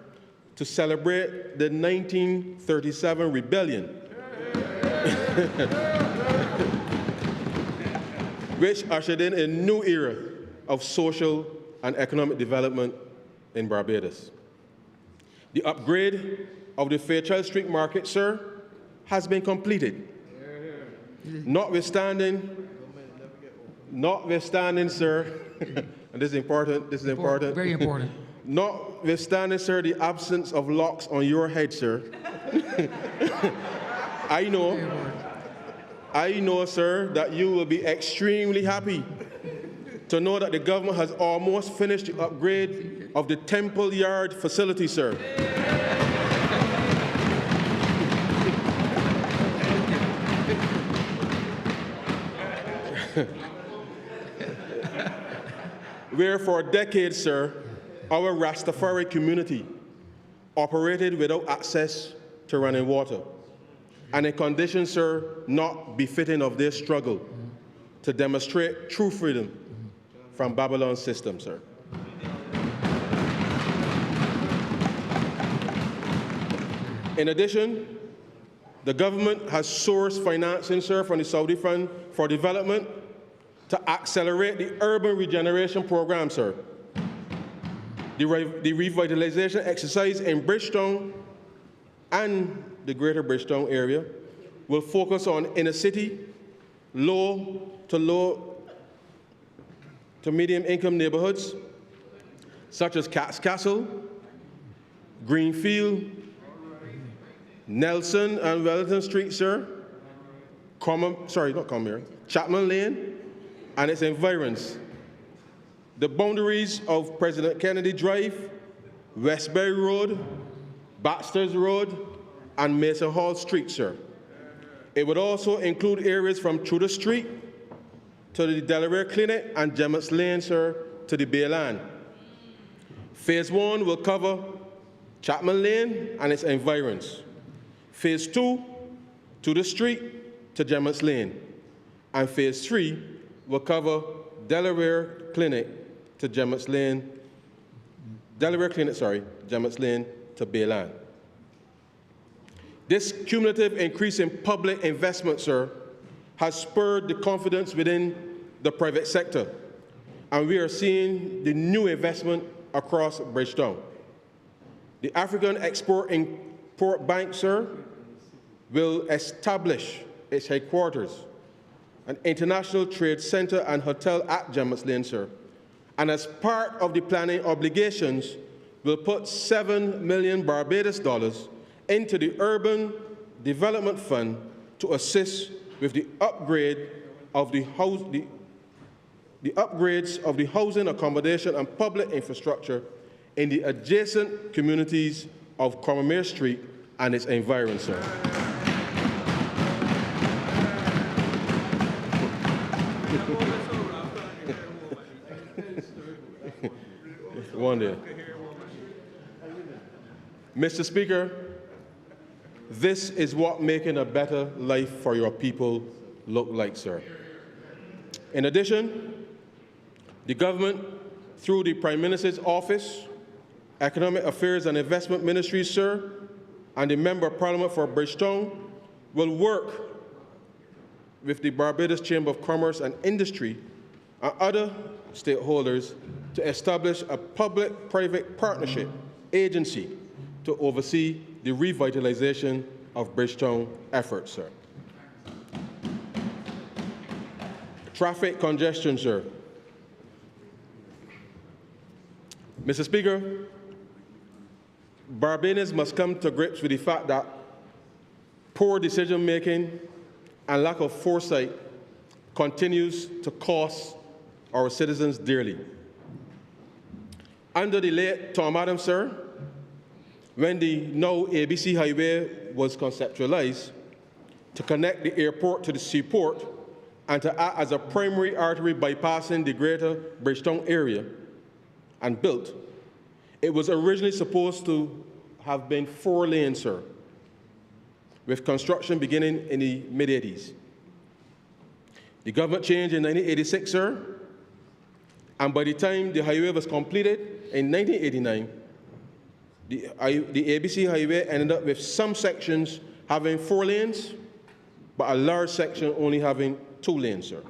to celebrate the 1937 rebellion, which ushered in a new era of social and economic development in Barbados. The upgrade of the Fairchild Street Market, sir, has been completed. Notwithstanding, sir, and this is important, Very important. Notwithstanding, sir, the absence of locks on your head, sir, I know, sir, that you will be extremely happy to know that the government has almost finished the upgrade of the Temple Yard facility, sir. Where for decades, sir, our Rastafari community operated without access to running water, and in conditions, sir, not befitting of their struggle to demonstrate true freedom from Babylon's system, sir. In addition, the government has sourced financing, sir, from the Saudi Fund for Development to accelerate the urban regeneration program, sir. The revitalization exercise in Bridgetown and the greater Bridgetown area will focus on inner city, low to medium income neighborhoods, such as Cat's Castle, Greenfield, Nelson and Wellington Street, sir, Chapman Lane, and its environs, the boundaries of President Kennedy Drive, Westbury Road, Baxter's Road, and Mason Hall Street, sir. It would also include areas from Tudor Street to the Delaware Clinic and Gemmett's Lane, sir, to the Bayland. Phase 1 will cover Chapman Lane and its environs. Phase 2, Tudor Street to Gemmett's Lane. And Phase 3 will cover Delaware Clinic to Gemmett's Lane, Gemmett's Lane to Bayland. This cumulative increase in public investment, sir, has spurred the confidence within the private sector, and we are seeing the new investment across Bridgetown. The African Export-Import Bank, sir, will establish its headquarters, an international trade center and hotel at Gemmett's Lane, sir, and as part of the planning obligations, will put $7 million Barbados dollars into the Urban Development Fund to assist with the upgrade of the the upgrades of the housing, accommodation, and public infrastructure in the adjacent communities of Cromamere Street and its environs, sir. One day. Mr. Speaker, this is what making a better life for your people look like, sir. In addition, the government, through the Prime Minister's Office, Economic Affairs and Investment Ministry, sir, and the Member of Parliament for Bridgetown, will work with the Barbados Chamber of Commerce and Industry and other stakeholders to establish a public-private partnership agency to oversee the revitalization of Bridgetown efforts, sir. Traffic congestion, sir. Mr. Speaker, Barbadians must come to grips with the fact that poor decision-making and lack of foresight continues to cost our citizens dearly. Under the late Tom Adams, sir, when the now ABC Highway was conceptualized to connect the airport to the seaport and to act as a primary artery bypassing the greater Bridgetown area and built, it was originally supposed to have been 4 lanes, sir, with construction beginning in the mid-80s. The government changed in 1986, sir, and by the time the highway was completed in 1989, the ABC Highway ended up with some sections having 4 lanes, but a large section only having 2 lanes, sir.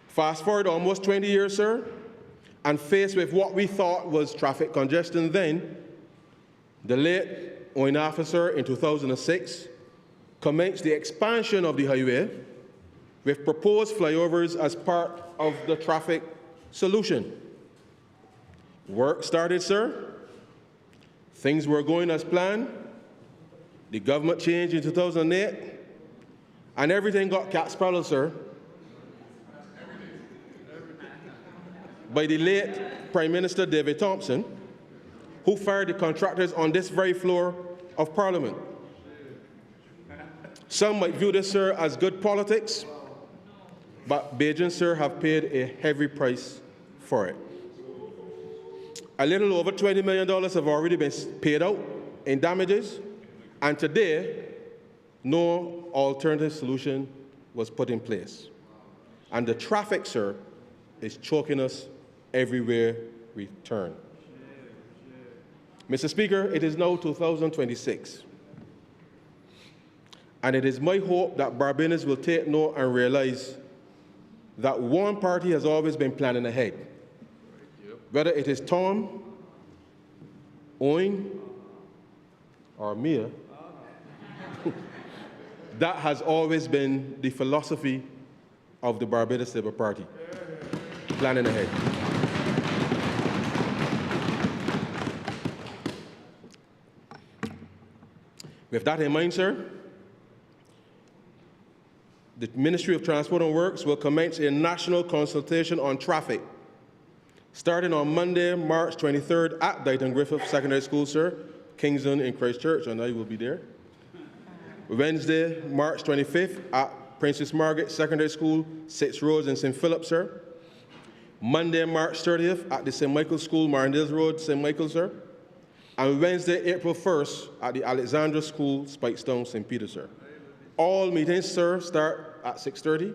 Fast forward almost 20 years, sir, and faced with what we thought was traffic congestion then, the late OIN officer in 2006 commenced the expansion of the highway with proposed flyovers as part of the traffic solution. Work started, sir. Things were going as planned. The government changed in 2008, and everything got cat's-paddled, sir, by the late Prime Minister David Thompson, who fired the contractors on this very floor of Parliament. Some might view this, sir, as good politics, but Bajans, sir, have paid a heavy price for it. A little over $20 million have already been paid out in damages, and today, no alternative solution was put in place. And the traffic, sir, is choking us everywhere we turn. Mr. Speaker, it is now 2026. And it is my hope that Barbadians will take note and realize that one party has always been planning ahead. Whether it is Tom, OIN, or Mia, that has always been the philosophy of the Barbados Labour Party, planning ahead. With that in mind, sir, the Ministry of Transport and Works will commence a national consultation on traffic, starting on Monday, March 23rd at Dighton Griffith Secondary School, sir, Kingston in Christchurch, and I will be there. Wednesday, March 25th at Princess Margaret Secondary School, 6 Roads in St. Philip, sir. Monday, March 30th at the St. Michael's School, Marindales Road, St. Michael's, sir. And Wednesday, April 1st at the Alexandra School, Spikestown, St. Peter, sir. All meetings, sir, start at 6:30,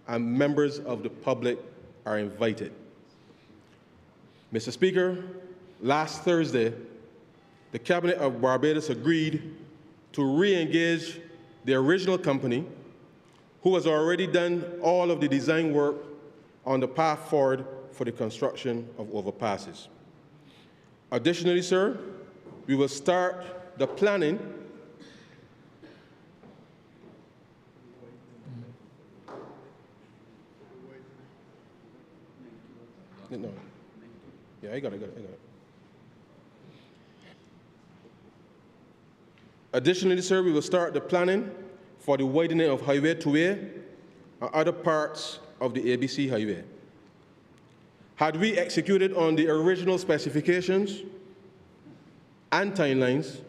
and members of the public are invited. Mr. Speaker, last Thursday, the Cabinet of Barbados agreed to re-engage the original company, who has already done all of the design work on the path forward for the construction of overpasses. Additionally, sir, we will start the planning No. Yeah, I got it. Additionally, sir, we will start the planning for the widening of Highway 2A and other parts of the ABC Highway. Had we executed on the original specifications and timelines,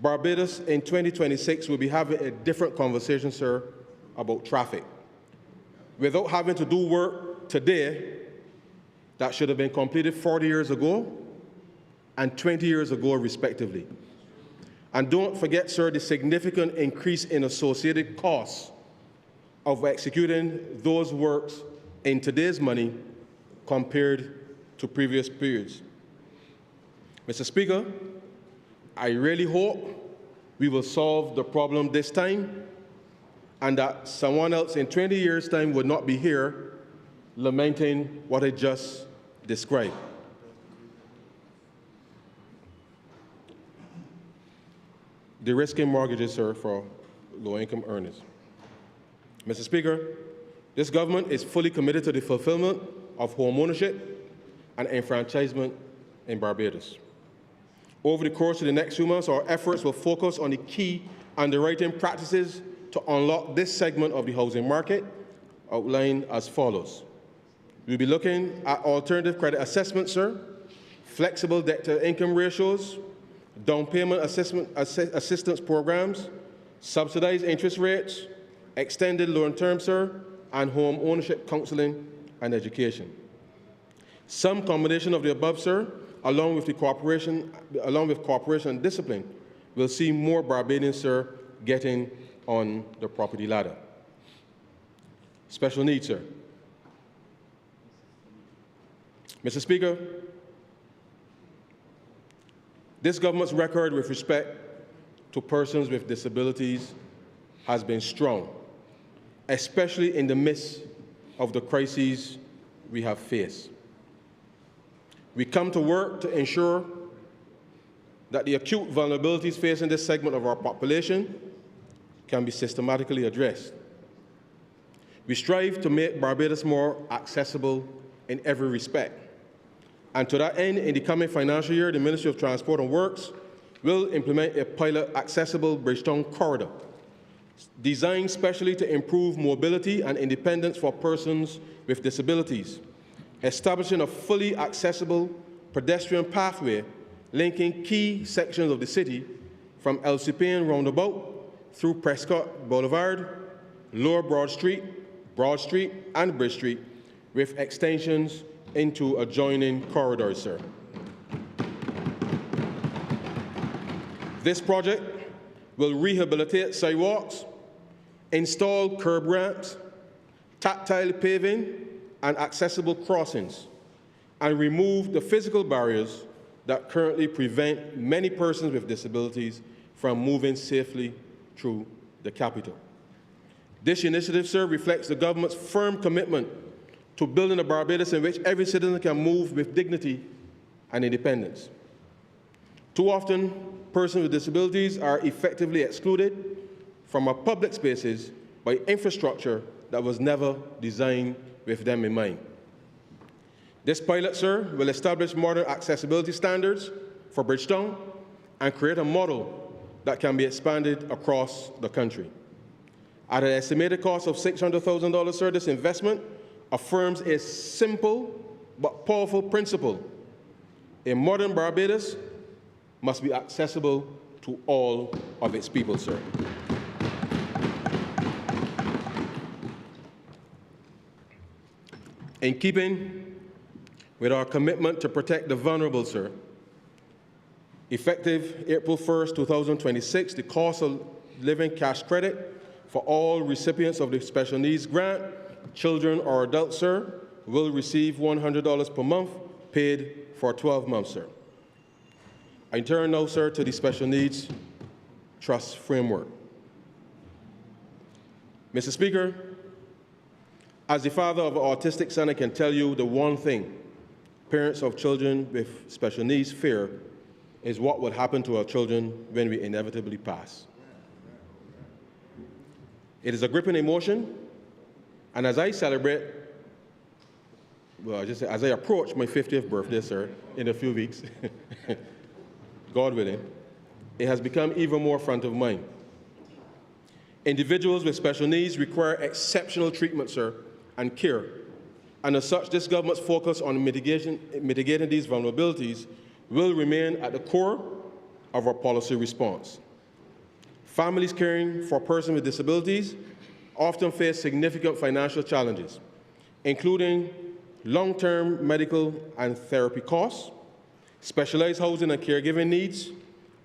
Barbados in 2026 will be having a different conversation, sir, about traffic. Without having to do work today that should have been completed 40 years ago and 20 years ago, respectively. And don't forget, sir, the significant increase in associated costs of executing those works in today's money compared to previous periods. Mr. Speaker, I really hope we will solve the problem this time and that someone else in 20 years' time would not be here lamenting what I just described. De-risking mortgages, sir, for low-income earners. Mr. Speaker, this government is fully committed to the fulfillment of home ownership and enfranchisement in Barbados. Over the course of the next few months, our efforts will focus on the key underwriting practices to unlock this segment of the housing market, outlined as follows. We'll be looking at alternative credit assessment, sir, flexible debt-to-income ratios, down payment assistance programs, subsidized interest rates, extended loan terms, sir, and home ownership counseling and education. Some combination of the above, sir, along with cooperation and discipline, will see more Barbadians, sir, getting on the property ladder. Special needs, sir. Mr. Speaker, this government's record with respect to persons with disabilities has been strong, especially in the midst of the crises we have faced. We come to work to ensure that the acute vulnerabilities facing this segment of our population can be systematically addressed. We strive to make Barbados more accessible in every respect. And to that end, in the coming financial year, the Ministry of Transport and Works will implement a pilot accessible Bridgetown corridor, designed specially to improve mobility and independence for persons with disabilities, establishing a fully accessible pedestrian pathway linking key sections of the city from Alcipian Roundabout through Prescott Boulevard, Lower Broad Street, and Bridge Street, with extensions into adjoining corridors, sir. This project will rehabilitate sidewalks, install curb ramps, tactile paving, and accessible crossings, and remove the physical barriers that currently prevent many persons with disabilities from moving safely through the capital. This initiative, sir, reflects the government's firm commitment to building a Barbados in which every citizen can move with dignity and independence. Too often, persons with disabilities are effectively excluded from our public spaces by infrastructure that was never designed with them in mind. This pilot, sir, will establish modern accessibility standards for Bridgetown and create a model that can be expanded across the country. At an estimated cost of $600,000, sir, this investment affirms a simple but powerful principle. A modern Barbados must be accessible to all of its people, sir. In keeping with our commitment to protect the vulnerable, sir, effective April 1st, 2026, the cost of living cash credit for all recipients of the special needs grant, children or adults, sir, will receive $100 per month, paid for 12 months, sir. I turn now, sir, to the Special Needs Trust Framework. Mr. Speaker, as the father of an autistic son, I can tell you the one thing parents of children with special needs fear is what will happen to our children when we inevitably pass. It is a gripping emotion, and as I celebrate, as I approach my 50th birthday, sir, in a few weeks, God willing, it has become even more front of mind. Individuals with special needs require exceptional treatment, sir, and care. And as such, this government's focus on mitigating these vulnerabilities will remain at the core of our policy response. Families caring for persons with disabilities often face significant financial challenges, including long-term medical and therapy costs, specialized housing and caregiving needs,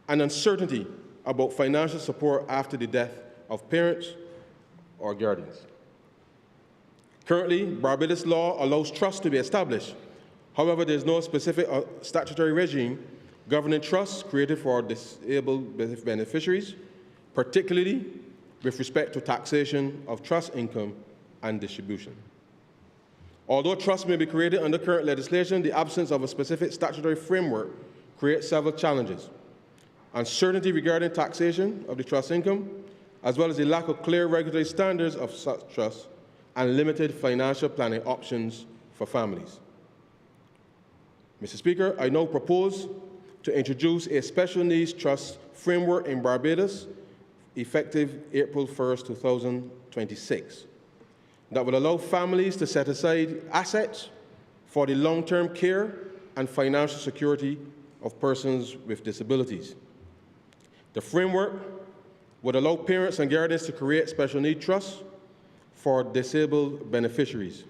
and uncertainty about financial support after the death of parents or guardians. Currently, Barbados law allows trusts to be established. However, there is no specific statutory regime governing trusts created for disabled beneficiaries, particularly with respect to taxation of trust income and distribution. Although trusts may be created under current legislation, the absence of a specific statutory framework creates several challenges. Uncertainty regarding taxation of the trust income, as well as the lack of clear regulatory standards of such trusts, and limited financial planning options for families. Mr. Speaker, I now propose to introduce a special needs trust framework in Barbados effective April 1st, 2026, that will allow families to set aside assets for the long-term care and financial security of persons with disabilities. The framework would allow parents and guardians to create special need trusts for disabled beneficiaries.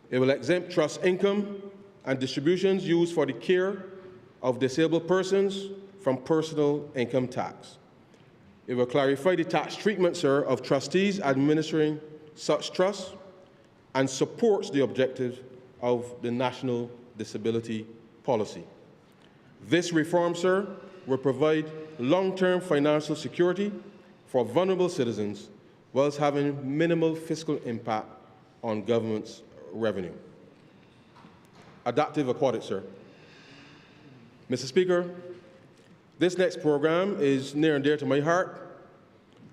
It will exempt trust income and distributions used for the care of disabled persons from personal income tax. It will clarify the tax treatment, sir, of trustees administering such trusts and supports the objectives of the National Disability Policy. This reform, sir, will provide long-term financial security for vulnerable citizens whilst having minimal fiscal impact on government's revenue. Adaptive aquatics, sir. Mr. Speaker, this next program is near and dear to my heart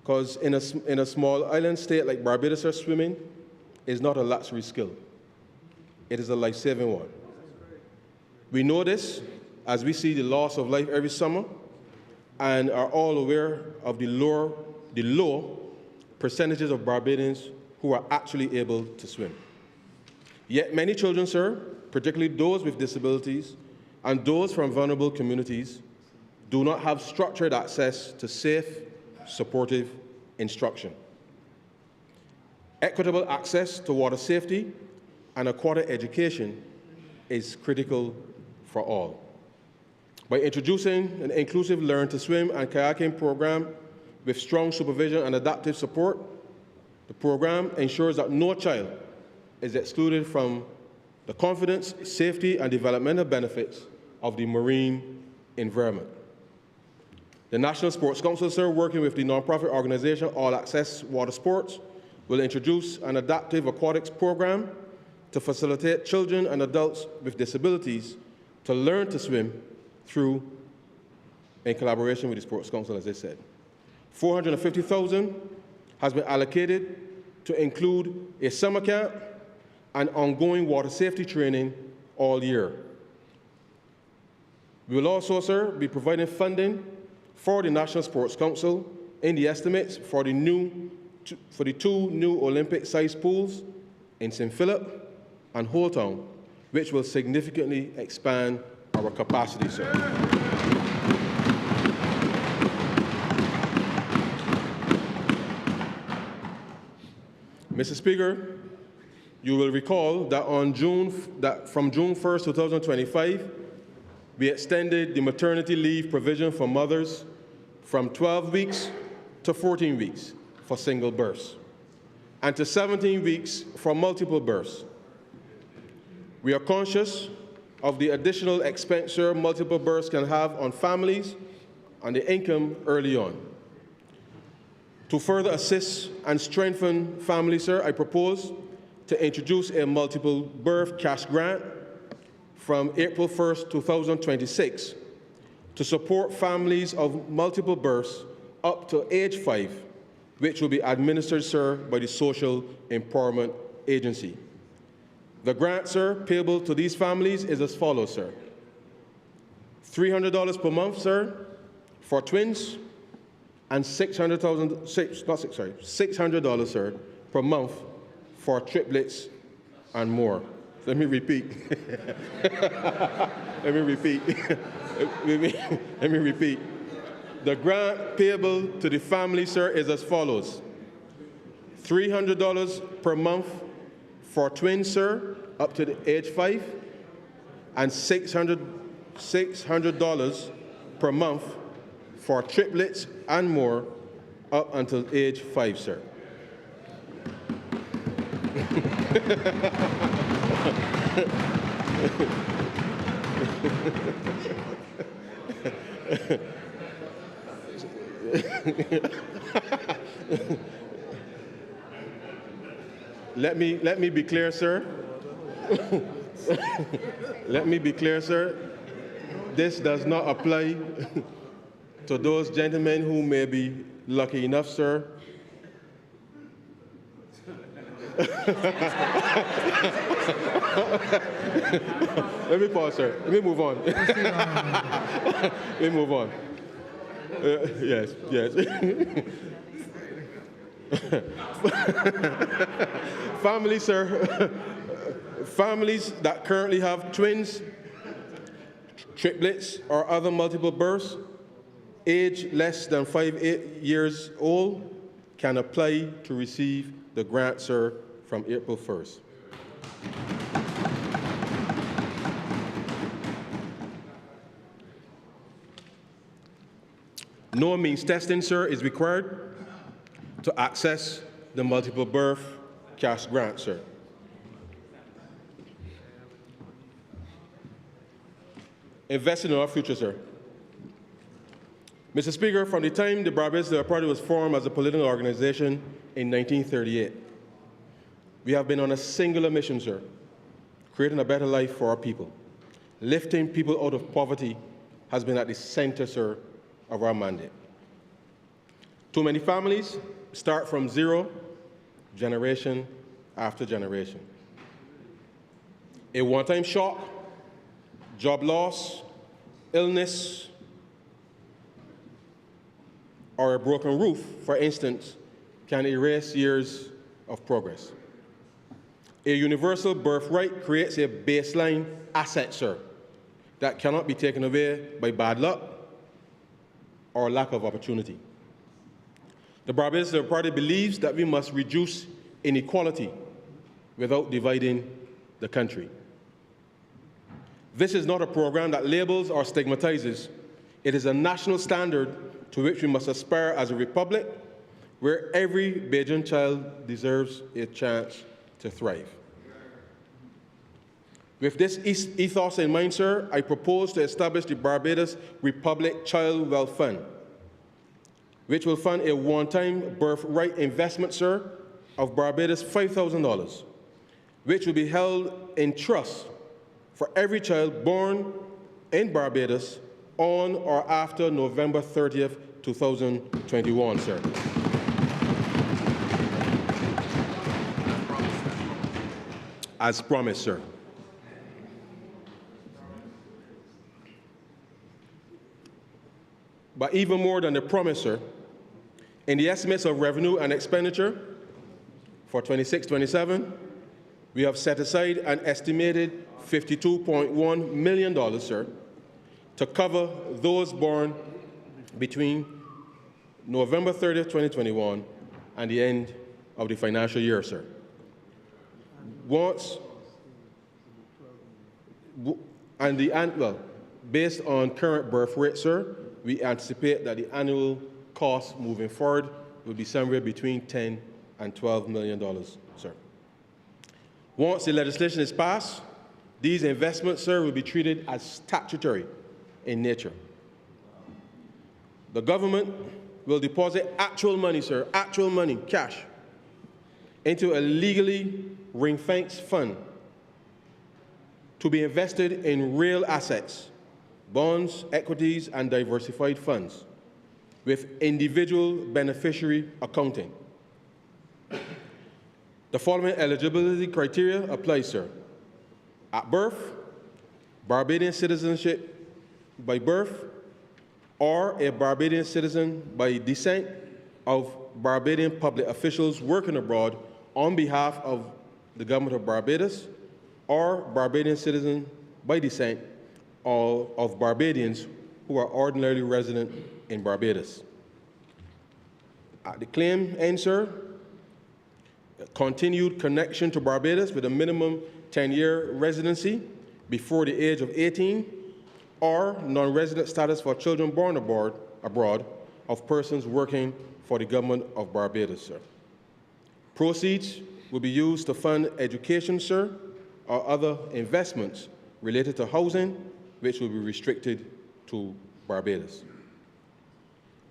because in a small island state like Barbados, sir, swimming is not a luxury skill. It is a life-saving one. We know this as we see the loss of life every summer and are all aware of the low percentages of Barbadians who are actually able to swim. Yet many children, sir, particularly those with disabilities and those from vulnerable communities, do not have structured access to safe, supportive instruction. Equitable access to water safety and aquatic education is critical for all. By introducing an inclusive Learn to Swim and kayaking program with strong supervision and adaptive support, the program ensures that no child is excluded from the confidence, safety, and developmental benefits of the marine environment. The National Sports Council, sir, working with the nonprofit organization All Access Water Sports, will introduce an adaptive aquatics program to facilitate children and adults with disabilities to learn to swim through, in collaboration with the Sports Council, as I said. $450,000 has been allocated to include a summer camp and ongoing water safety training all year. We will also, sir, be providing funding for the National Sports Council in the estimates for the two new Olympic-sized pools in St. Philip and Holetown, which will significantly expand our capacity, sir. Mr. Speaker, you will recall that from June 1st, 2025, we extended the maternity leave provision for mothers from 12 weeks to 14 weeks for single births, and to 17 weeks for multiple births. We are conscious of the additional expenditure multiple births can have on families and the income early on. To further assist and strengthen families, sir, I propose to introduce a multiple birth cash grant from April 1st, 2026 to support families of multiple births up to age 5, which will be administered, sir, by the Social Empowerment Agency. The grant, sir, payable to these families is as follows, sir. $300 per month, sir, for twins, and $600, sir, per month for triplets and more. Let me repeat. Let me repeat. Let me repeat. The grant payable to the family, sir, is as follows. $300 per month for twins, sir, up to the age 5, and $600 per month for triplets and more up until age 5, sir. Let me be clear, sir. Let me be clear, sir. This does not apply to those gentlemen who may be lucky enough, sir. Let me pause, sir. Let me move on. Let me move on. Yes. Families, sir. Families that currently have twins, triplets, or other multiple births, age less than 5 years old, can apply to receive the grant, sir, from April 1st. No means testing, sir, is required to access the multiple birth cash grant, sir. Investing in our future, sir. Mr. Speaker, from the time the Barbados Labour Party was formed as a political organization in 1938, we have been on a singular mission, sir, creating a better life for our people. Lifting people out of poverty has been at the center, sir, of our mandate. Too many families start from zero, generation after generation. A one-time shock, job loss, illness, or a broken roof, for instance, can erase years of progress. A universal birthright creates a baseline asset, sir, that cannot be taken away by bad luck or lack of opportunity. The Barbados Labour Party believes that we must reduce inequality without dividing the country. This is not a program that labels or stigmatizes. It is a national standard to which we must aspire as a republic where every Bajan child deserves a chance to thrive. With this ethos in mind, sir, I propose to establish the Barbados Republic Child Wealth Fund, which will fund a one-time birthright investment, sir, of Barbados $5,000, which will be held in trust for every child born in Barbados on or after November 30th, 2021, sir. As promised, sir. But even more than the promise, sir, in the estimates of revenue and expenditure for 26-27, we have set aside an estimated $52.1 million, sir, to cover those born between November 30th, 2021 and the end of the financial year, sir. Based on current birth rate, sir, we anticipate that the annual cost moving forward will be somewhere between $10 and $12 million, sir. Once the legislation is passed, these investments, sir, will be treated as statutory in nature. The government will deposit actual money, sir, actual money, cash, into a legally ring-fenced fund to be invested in real assets, bonds, equities, and diversified funds with individual beneficiary accounting. The following eligibility criteria apply, sir. At birth, Barbadian citizenship by birth, or a Barbadian citizen by descent of Barbadian public officials working abroad on behalf of the government of Barbados, or Barbadian citizens by descent of Barbadians who are ordinarily resident in Barbados. The claim ends, sir, continued connection to Barbados with a minimum 10-year residency before the age of 18, or non-resident status for children born abroad of persons working for the government of Barbados, sir. Proceeds will be used to fund education, sir, or other investments related to housing, which will be restricted to Barbados.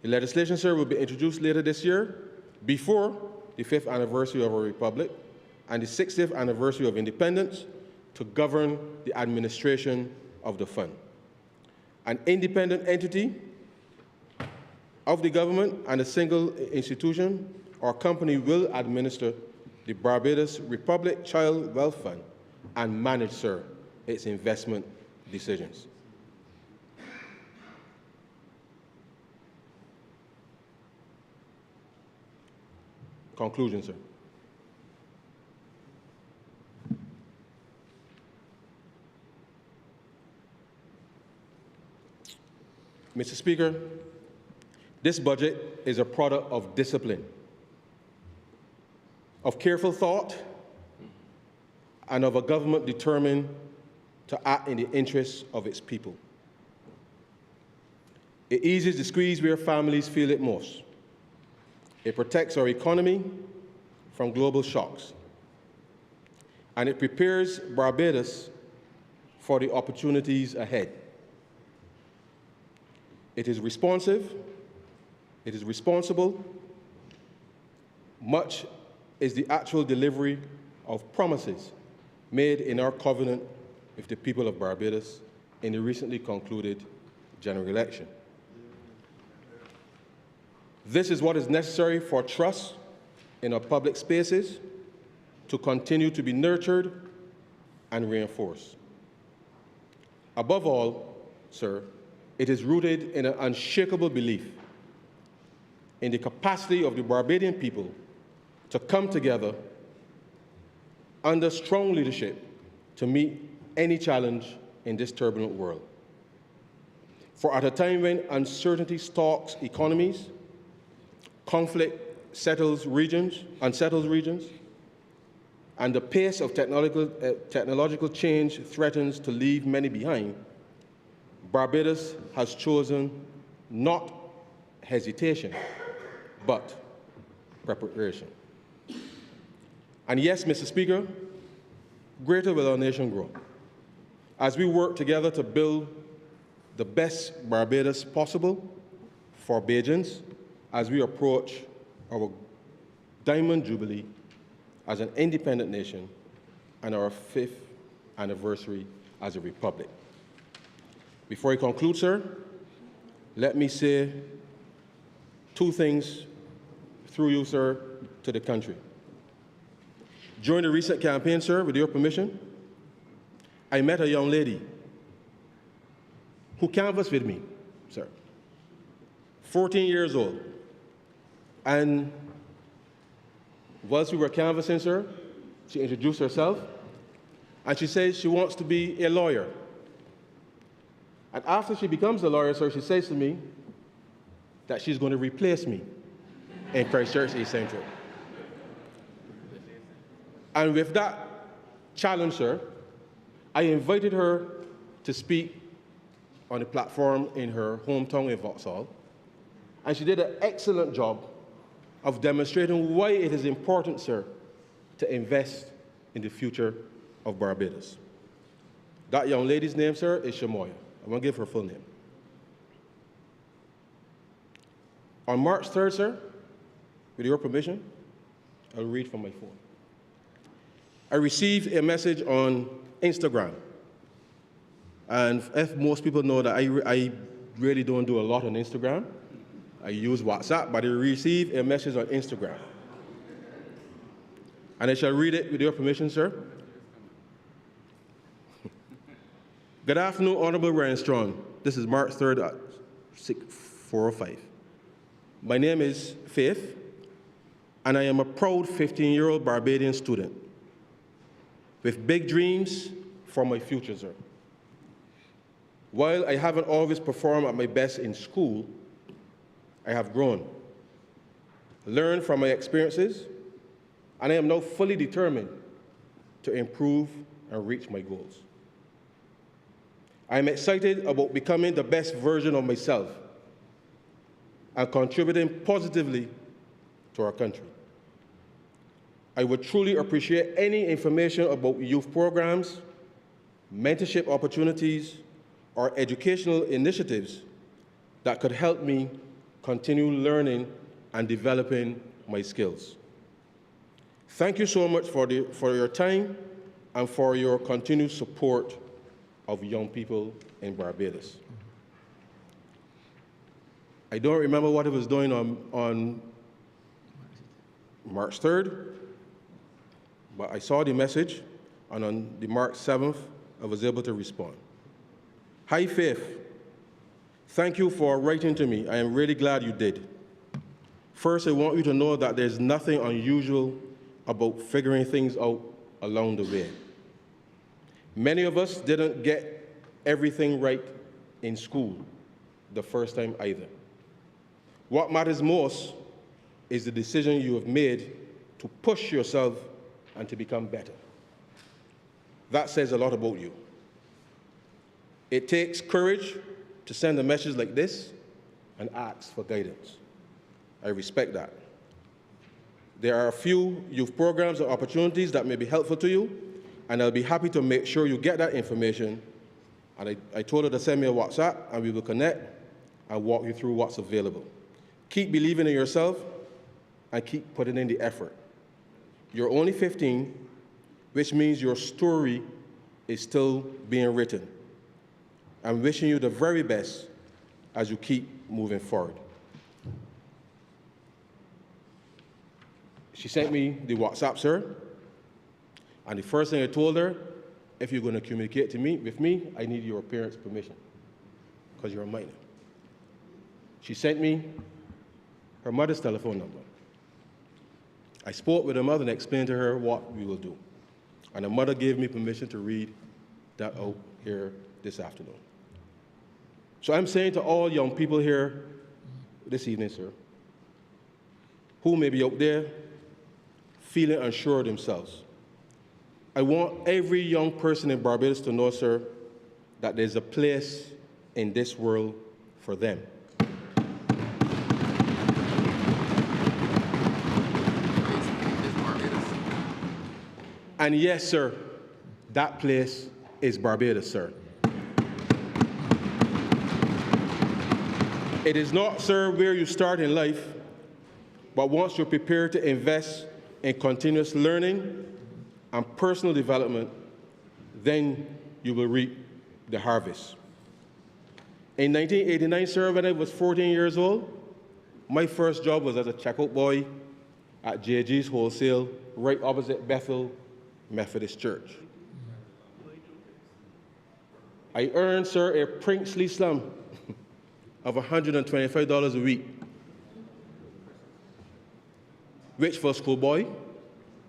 The legislation, sir, will be introduced later this year, before the 5th anniversary of our republic and the 60th anniversary of independence, to govern the administration of the fund. An independent entity of the government and a single institution or company will administer the Barbados Republic Child Wealth Fund and manage, sir, its investment decisions. Conclusion, sir. Mr. Speaker, this budget is a product of discipline, of careful thought, and of a government determined to act in the interests of its people. It eases the squeeze where families feel it most. It protects our economy from global shocks. And it prepares Barbados for the opportunities ahead. It is responsive, it is responsible. Much is the actual delivery of promises made in our covenant with the people of Barbados in the recently concluded general election. This is what is necessary for trust in our public spaces to continue to be nurtured and reinforced. Above all, sir, it is rooted in an unshakable belief in the capacity of the Barbadian people to come together under strong leadership to meet any challenge in this turbulent world. For at a time when uncertainty stalks economies, conflict unsettles regions, and the pace of technological change threatens to leave many behind, Barbados has chosen not hesitation, but preparation. And yes, Mr. Speaker, greater will our nation grow as we work together to build the best Barbados possible for Bajans as we approach our Diamond Jubilee as an independent nation and our 5th anniversary as a republic. Before I conclude, sir, let me say two things through you, sir, to the country. During the recent campaign, sir, with your permission, I met a young lady who canvassed with me, sir, 14 years old. And whilst we were canvassing, sir, she introduced herself, and she says she wants to be a lawyer. And after she becomes a lawyer, sir, she says to me that she's going to replace me in Christchurch East Central. And with that challenge, sir, I invited her to speak on the platform in her hometown in Vauxhall, and she did an excellent job of demonstrating why it is important, sir, to invest in the future of Barbados. That young lady's name, sir, is Shamoya. I'm going to give her full name. On March 3rd, sir, with your permission, I'll read from my phone. I received a message on Instagram. And if most people know that I really don't do a lot on Instagram, I use WhatsApp, but I received a message on Instagram. And I shall read it with your permission, sir. Good afternoon, Honourable Ryan Strong. This is March 3rd at 4:05. My name is Faith, and I am a proud 15-year-old Barbadian student. with big dreams for my future, sir. While I haven't always performed at my best in school, I have grown, learned from my experiences, and I am now fully determined to improve and reach my goals. I am excited about becoming the best version of myself and contributing positively to our country. I would truly appreciate any information about youth programs, mentorship opportunities, or educational initiatives that could help me continue learning and developing my skills. Thank you so much for your time and for your continued support of young people in Barbados. I don't remember what I was doing on March 3rd, but I saw the message, and on the March 7th, I was able to respond. Hi, Faith. Thank you for writing to me. I am really glad you did. First, I want you to know that there's nothing unusual about figuring things out along the way. Many of us didn't get everything right in school the first time either. What matters most is the decision you have made to push yourself and to become better. That says a lot about you. It takes courage to send a message like this and ask for guidance. I respect that. There are a few youth programs or opportunities that may be helpful to you, and I'll be happy to make sure you get that information. And I told her to send me a WhatsApp, and we will connect and walk you through what's available. Keep believing in yourself and keep putting in the effort. You're only 15, which means your story is still being written. I'm wishing you the very best as you keep moving forward. She sent me the WhatsApp, sir, and the first thing I told her, if you're going to communicate with me, I need your parents' permission, because you're a minor. She sent me her mother's telephone number. I spoke with her mother and explained to her what we will do. And her mother gave me permission to read that out here this afternoon. So I'm saying to all young people here this evening, sir, who may be out there feeling unsure of themselves, I want every young person in Barbados to know, sir, that there's a place in this world for them. And yes, sir, that place is Barbados, sir. It is not, sir, where you start in life, but once you're prepared to invest in continuous learning and personal development, then you will reap the harvest. In 1989, sir, when I was 14 years old, my first job was as a checkout boy at JG's Wholesale, right opposite Bethel Methodist Church. I earned, sir, a princely sum of $125 a week, which for a schoolboy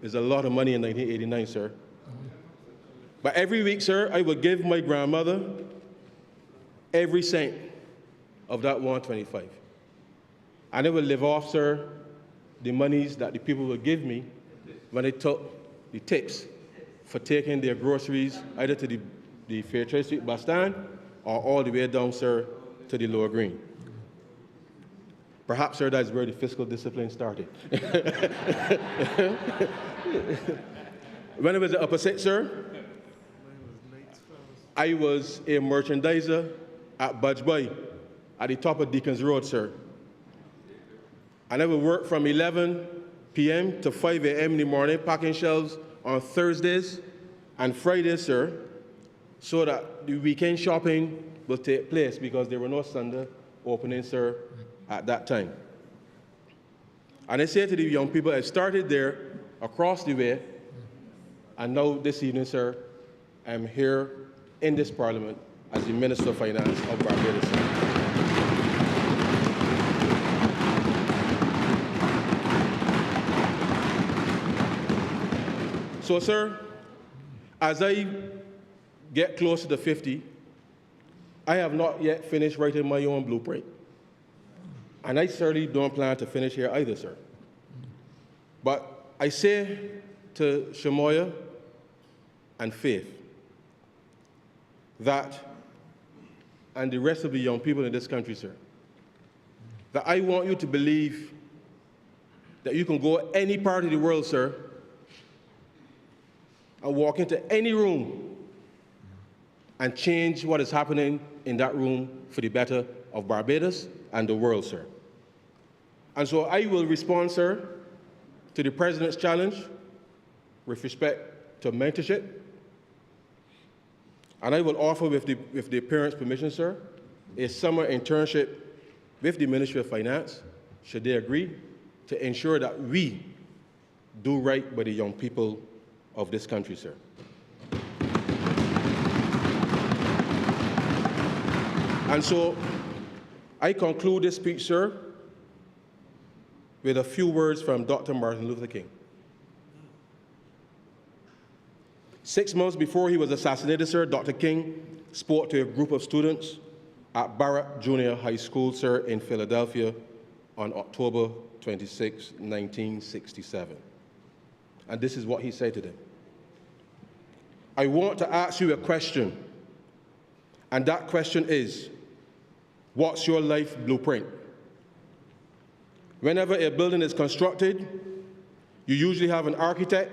is a lot of money in 1989, sir. But every week, sir, I would give my grandmother every cent of that $125. And I would live off, sir, the monies that the people would give me when they took the tips for taking their groceries either to the Fairtrade Street bus stand or all the way down, sir, to the Lower Green. Perhaps, sir, that's where the fiscal discipline started. When I was at Upper Sixth, sir, I was a merchandiser at Budge Boy at the top of Deacons Road, sir. And I would work from 11 p.m. to 5 a.m. in the morning, packing shelves on Thursdays and Fridays, sir, so that the weekend shopping will take place because there were no Sunday openings, sir, at that time. And I say to the young people, I started there across the way, and now this evening, sir, I'm here in this Parliament as the Minister of Finance of Barbados. So, sir, as I get closer to 50, I have not yet finished writing my own blueprint. And I certainly don't plan to finish here either, sir. But I say to Shamoya and Faith that, and the rest of the young people in this country, sir, that I want you to believe that you can go any part of the world, sir, and walk into any room and change what is happening in that room for the better of Barbados and the world, sir. And so I will respond, sir, to the President's challenge with respect to mentorship. And I will offer, with the parents' permission, sir, a summer internship with the Ministry of Finance, should they agree, to ensure that we do right by the young people of this country, sir. And so I conclude this speech, sir, with a few words from Dr. Martin Luther King. 6 months before he was assassinated, sir, Dr. King spoke to a group of students at Barrett Junior High School, sir, in Philadelphia on October 26, 1967. And this is what he said to them. I want to ask you a question, and that question is, what's your life blueprint? Whenever a building is constructed, you usually have an architect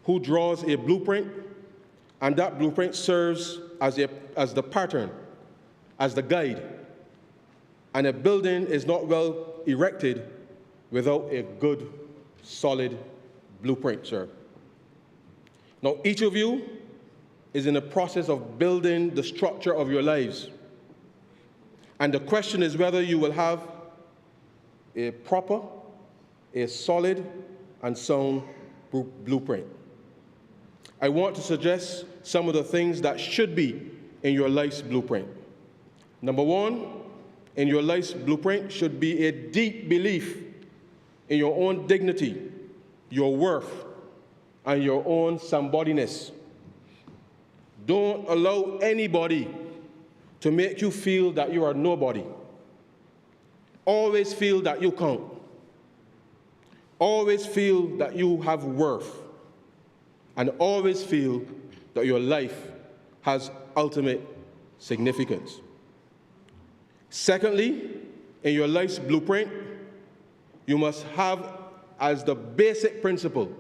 who draws a blueprint, and that blueprint serves as the pattern, as the guide. And a building is not well erected without a good, solid blueprint, sir. Now, each of you is in the process of building the structure of your lives. And the question is whether you will have a proper, a solid, and sound blueprint. I want to suggest some of the things that should be in your life's blueprint. Number one, in your life's blueprint should be a deep belief in your own dignity, your worth, and your own somebodyness. Don't allow anybody to make you feel that you are nobody. Always feel that you count. Always feel that you have worth. And always feel that your life has ultimate significance. Secondly, in your life's blueprint, you must have as the basic principle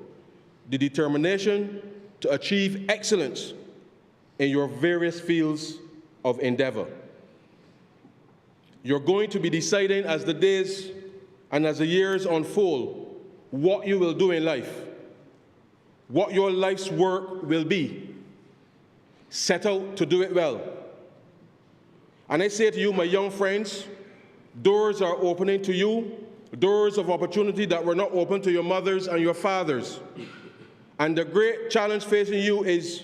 the determination to achieve excellence in your various fields of endeavor. You're going to be deciding as the days and as the years unfold what you will do in life, what your life's work will be. Set out to do it well. And I say to you, my young friends, doors are opening to you, doors of opportunity that were not open to your mothers and your fathers. And the great challenge facing you is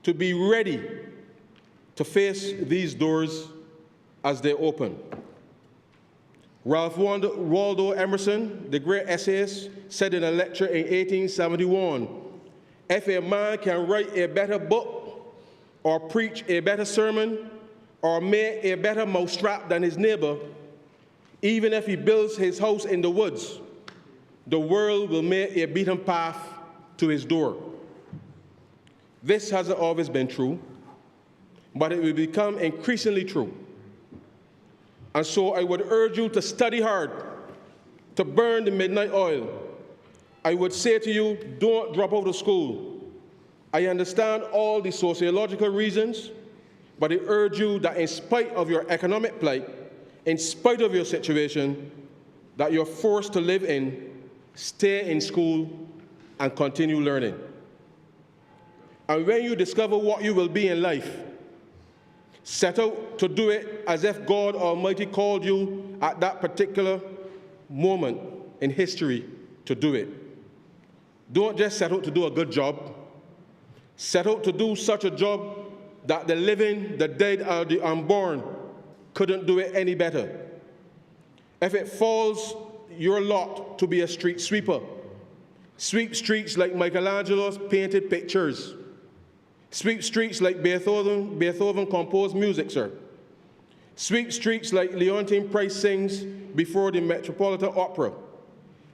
to be ready to face these doors as they open. Ralph Waldo Emerson, the great essayist, said in a lecture in 1871, if a man can write a better book or preach a better sermon or make a better mousetrap than his neighbor, even if he builds his house in the woods, the world will make a beaten path to his door. This hasn't always been true, but it will become increasingly true. And so I would urge you to study hard, to burn the midnight oil. I would say to you, don't drop out of school. I understand all the sociological reasons, but I urge you that in spite of your economic plight, in spite of your situation that you're forced to live in, stay in school and continue learning. And when you discover what you will be in life, set out to do it as if God Almighty called you at that particular moment in history to do it. Don't just set out to do a good job. Set out to do such a job that the living, the dead, or the unborn couldn't do it any better. If it falls your lot to be a street sweeper, sweep streets like Michelangelo's painted pictures. Sweep streets like Beethoven composed music, sir. Sweep streets like Leontine Price sings before the Metropolitan Opera.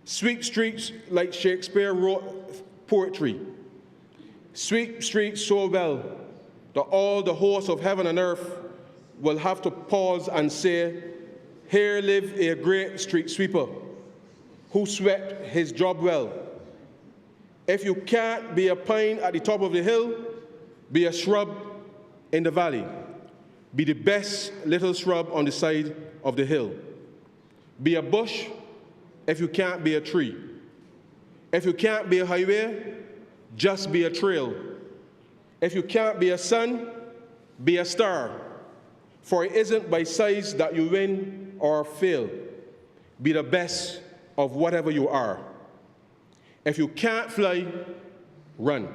Sweep streets like Shakespeare wrote poetry. Sweep streets so well that all the hosts of heaven and earth will have to pause and say, here live a great street sweeper who swept his job well. If you can't be a pine at the top of the hill, be a shrub in the valley. Be the best little shrub on the side of the hill. Be a bush if you can't be a tree. If you can't be a highway, just be a trail. If you can't be a sun, be a star. For it isn't by size that you win or fail. Be the best of whatever you are. If you can't fly, run.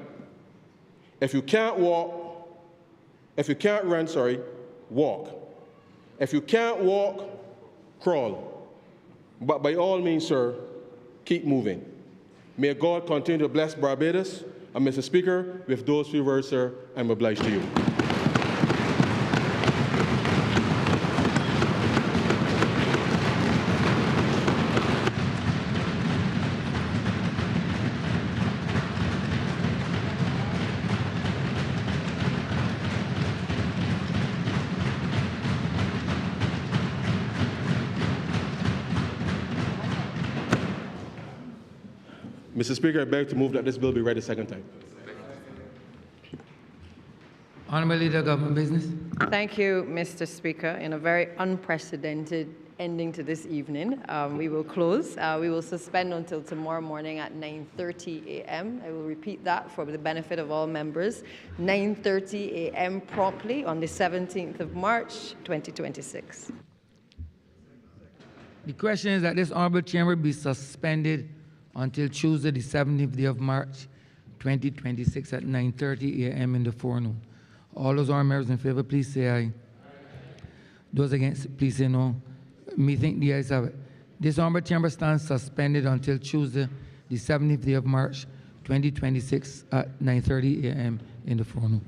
If you can't run, walk. If you can't walk, crawl. But by all means, sir, keep moving. May God continue to bless Barbados. And Mr. Speaker, with those few words, sir, I'm obliged to you. Mr. Speaker, I beg to move that this bill be read a second time. Honourable Leader of Government Business. Thank you, Mr. Speaker. In a very unprecedented ending to this evening, we will close. We will suspend until tomorrow morning at 9:30 a.m. I will repeat that for the benefit of all members. 9:30 a.m. promptly on the 17th of March, 2026. The question is that this honourable chamber be suspended until Tuesday, the 17th day of March, 2026 at 9:30 a.m. in the forenoon. All those honourable members in favor, please say aye. Those against, please say no. Me think the ayes have it. This honourable chamber stands suspended until Tuesday, the 17th day of March, 2026 at 9:30 a.m. in the forenoon.